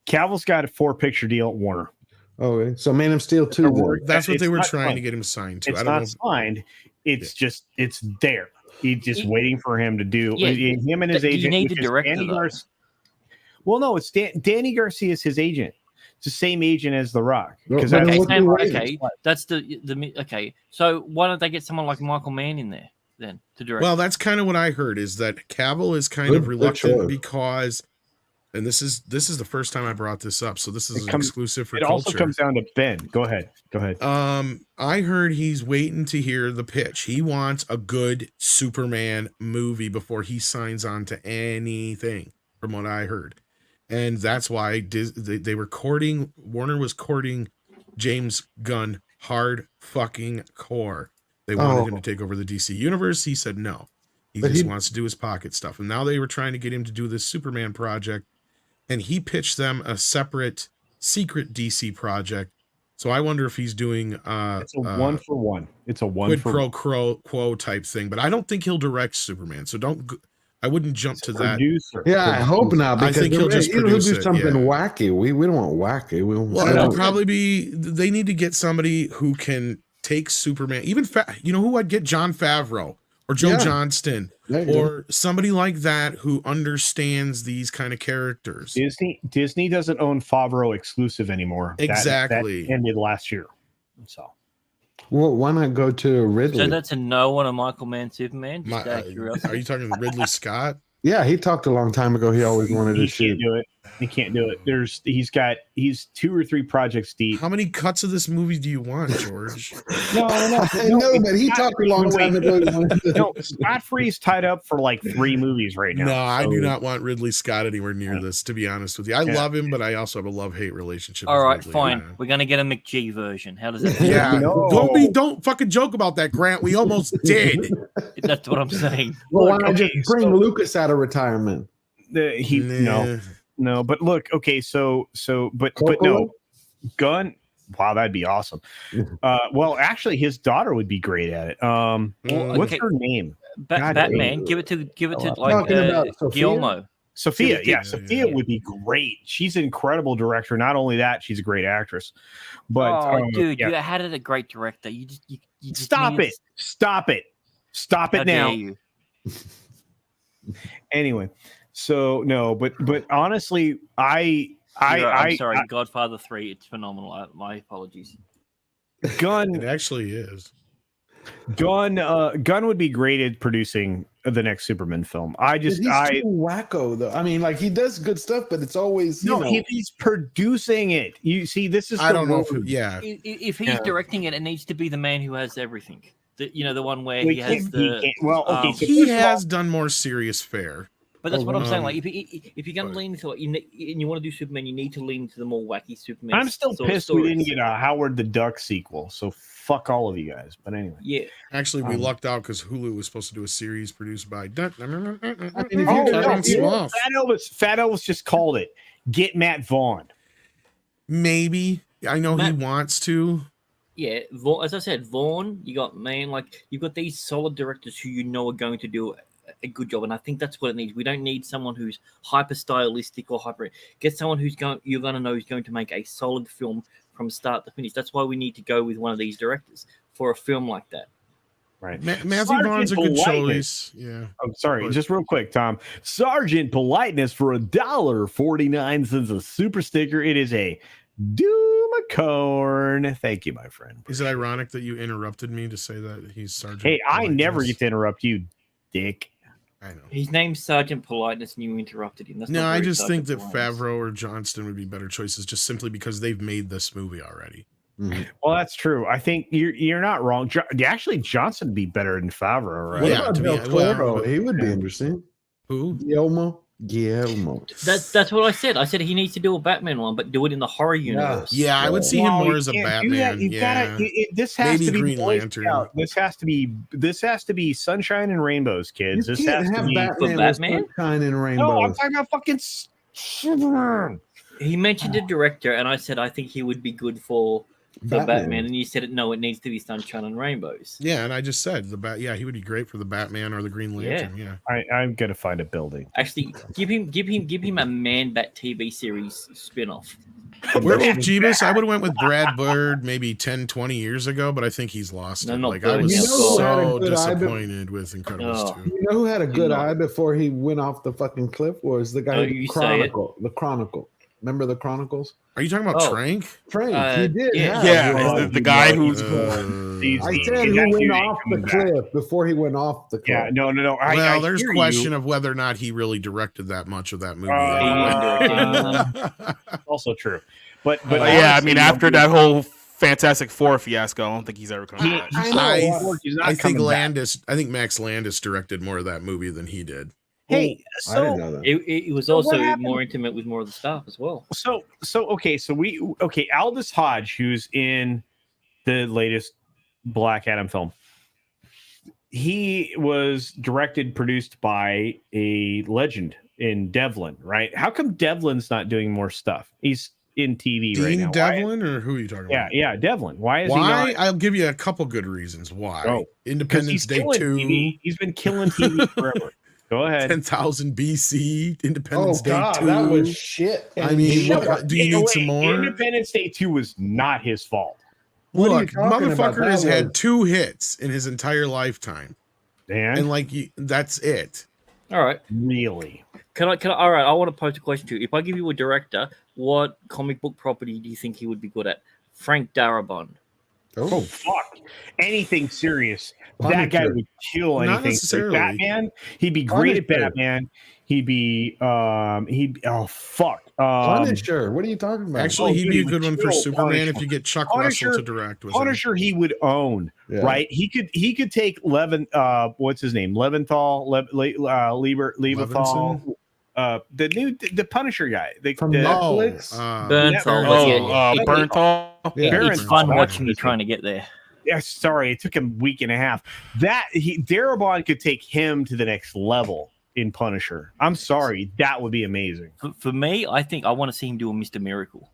Cavill's got a 4-picture deal at Warner. Okay, so Man of Steel 2. That's what they were trying to get him signed to. It's not signed. It's just it's there. He's just waiting for him to do. Him and his agent. You need the director. Well, no, it's Danny Garcia is his agent. It's the same agent as The Rock. That's the okay. So why don't they get someone like Michael Mann in there then to direct? Well, that's kind of what I heard, is that Cavill is kind of reluctant because. And this is the first time I brought this up, so this is an exclusive for Culture. It also comes down to Ben. Go ahead. I heard he's waiting to hear the pitch. He wants a good Superman movie before he signs on to anything, from what I heard. And that's why they were courting, Warner was courting James Gunn hard fucking core. They wanted him to take over the DC universe. He said no. He wants to do his pocket stuff. And now they were trying to get him to do this Superman project. And he pitched them a separate secret DC project. So I wonder if he's doing it's a 1-for-1. It's a 1-for-1 quo type thing. But I don't think he'll direct Superman. So I wouldn't jump to that. Yeah, I hope not. Because I think he'll just produce do something wacky. We don't want wacky. It'll probably be. They need to get somebody who can take Superman. Even who I'd get? Jon Favreau. Or Joe Johnston, or somebody like that who understands these kind of characters. Disney doesn't own Favreau exclusive anymore. Exactly. That ended last year. So, Well, why not go to Ridley? So that's a no on a Michael Mann Superman. Just out of Are curiosity. you talking Ridley Scott? Yeah, he talked a long time ago. He always wanted to He shoot. can't do it. He can't do it. He's 2 or 3 projects deep. How many cuts of this movie do you want, George? No, I know, but he talked a long time ago. No, Scott Free's tied up for like 3 movies right now. No, I so- do not want Ridley Scott anywhere near this, to be honest with you. I love him, but I also have a love-hate relationship All with right, Ridley. fine. Yeah. We're gonna get a McG version. How does that feel? Yeah, No. don't fucking joke about that, Grant. We almost did. That's what I'm saying. Well, why Look, not okay, just bring Lucas out of retirement? No, but look, okay, but Coppola? no, Gunn. Wow, that'd be awesome. Well, actually, his daughter would be great at it. What's okay. her name? God Batman. damn. Give it to I'm like talking about Sophia? Guillermo. Sophia. Yeah, Yeah, Sophia would be great. She's an incredible director. Not only that, she's a great actress. But Dude, yeah. you had it a great director. You just Stop needed it! Stop it! Stop How it now! dare you. Anyway, so no, but honestly, I'm I'm sorry, Godfather 3. It's phenomenal. My apologies. Gunn. It actually is. Gunn would be great at producing the next Superman film. He's too wacko though. I mean, like he does good stuff, but it's always he's producing it. You see, this is I don't know. word. If he's directing it, it needs to be the man who has everything. The one where he has the. He has done more serious fare. But that's what I'm saying. Like, if you're going to lean into it, and you want to do Superman, you need to lean into the more wacky Superman. I'm still pissed we didn't get a Howard the Duck sequel. So fuck all of you guys. But anyway, yeah. Actually, we lucked out because Hulu was supposed to do a series produced by. Fat Elvis just called it. Get Matt Vaughn. Maybe I know he wants to. Yeah, as I said, Vaughn. You got you've got these solid directors who are going to do a good job, and I think that's what it needs. We don't need someone who's hyper stylistic or hyper. Get someone you're going to know who's going to make a solid film from start to finish. That's why we need to go with one of these directors for a film like that. Right, Matthew Vaughn's a good choice. Yeah. I'm sorry, just real quick, Tom. Sergeant Politeness for $1.49 a super sticker. It is a Doomacorn. Thank you, my friend. Is it ironic that you interrupted me to say that he's Sergeant? Hey, I Politeness? never get to interrupt you, dick. I know. His name's Sergeant Politeness, and you interrupted him. That's No, not I very just think that Sergeant Politeness. Favreau or Johnston would be better choices, just simply because they've made this movie already. Well, that's true. I think you're not wrong. Actually, Johnson would be better than Favreau, right? What Yeah, about to Del me, well, Toro? He would be interesting. Who? Guillermo. That's what I said. I said he needs to do a Batman one, but do it in the horror universe. Yeah, I would see him more as a Batman. This has Maybe to be Green Boy Lantern. Scout. This has to be sunshine and rainbows, kids. You This can't has to have be Batman with sunshine and rainbows. No, I'm talking about fucking Superman. He mentioned a director, and I said I think he would be good for Batman, and you said it. No, it needs to be sunshine and rainbows. Yeah, and I just said Yeah, he would be great for the Batman or the Green Lantern. Yeah. I'm gonna find a building. Actually, give him a Man Bat TV series spin-off. Where was Jeebus? I would have went with Brad Bird maybe 10, 20 years ago, but I think he's lost No, it. not Like I 30 was years ago. so Good eye, but- disappointed with Incredibles 2. You know who had a good eye before he went off the fucking cliff was the guy Oh, who you say Chronicle. The Chronicle. Remember the Chronicles? Are you talking about Oh. Trank? Frank, Uh, he did. yeah. have one. the guy who's I said who went off the cliff before he went off the cliff. Yeah, no. Well, there's hear question you. of whether or not he really directed that much of that movie. Also true, but yeah, I honestly, mean, after that whole Fantastic Four fiasco, I don't think he's ever coming back. I think Landis. I think Max Landis directed more of that movie than he did. Hey, I didn't know that. It was So also what happened? more intimate with more of the staff as well. Aldous Hodge, who's in the latest Black Adam film, he was directed, produced by a legend in Devlin, right? How come Devlin's not doing more stuff? He's in TV right Dean now. Devlin, or who are you talking about? Yeah, Devlin. Why is he Why? not? I'll give you a couple good reasons why. Oh, 'cause Independence he's Day killing 2, TV. He's been killing TV forever. Go ahead. 10,000 BC, Independence Oh Day God, 2. that was shit. I mean, Shut what- up. do you need some more? Independence Day 2 was not his fault. What are you Look, talking about? motherfucker has That had was- 2 hits in his entire lifetime, Dan, and like that's it. All right. really? Can I? All right. I want to pose a question to you. If I give you a director, what comic book property do you think he would be good at? Frank Darabont. Oh fuck! Anything serious, Punisher. that guy would kill Not anything. necessarily. Like Batman, he'd be great at Punisher. Batman. He'd be oh fuck. Punisher. What are you talking about? Actually, he'd dude, be he a good would one for kill Superman Punisher. if you get Chuck Punisher- Russell to direct with him. Punisher, he would own. Yeah. Right? He could take what's his name? Leventhal, Leventhal. The Punisher guy. From the, Netflix? Bernthal. Bernthal. Yeah. It's fun Bernthal. watching you trying to get there. Yeah, sorry, it took him a week and a half. Darabont could take him to the next level in Punisher. I'm sorry, that would be amazing. For me, I think I want to see him do a Mr. Miracle.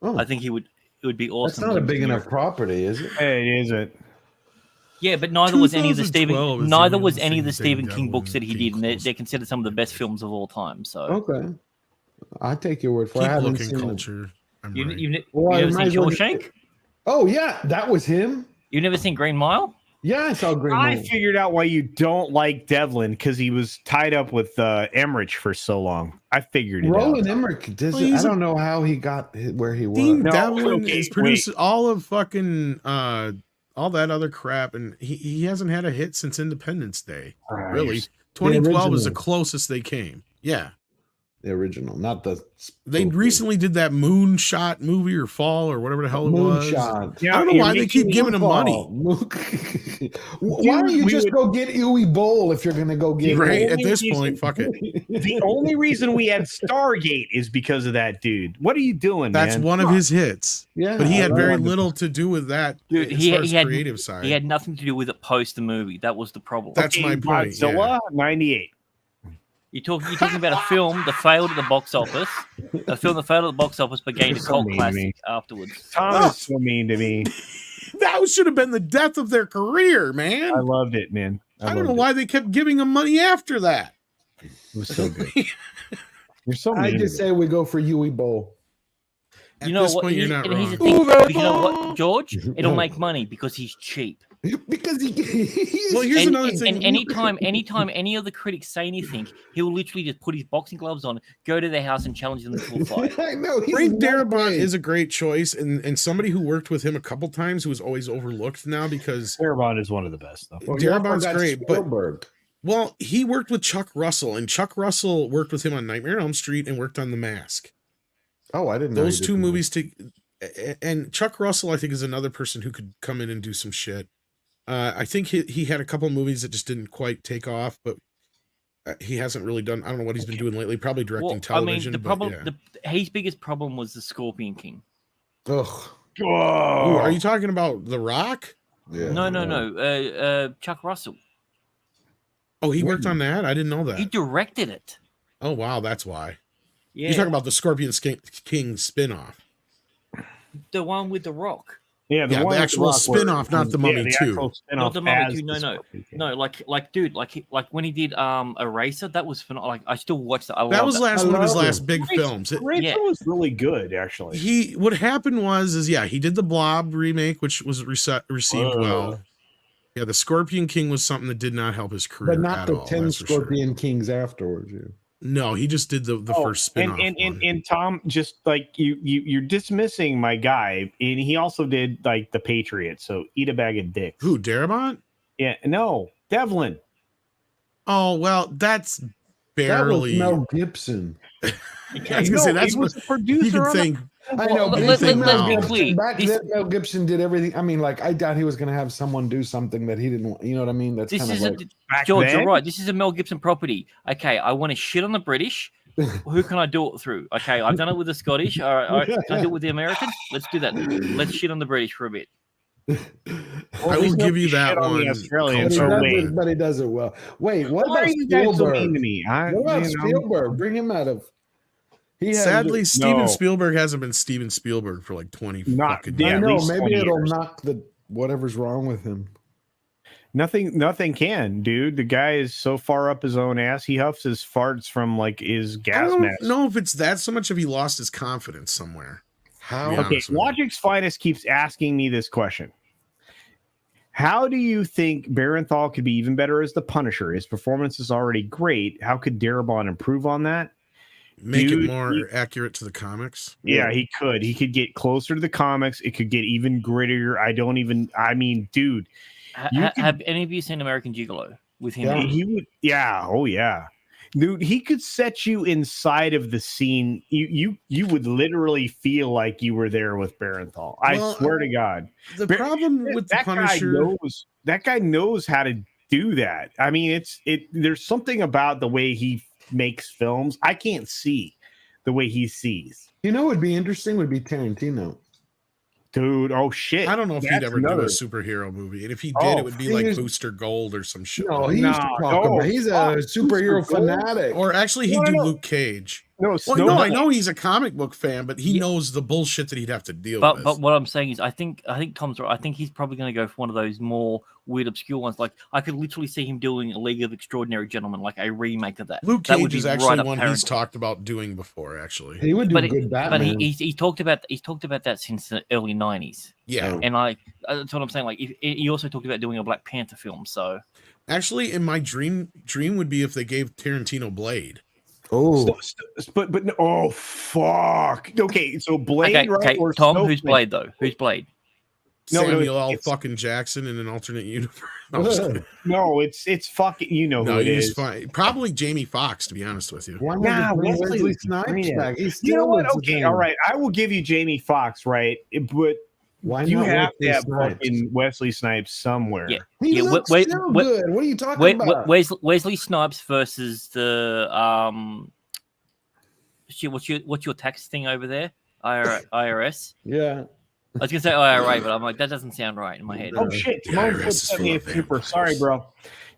Oh, I think it would be awesome. that's not a to big do enough Miracle. property, is it? It isn't. Yeah, but neither was any of the 2012 is neither the was only any of the thing Stephen that King would books that he be did, and close. they're considered some of the best films of all time. So Okay. I take your word for it. I Keep haven't looking seen it. culture. I'm you right. you've Well, I never might seen as well- Shawshank? Oh, yeah. That was him? You've never seen Green Mile? Yeah, I saw Green I Mile. figured out why you don't like Devlin, because he was tied up with Emmerich for so long. I figured it Roland out. Emmerich does Well, it. I he's a- don't know how he got where he was. Dean No, Devlin okay, is producing all of fucking all that other crap, and he hasn't had a hit since Independence Day. Really, 2012 is the original. closest they came. Yeah, The original, not the they recently did that Moonshot movie or Fall or whatever the hell it was. Moonshot. Yeah, I don't know you're why they making keep giving him money. Why don't you we just would- go get Uwe Boll if you're going to go get Right only at this reason- point, fuck it. The only reason we had Stargate is because of that dude. What are you doing, That's man? one of his hits. Yeah, But he had I very love it. little to do with that. Dude, as he far as had creative side. He had nothing to do with it post the movie. That was the problem. That's my point. Godzilla, 98. You're talking about a film that failed at the box office, a film that failed at the box office but gained a You're so cult mean to me. classic afterwards. Tom is so mean to me. That should have been the death of their career, man. I loved it, man. I don't know why they kept giving him money after that. It was so good. You're so mean. I to just me. say we go for Uwe Boll. At You know this what? point, you're Here's not and here's the wrong. thing. But you know what, George? It'll make money because he's cheap. Because he Well, here's And, another and, thing. and anytime any of the critics say anything, he'll literally just put his boxing gloves on, go to their house, and challenge them to a fight. I know. he's Frank not Darabont great. is a great choice, and somebody who worked with him a couple times who was always overlooked now because Darabont is one of the best, though. Well, you also Darabont's got great, but Spielberg. well, he worked with Chuck Russell, and Chuck Russell worked with him on Nightmare on Elm Street and worked on The Mask. Oh, I didn't know. Those he did two that. movies and Chuck Russell, I think, is another person who could come in and do some shit. I think he had a couple movies that just didn't quite take off, but he hasn't really done. I don't know what he's been doing lately. Probably directing Well, television. the but problem, yeah. his biggest problem was the Scorpion King. Ugh. Ooh, are you talking about The Rock? Yeah. No. Chuck Russell. Oh, he worked on that. I didn't know He that. directed it. Oh, wow, that's why. Yeah, You're talking about the Scorpion King spinoff. the one with the Rock. Yeah, The one with actual Rock where- spin-off, not the Mummy the 2. actual spin-off Not the Mummy as 2, no, the no. Scorpion King. No, dude, like when he did Eraser, that was phenomenal. Like I still watch that. I That love was that. one of his love last it. big films. Eraser Yeah. was really good, actually. What happened was he did the Blob remake, which was received well. Yeah, the Scorpion King was something that did not help his career But not at the all. 10 that's for sure. Scorpion Kings afterwards. Yeah. No, he just did the first spin-off. And Tom, just like you're dismissing my guy, and he also did like The Patriot. So eat a bag of dicks. Who, Darabont? Yeah, no, Devlin. Oh, well, that's That was barely. Mel Gibson. I was gonna say that's he was what the producer. you can on think. I know, Well, but let's Mel be Gibson- clear. Back This- then, Mel Gibson did everything. I mean, like I doubt he was going to have someone do something that he didn't want. You know what I mean? That's This kind of is like Back George. then? You're right. This is a Mel Gibson property. Okay, I want to shit on the British. Who can I do it through? Okay, I've done it with the Scottish. All right, can I do it with the Americans? Let's do that. Let's shit on the British for a bit. I will give you that Shit on the one. Australians. but he, So does wait, it, but he does it well. Wait, what why about are you guys so Spielberg? mean to me? What about Spielberg? Bring him out of. He has- Sadly, Steven No. Spielberg hasn't been Steven Spielberg for like 20 Not- fucking yeah, I years. at know. least Maybe 20 it'll years. knock the whatever's wrong with him. Nothing can, dude. The guy is so far up his own ass. He huffs his farts from like his I gas don't mask. know if it's that so much if he lost his confidence somewhere. How? Yeah. Okay, honest with you. Logic's Finest keeps asking me this question. How do you think Barenthal could be even better as the Punisher? His performance is already great. How could Darabont improve on that? Make Dude, it more accurate to the comics. Yeah, he could. He could get closer to the comics. It could get even grittier. I mean, dude. Have any of you seen American Gigolo with him? Yeah. He would, yeah, oh yeah. Dude, he could set you inside of the scene. You would literally feel like you were there with Barenthal. I swear to God. The problem with the Punisher, that guy knows how to do that. I mean, there's something about the way he makes films. I can't see the way he sees. You know what would be interesting would be Tarantino. Dude, oh shit. I don't know if he'd ever do a superhero movie. And if he did, it would be like Booster Gold or some shit. No, he used to talk about he's a superhero fanatic. Or actually he'd do Luke Cage. I know he's a comic book fan, but he knows the bullshit that he'd have to deal with. But what I'm saying is I think Tom's right. I think he's probably going to go for one of those more weird, obscure ones. Like I could literally see him doing a League of Extraordinary Gentlemen, like a remake of that. Luke That Cage would be is actually right one up he's talked about doing before, actually. He would do good But Batman. he talked about that since the early 90s. Yeah. And that's what I'm saying. Like he also talked about doing a Black Panther film. So actually, in my dream would be if they gave Tarantino Blade. Oh, but oh fuck. Okay, so Blade. okay, right? Or Tom, Snowflake? who's Blade though? Who's Blade? Samuel L. fucking Jackson in an alternate universe. No, it's fucking. You know who it is. Fine. Probably Jamie Foxx, to be honest with you. Why not Wesley Snipes back? You know what? Okay, all right. I will give you Jamie Foxx, right? But why you not have to Wesley have Snipes? fucking Wesley Snipes somewhere. Yeah. He looks so good. What are you talking about? Wesley Snipes versus the shit. What's your tax thing over there? IRS. Yeah. I was gonna say IRA, but I'm like that doesn't sound right in my head. Oh shit! Timon sent me a super. Sorry, bro.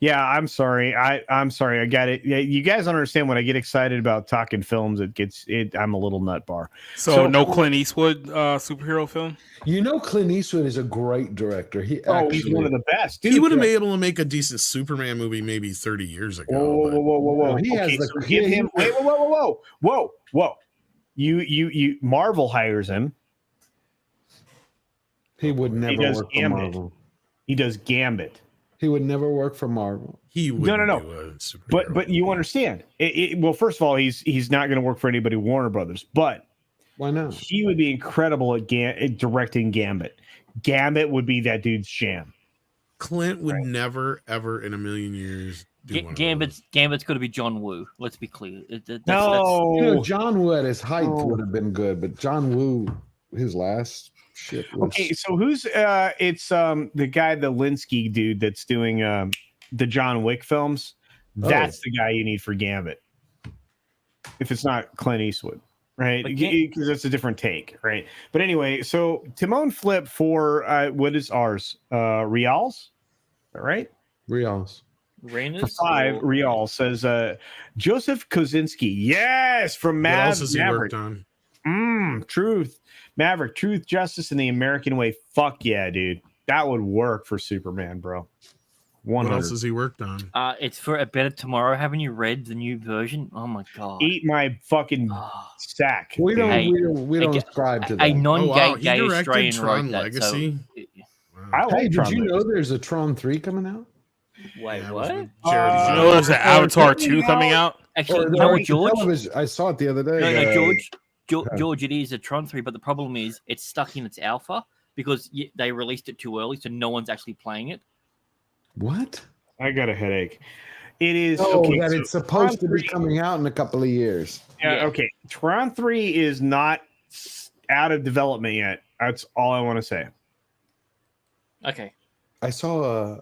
Yeah, I'm sorry. I'm sorry. I got it. Yeah, you guys understand when I get excited about talking films, I'm a little nut bar. So no Clint Eastwood superhero film. You know, Clint Eastwood is a great director. He's one of the best. He would have been able to make a decent Superman movie maybe 30 years ago. Whoa! He has the, so give him. Wait! Whoa! You Marvel hires him. He would never work for Marvel. He does Gambit. He would never work for Marvel. He would no. But you understand. Well, first of all, he's not going to work for anybody Warner Brothers. But why not? He would be incredible at directing Gambit. Gambit would be that dude's jam. Clint would never, ever in a million years do one Gambit's got to be John Woo. Let's be clear. No, you know, John Woo at his height would have been good, but John Woo, his last shit. Okay, so who's it's the guy, the Linsky dude that's doing the John Wick films. That's the guy you need for Gambit. If it's not Clint Eastwood, right? Because that's a different take, right? But anyway, so Timon Flip for what is ours? Reals, all right? Reals. For 5 Real says Joseph Kosinski. Yes, from What else Maverick. has he worked on? Truth. Maverick, Truth, Justice, and the American Way. Fuck yeah, dude. That would work for Superman, bro. 100. What else has he worked on? It's for A Better Tomorrow. Haven't you read the new version? Oh my god. Eat my fucking sack. We don't ascribe to that. A non-gay He gay directed Australian Tron wrote that. Legacy. Hey, did you know there's a Tron 3 coming out? Wait, what? You know there's an Avatar 2 coming out? Actually, you know what, George? I saw it the other day. No, George, it is a Tron 3, but the problem is it's stuck in its alpha because they released it too early, so no one's actually playing it. What? I got a headache. It is it's supposed to be coming out in a couple of years. Yeah, okay. Tron 3 is not out of development yet. That's all I want to say. Okay. I saw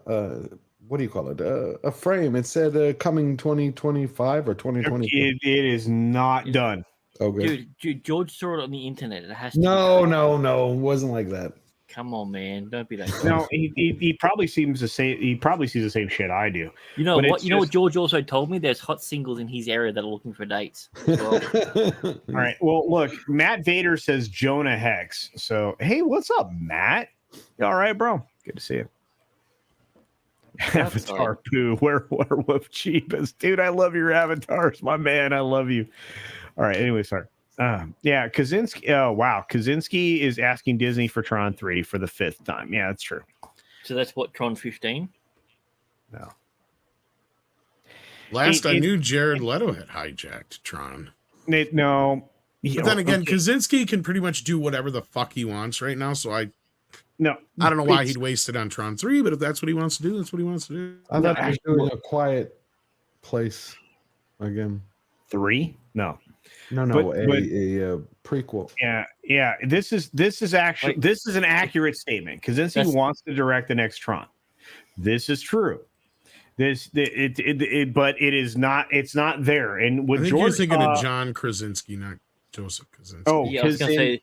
what do you call it? A frame. It said coming 2025 or 2020. It is not done. Okay. Dude, George saw it on the internet. It has to. No. It wasn't like that. Come on, man. Don't be that. No, he probably seems the same. He probably sees the same shit I do. You know what? You know what George also told me? There's hot singles in his area that are looking for dates. Well. All right. Well, look, Matt Vader says Jonah Hex. So, hey, what's up, Matt? You all right, bro? Good to see you. Avatar poo, werewolf cheapest. Dude, I love your avatars, my man. I love you. All right. Anyway, sorry. Yeah, Kaczynski. Oh, wow. Kaczynski is asking Disney for Tron 3 for the 5th time. Yeah, that's true. So that's what, Tron 15? No. Last I knew, Jared Leto had hijacked Tron. No. But then again, Kaczynski can pretty much do whatever the fuck he wants right now. So I don't know why he'd waste it on Tron 3, but if that's what he wants to do, that's what he wants to do. I thought he was doing A Quiet Place again. 3? No, a prequel. Yeah. This is actually this is an accurate statement. Kaczynski wants to direct the next Tron. This is true. But it is not. It's not there. And with I think George, you're thinking of John Krasinski, not Joseph Kaczynski. Oh, Yeah, I was going to say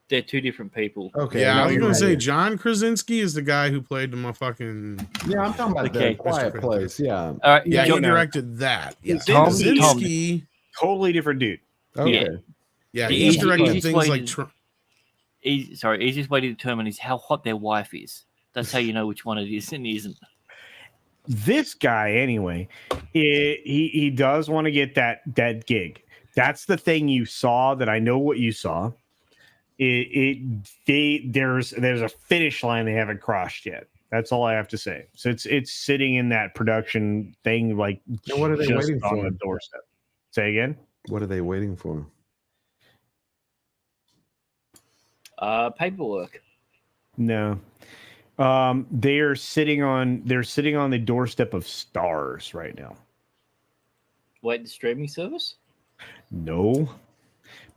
they're two different people. Okay. Yeah, I was going to say John Krasinski is the guy who played the motherfucking. Yeah, I'm talking about The Quiet Place. Yeah. All right. Yeah, he directed that. Yeah. Kaczynski, totally different dude. Okay. Yeah, he's directed things like. Easiest way to determine is how hot their wife is. That's how you know which one it is and isn't. This guy, anyway, he does want to get that gig. That's the thing you saw. That I know what you saw. There's a finish line they haven't crossed yet. That's all I have to say. So it's sitting in that production thing, like what are they just waiting on for? the doorstep. Say again. What are they waiting for? Paperwork. No. They're sitting on the doorstep of Stars right now. Wait, the streaming service? No.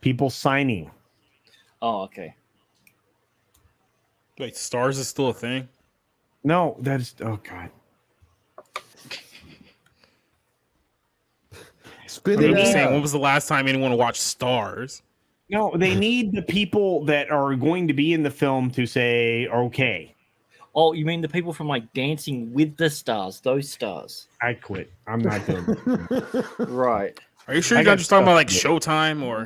People signing. Oh, okay. Wait, Stars is still a thing? No, that's God. I'm just saying, when was the last time anyone watched Stars? No, they need the people that are going to be in the film to say okay. Oh, you mean the people from like Dancing with the Stars? Those stars. I quit. I'm not doing Right. Are you sure you're not just talking about like Showtime or?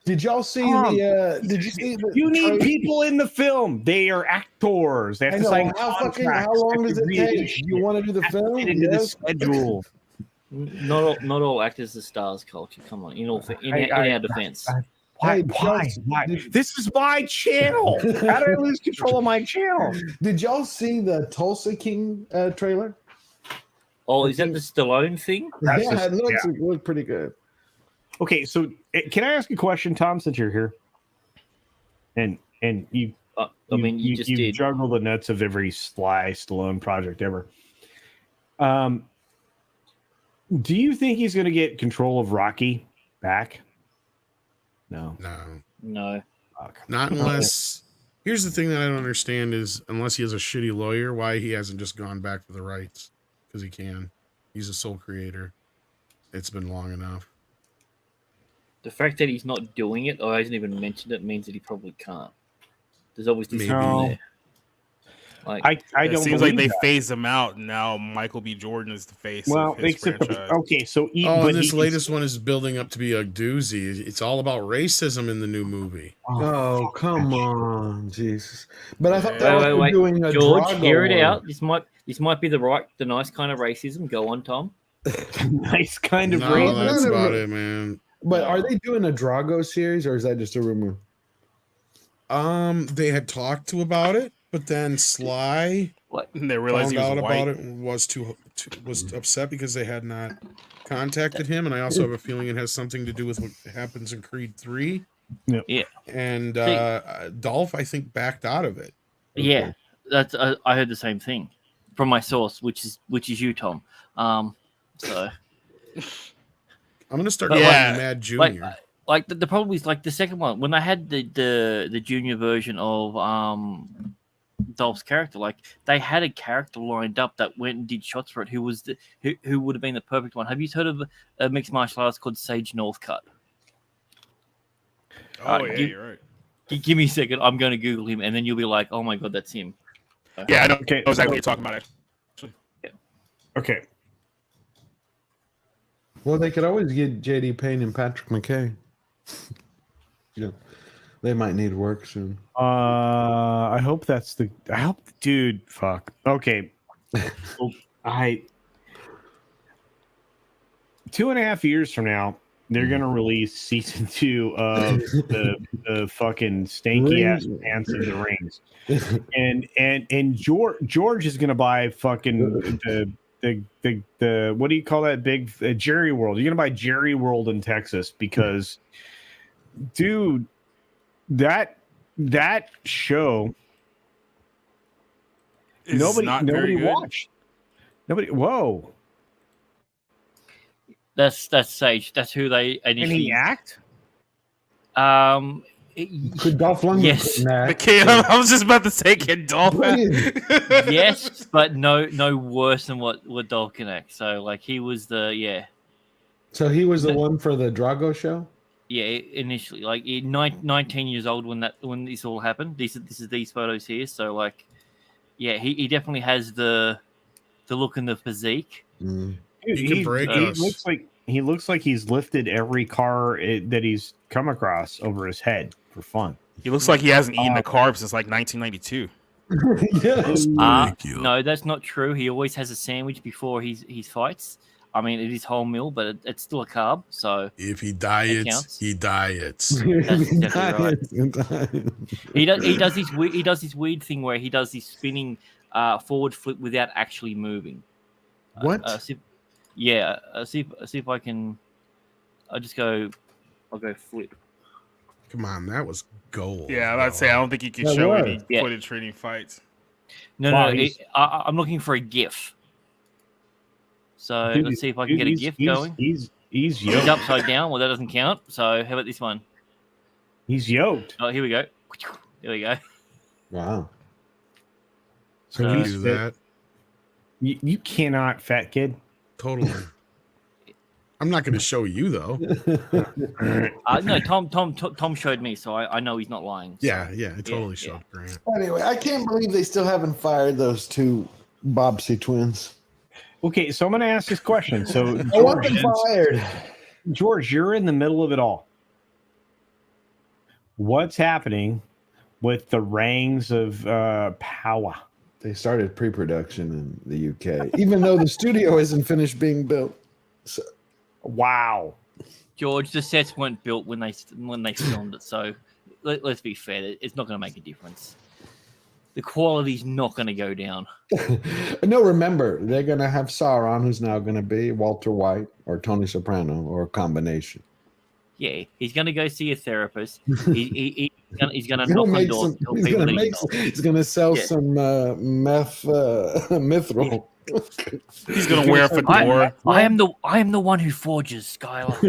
Did y'all see the? Did you see the? You need people in the film. They are actors. They have to sign how contracts. long does it take? You want to do the film? Into the schedule. Not all actors are stars, Culture. Come on, in our defense. Why? This is my channel. How did I lose control of my channel? Did y'all see the Tulsa King trailer? Oh, is that the Stallone thing? It looked pretty good. Okay, so can I ask a question, Tom? Since you're here, and you, you just did juggle the nuts of every Sly Stallone project ever. Do you think he's going to get control of Rocky back? No. Not unless. Here's the thing that I don't understand is unless he has a shitty lawyer, why he hasn't just gone back for the rights, because he can. He's a sole creator. It's been long enough. The fact that he's not doing it or hasn't even mentioned it means that he probably can't. There's obviously something there. Like I don't. It seems like they phased him out, and now Michael B. Jordan is the face of his franchise. This latest one is building up to be a doozy. It's all about racism in the new movie. Oh, come on, Jesus! But I thought they were doing a George, Drago hear it one. out. This might be the nice kind of racism. Go on, Tom. Nice kind of No, racism. that's about it, man. But are they doing a Drago series, or is that just a rumor? They had talked to about it, but then Sly they realized found he was out white. about it, was upset because they had not contacted him, and I also have a feeling it has something to do with what happens in Creed 3. Yeah, and Dolph, I think, backed out of it. Yeah, that's I heard the same thing from my source, which is you, Tom. So I'm gonna start calling him Mad Junior. Like the problem is like the second one when I had the junior version of Dolph's character, like they had a character lined up that went and did shots for it who would have been the perfect one. Have you heard of a mixed martial artist called Sage Northcutt? You're right. Give me a second. I'm going to Google him, and then you'll be like, "Oh my god, that's him." Yeah, I know exactly what you're talking about. Actually. Yeah. Okay. Well, they could always get J.D. Payne and Patrick McKay. They might need work soon. I hope dude. Fuck. Okay. 2.5 years from now, they're gonna release season 2 of the fucking stanky ass pants of the Rings, and George is gonna buy fucking the what do you call that big Jerry World? You're gonna buy Jerry World in Texas because, dude, that show nobody watched. Nobody. Whoa. That's Sage. That's who they initially. Can he act? Could Dolph Lundgren? Yes. I was just about to say, can Dolph? Yes, but no worse than what Dolph can act. So like he was So he was the one for the Drago show. Yeah, initially, like 19 years old when this all happened. This is these photos here. So like, yeah, he definitely has the look and the physique. Mm. Dude, he looks like he's lifted every car that he's come across over his head for fun. He looks like he hasn't eaten a carb since like 1992. No, that's not true. He always has a sandwich before his fights. I mean, it is whole meal, but it's still a carb. So if he diets, he diets. That's exactly right. He does this weird thing where he does this spinning forward flip without actually moving. What? See if I can. I'll go flip. Come on, that was gold. Yeah, I'd say I don't think he can show any footage training fights. No, I'm looking for a GIF. So let's see if I can get a GIF going. He's yoked. He's upside down. Well, that doesn't count. So how about this one? He's yoked. Oh, here we go. There we go. Wow. So you do that. You cannot, fat kid. Totally. I'm not going to show you though. No, Tom showed me, so I know he's not lying. So. Yeah, I totally showed Grant. Anyway, I can't believe they still haven't fired those two Bobbsey twins. Okay, so I'm going to ask this question. So I want them fired. George, you're in the middle of it all. What's happening with the Rangs of Power? They started pre-production in the UK, even though the studio isn't finished being built. So, wow, George, the sets weren't built when they filmed it, so let's be fair. It's not going to make a difference. The quality's not going to go down. No, remember, they're going to have Sauron, who's now going to be Walter White or Tony Soprano or a combination. Yeah, he's going to go see a therapist. He's going to knock on doors. He's going to sell some mithril. He's going to wear a fedora. I am the one who forges, Skylar.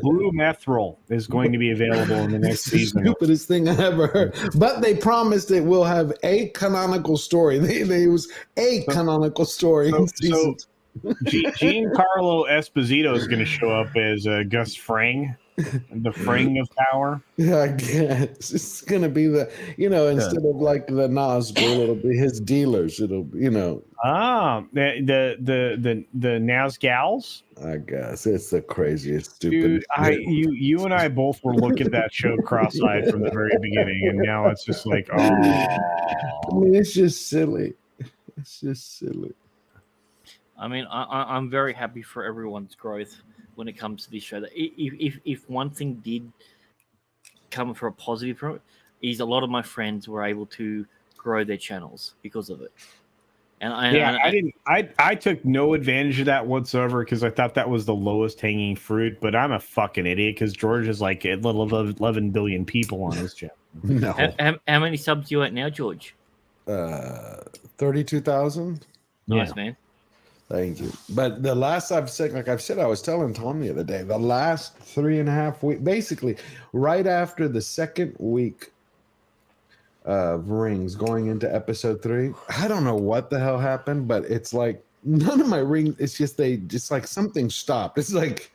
Blue Mithril is going to be available in the next season. Stupidest thing I ever heard. But they promised it will have a canonical story. They use a canonical story in season. Giancarlo Esposito is going to show up as Gus Fring, the Fring of Power. Yeah, I guess it's going to be the, instead of like the Nazgul, it'll be his dealers. It'll, the Nazgals. I guess it's the craziest, stupid. Dude, you and I both were looking at that show cross-eyed from the very beginning, and now it's just like, oh. I mean, it's just silly. It's just silly. I mean, I'm very happy for everyone's growth when it comes to this show. That if one thing did come for a positive from it, is a lot of my friends were able to grow their channels because of it. And I took no advantage of that whatsoever because I thought that was the lowest hanging fruit. But I'm a fucking idiot because George is like a little 11 billion people on his channel. No. How many subs you at now, George? 32,000. Nice, man. Thank you. But the last I was telling Tom the other day, the last 3.5 weeks, basically right after the second week of Rings going into episode 3, I don't know what the hell happened, but it's like none of my rings, it's just like something stopped. It's like,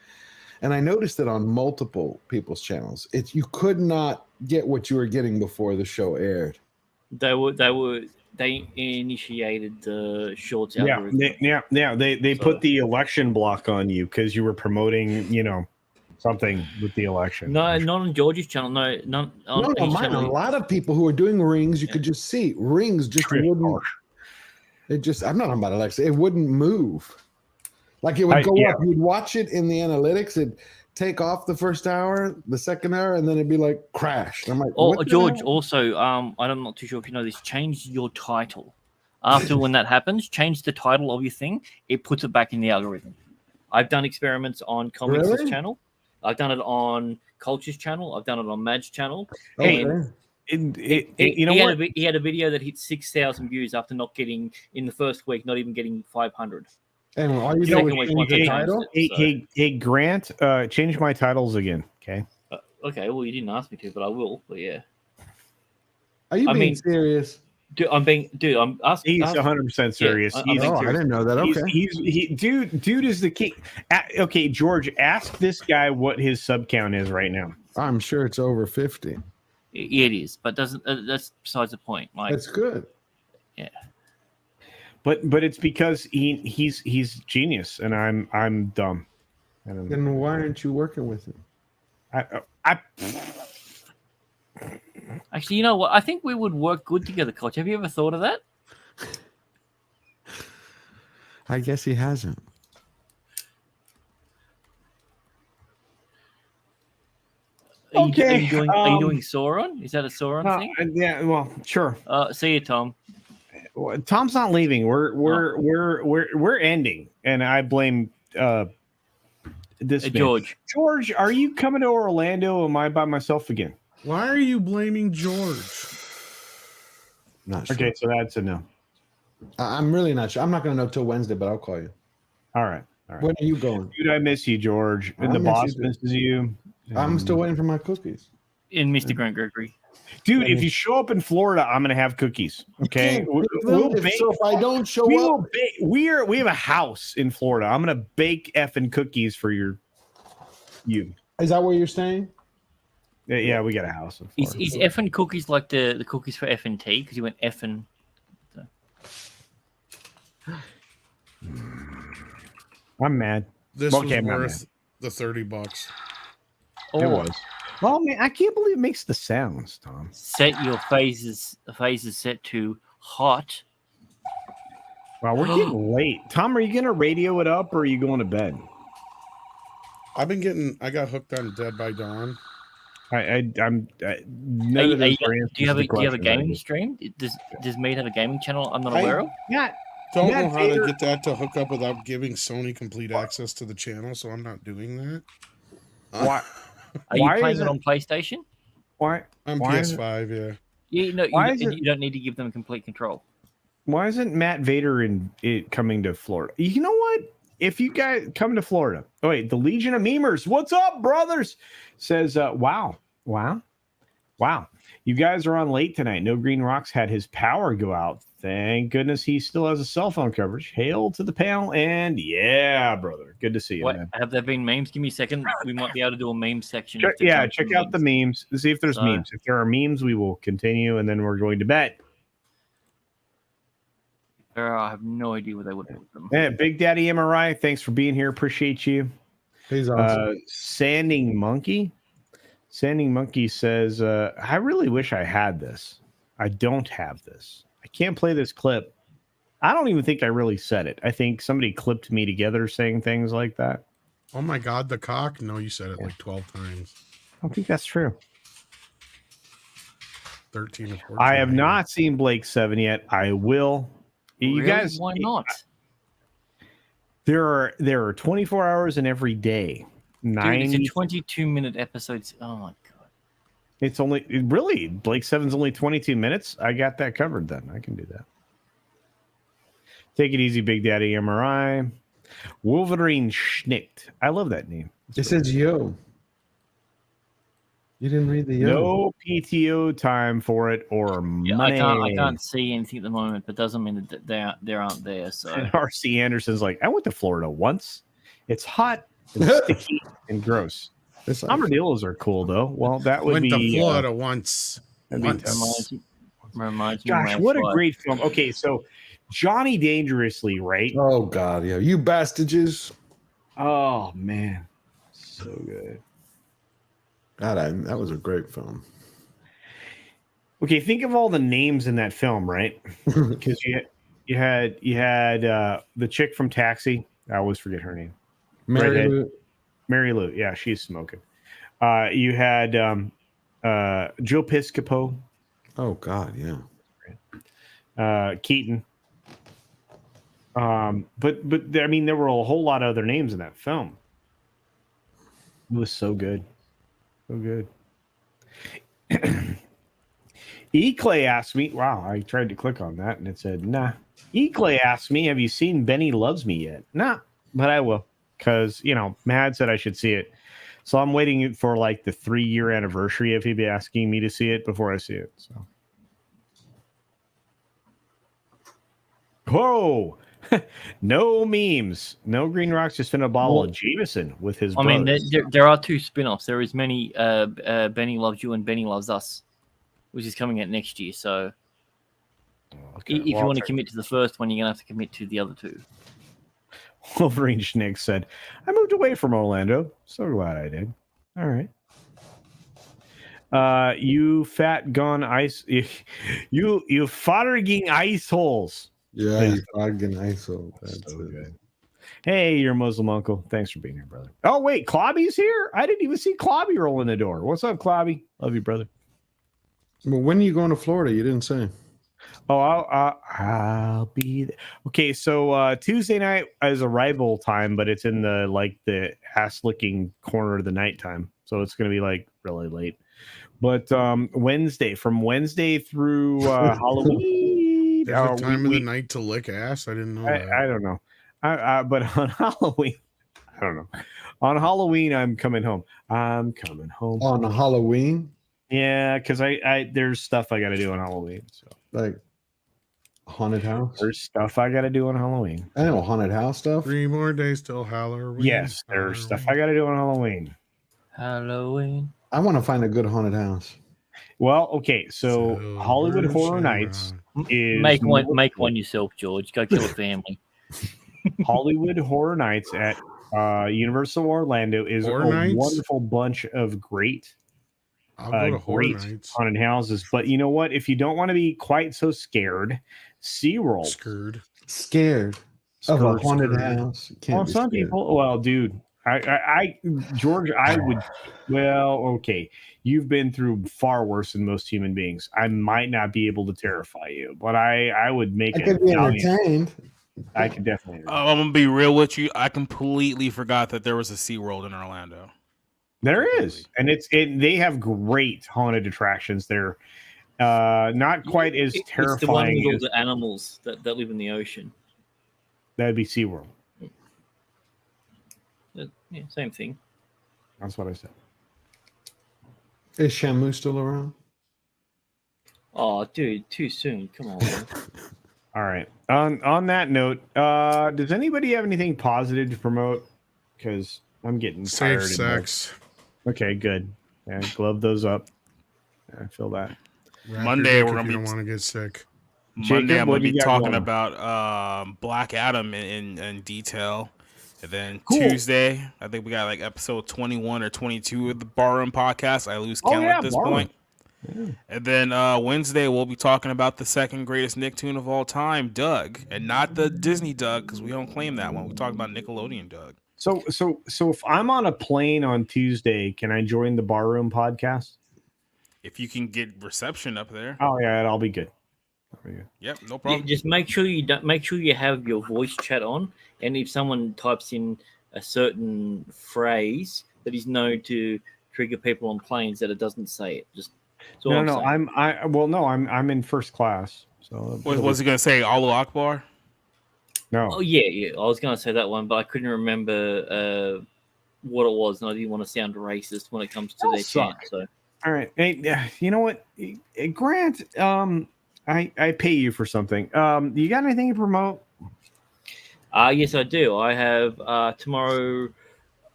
and I noticed it on multiple people's channels. You could not get what you were getting before the show aired. They initiated the shorts algorithm. They put the election block on you because you were promoting, something with the election. No, not on George's channel. No, not on mine. A lot of people who are doing Rings, you could just see Rings just wouldn't. It just, I'm not talking about Alexa. It wouldn't move. Like it would go up. You'd watch it in the analytics. It'd take off the first hour, the second hour, and then it'd be like crashed. I'm like, George, also, I'm not too sure if you know this. Change your title. After when that happens, change the title of your thing. It puts it back in the algorithm. I've done experiments on Comics' channel. I've done it on Culture's channel. I've done it on Mad's channel. Hey, he had a video that hit 6,000 views after not getting in the first week, not even getting 500. And all you do is change the title. Hey, Grant, change my titles again. Okay. Okay. Well, you didn't ask me to, but I will. But yeah. Are you being serious? Dude, I'm asking. He's 100% serious. Yeah, I didn't know that. Okay. Dude is the king. Okay, George, ask this guy what his sub count is right now. I'm sure it's over 50. It is, but doesn't. That's besides the point. Like, that's good. Yeah. But it's because he's genius and I'm dumb. Then why aren't you working with him? Actually, you know what? I think we would work good together, Coach. Have you ever thought of that? I guess he hasn't. Are you doing Sauron? Is that a Sauron thing? Yeah, well, sure. See you, Tom. Tom's not leaving. We're ending, and I blame this man. George. George, are you coming to Orlando? Or am I by myself again? Why are you blaming George? Not sure. Okay, so that's a no. I'm really not sure. I'm not going to know till Wednesday, but I'll call you. All right. When are you going? Dude, I miss you, George. And the boss misses you. I'm still waiting for my cookies. In Mr. Grant Gregory. Dude, if you show up in Florida, I'm going to have cookies. Okay. If I don't show up, we have a house in Florida. I'm going to bake effing cookies for you. Is that where you're staying? Yeah, we got a house in Florida. Is effing cookies like the cookies for F and T? Because you went effing. I'm mad. This was worth the $30. It was. Well, man, I can't believe it makes the sounds, Tom. Set your phases set to hot. Wow, we're getting late. Tom, are you gonna radio it up or are you going to bed? I got hooked on Dead by Dawn. Do you have a gaming stream? Does Mead have a gaming channel I'm not aware of? Yeah. Don't know how to get that to hook up without giving Sony complete access to the channel, so I'm not doing that. Why? Are you playing it on PlayStation? Why? On PS5, yeah. You don't need to give them complete control. Why isn't Matt Vader coming to Florida? You know what? If you guys come to Florida, the Legion of Memers, what's up, brothers? Says, wow. You guys are on late tonight. No Green Rocks had his power go out. Thank goodness he still has a cell phone coverage. Hail to the panel, and yeah, brother, good to see you. Man. Have there been memes? Give me a second. We might be able to do a meme section. Check out the memes. See if there's memes. If there are memes, we will continue, and then we're going to bed. I have no idea what they would put them. Yeah, Big Daddy MRI, thanks for being here. Appreciate you. He's awesome. Sanding Monkey says, I really wish I had this. I don't have this. I can't play this clip. I don't even think I really said it. I think somebody clipped me together saying things like that. Oh my God, the cock? No, you said it like 12 times. I don't think that's true. 13 or 14. I have not seen Blake 7 yet. I will. You guys, why not? There are 24 hours in every day. Dude, it's a 22-minute episode. Oh my God. It's only really Blake 7's only 22 minutes. I got that covered then. I can do that. Take it easy, Big Daddy MRI. Wolverine Schnicked. I love that name. It says yo. You didn't read the yo. No PTO time for it or money. I can't see anything at the moment, but doesn't mean that they aren't there. So and RC Anderson's like, I went to Florida once. It's hot and sticky and gross. Armadillos are cool though. Well, that would be to Florida once. Reminds me. Gosh, what a great film. Okay, so Johnny Dangerously, right? Oh God, yeah. You bastages. Oh man. So good. God, that was a great film. Okay, think of all the names in that film, right? Because you had the chick from Taxi. I always forget her name. Mary Lou. Yeah, she's smoking. You had Joe Piscopo. Oh God, yeah. Keaton. But I mean, there were a whole lot of other names in that film. It was so good. So good. E-Clay asked me, wow, I tried to click on that and it said, nah. E-Clay asked me, have you seen Benny Loves Me yet? Nah, but I will. Because, Mad said I should see it. So I'm waiting for like the 3-year anniversary of him asking me to see it before I see it. So. Whoa. No memes. No Green Rocks, just in a bottle of Jameson with his brothers. There are 2 spin-offs. There is many Benny Loves You and Benny Loves Us, which is coming out next year. So if you want to commit to the first one, you're going to have to commit to the other 2. Wolverine Schnick said, I moved away from Orlando. So glad I did. All right. You fat gone ice. You fodderging ice holes. Yeah, you fodderging ice holes. That's so good. Hey, your Muslim uncle. Thanks for being here, brother. Oh, wait. Clobby's here? I didn't even see Clobby roll in the door. What's up, Clobby? Love you, brother. Well, when are you going to Florida? You didn't say. Oh, I'll be there. Okay, so Tuesday night is arrival time, but it's in the ass-licking corner of the nighttime. So it's going to be really late. But from Wednesday through Halloween. There's a time of the night to lick ass? I didn't know that. I don't know. But on Halloween, I don't know. On Halloween, I'm coming home. I'm coming home. On Halloween? Yeah, because there's stuff I got to do on Halloween. So haunted house? There's stuff I got to do on Halloween. I know haunted house stuff. 3 more days till Halloween. Yes, there's stuff I got to do on Halloween. Halloween. I want to find a good haunted house. Well, okay, so Hollywood Horror Nights is make one yourself, George. Go kill a family. Hollywood Horror Nights at Universal Orlando is a wonderful bunch of great haunted houses. But you know what? If you don't want to be quite so scared, SeaWorld. Scared of a haunted house. Well, some people, well, dude, George, I would, well, okay. You've been through far worse than most human beings. I might not be able to terrify you, but I would make it. I could be entertained. I could definitely. I'm gonna be real with you. I completely forgot that there was a SeaWorld in Orlando. There is, and they have great haunted attractions there. Not quite as terrifying. It's the one with all the animals that live in the ocean. That'd be SeaWorld. Yeah, same thing. That's what I said. Is Shamu still around? Oh, dude, too soon. Come on, man. All right. On that note, does anybody have anything positive to promote? Because I'm getting tired. Safe sex. Okay, good. Yeah, glove those up. I feel that. Monday we're gonna be. Don't want to get sick. Monday I'm gonna be talking about Black Adam in detail. And then Tuesday, I think we got episode 21 or 22 of the Barroom podcast. I lose count at this point. Yeah. And then Wednesday, we'll be talking about the second greatest Nicktoon of all time, Doug. And not the Disney Doug, because we don't claim that one. We talk about Nickelodeon Doug. So if I'm on a plane on Tuesday, can I join the Barroom podcast? If you can get reception up there. Oh, yeah, I'll be good. Yep, no problem. Just make sure you have your voice chat on, and if someone types in a certain phrase that is known to trigger people on planes, that it doesn't say it. Just I'm in first class. So what was he gonna say? Allahu Akbar? No. Oh yeah. I was gonna say that one, but I couldn't remember what it was, and I didn't want to sound racist when it comes to their chant. So all right, hey, you know what, Grant? I pay you for something. You got anything to promote? Yes, I do. I have tomorrow.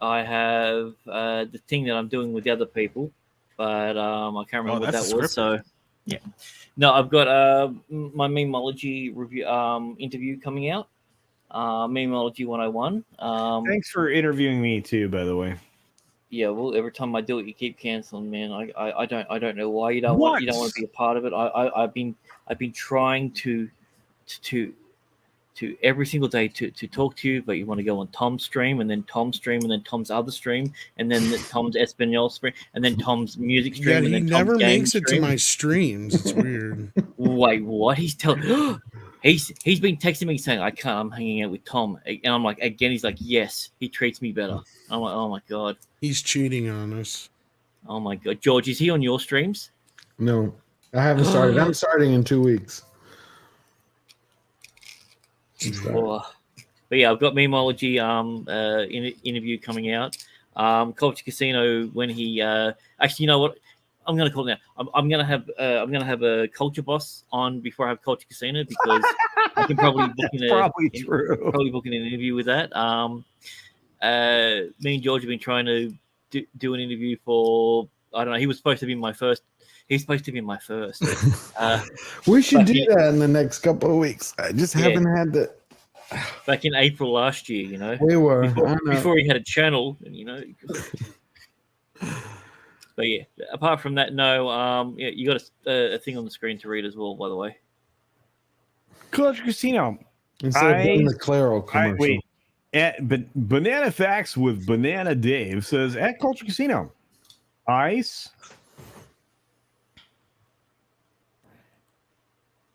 I have the thing that I'm doing with the other people, but I can't remember what that was. So, yeah, no, I've got my memology review interview coming out. Memology 101. Thanks for interviewing me too, by the way. Yeah, well, every time I do it, you keep canceling, man. I don't know why you don't want to be a part of it. I've been trying to every single day to talk to you, but you want to go on Tom's stream, and then Tom's stream, and then Tom's other stream, and then Tom's Espanol stream, and then Tom's music stream. Yeah, and then he Tom's never game makes it stream. to my streams. It's weird. Wait, what? He's telling. He's been texting me saying I can't. I'm hanging out with Tom, and I'm like, again. He's like, yes, he treats me better. I'm like, oh my god, He's cheating on us. oh my god, George, is he on your streams? No, I haven't started. I'm starting in 2 weeks. But yeah, I've got Memology interview coming out. Culture Casino when he actually, you know what? I'm gonna call it now. I'm gonna have a Culture Boss on before I have Culture Casino because I can probably book in an interview with that. Me and George have been trying to do an interview for, I don't know. He was supposed to be my first. He's supposed to be my first. We should do that in the next couple of weeks. I just haven't had the. Back in April last year, you know, We were before he had a channel, and you know. But yeah, apart from that, no. Yeah, you got a thing on the screen to read as well, by the way. Culture Casino. Instead of doing the Claro commercial. But Banana Facts with Banana Dave says at Culture Casino, Ice,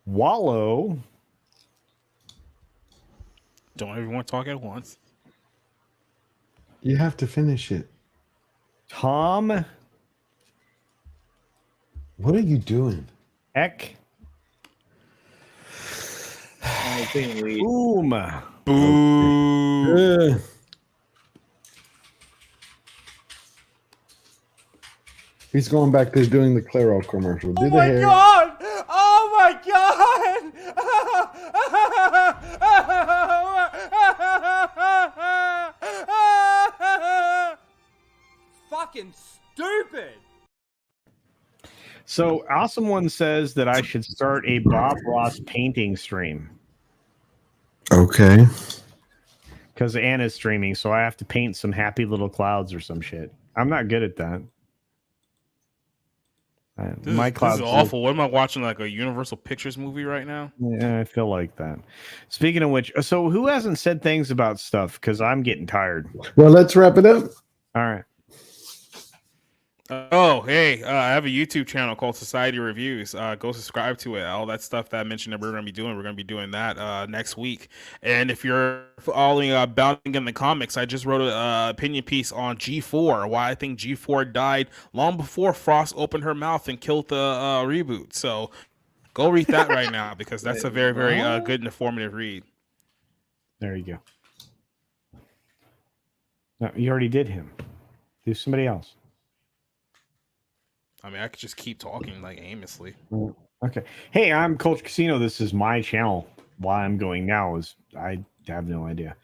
Wallow. Don't everyone talk at once. You have to finish it. Tom. What are you doing? Eck. It's been weird. Boom. Boo. He's going back to doing the Claro commercial. Do Oh the my hair. god! Oh my god! Fucking stupid! So, Awesome One says that I should start a Bob Ross painting stream Okay. because Anna's streaming, so I have to paint some happy little clouds or some shit. I'm not good at that. This My is clouds awful. What am I watching? Like a Universal Pictures movie right now? Yeah, I feel like that. Speaking of which, so who hasn't said things about stuff? Because I'm getting tired. Well, let's wrap it up. All right. Oh, hey, I have a YouTube channel called Society Reviews. Go subscribe to it. All that stuff that I mentioned that we're going to be doing that next week. And if you're following Bounding in the Comics, I just wrote an opinion piece on G4, why I think G4 died long before Frost opened her mouth and killed the reboot. So go read that right now because that's a very, very good and informative read. There you go. No, you already did him. Do somebody else. I mean, I could just keep talking like aimlessly. Okay. Hey, I'm Culture Casino. This is my channel. Why I'm going now is I have no idea.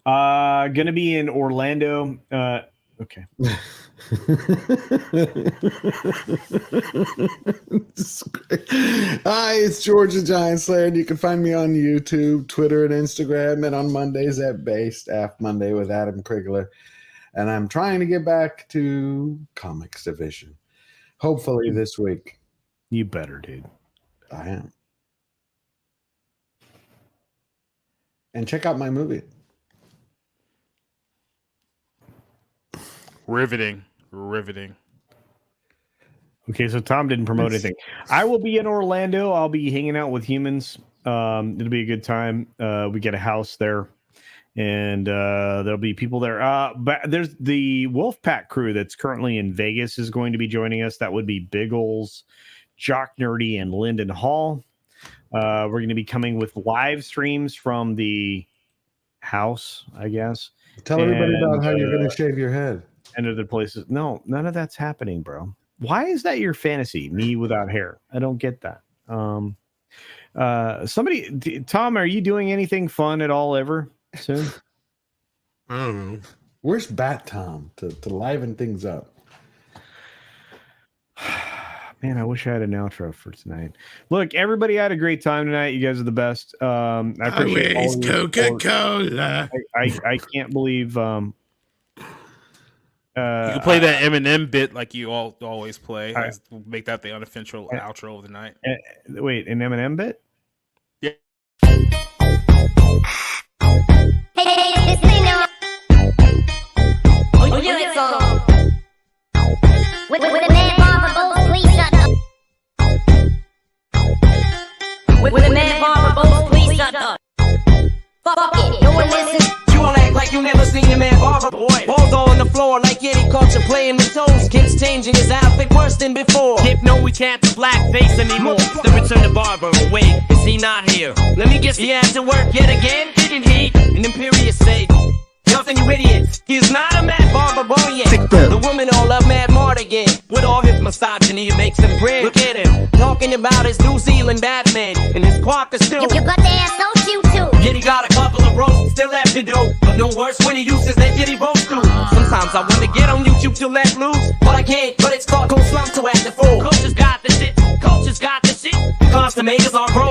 Gonna be in Orlando. Okay. Hi, it's George the Giant Slayer, and you can find me on YouTube, Twitter, and Instagram, and on Mondays at Based Af Monday with Adam Krigler. And I'm trying to get back to Comics Division. Hopefully this week. You better, dude. I am. And check out my movie. Riveting. Okay, so Tom didn't promote anything. I will be in Orlando. I'll be hanging out with humans. It'll be a good time. We get a house there, and there'll be people there. But there's the Wolfpack crew that's currently in Vegas is going to be joining us. That would be Biggles, Jock Nerdy, and Lyndon Hall. We're going to be coming with live streams from the house, I guess. Tell everybody about how you're going to shave your head. And other places. No, none of that's happening, bro. Why is that your fantasy? Me without hair. I don't get that. Tom, are you doing anything fun at all ever soon? I don't know. Where's Bat Tom to liven things up? Man, I wish I had an outro for tonight. Look, everybody had a great time tonight. You guys are the best. I appreciate all your Coca-Cola. I can't believe You can play that Eminem bit like you always play. Make that the unofficial outro of the night. Wait, an Eminem bit? Yeah. Hey, it's Lino. We do it song. With a man barber both, please shut up. With a man barber both, please shut up. Fuck it, no one listen. You all act like you never seen a man barber, boy. Balls all on the floor like Eddie Culture playing with toes. Kids changing his outfit worse than before. Hip, no, we can't do blackface anymore. The return to barber, wait, is he not here? Let me guess, he had to work yet again? Didn't he? An imperious say, nothing, you idiots. He's not a mad barber boy yet. The women all love Mad Mart again. With all his misogyny, it makes him grin. Look at him, talking about his New Zealand Batman and his Quaker stew. You got the ass so cute too. Yeah, he got a couple of roasts still left to do, but no worse when he uses that kitty roast too. Sometimes I want to get on YouTube to let loose, but I can't. But it's called Cold Slump to act the fool. Culture's got the shit. Culture's got the shit. Consummators are bro.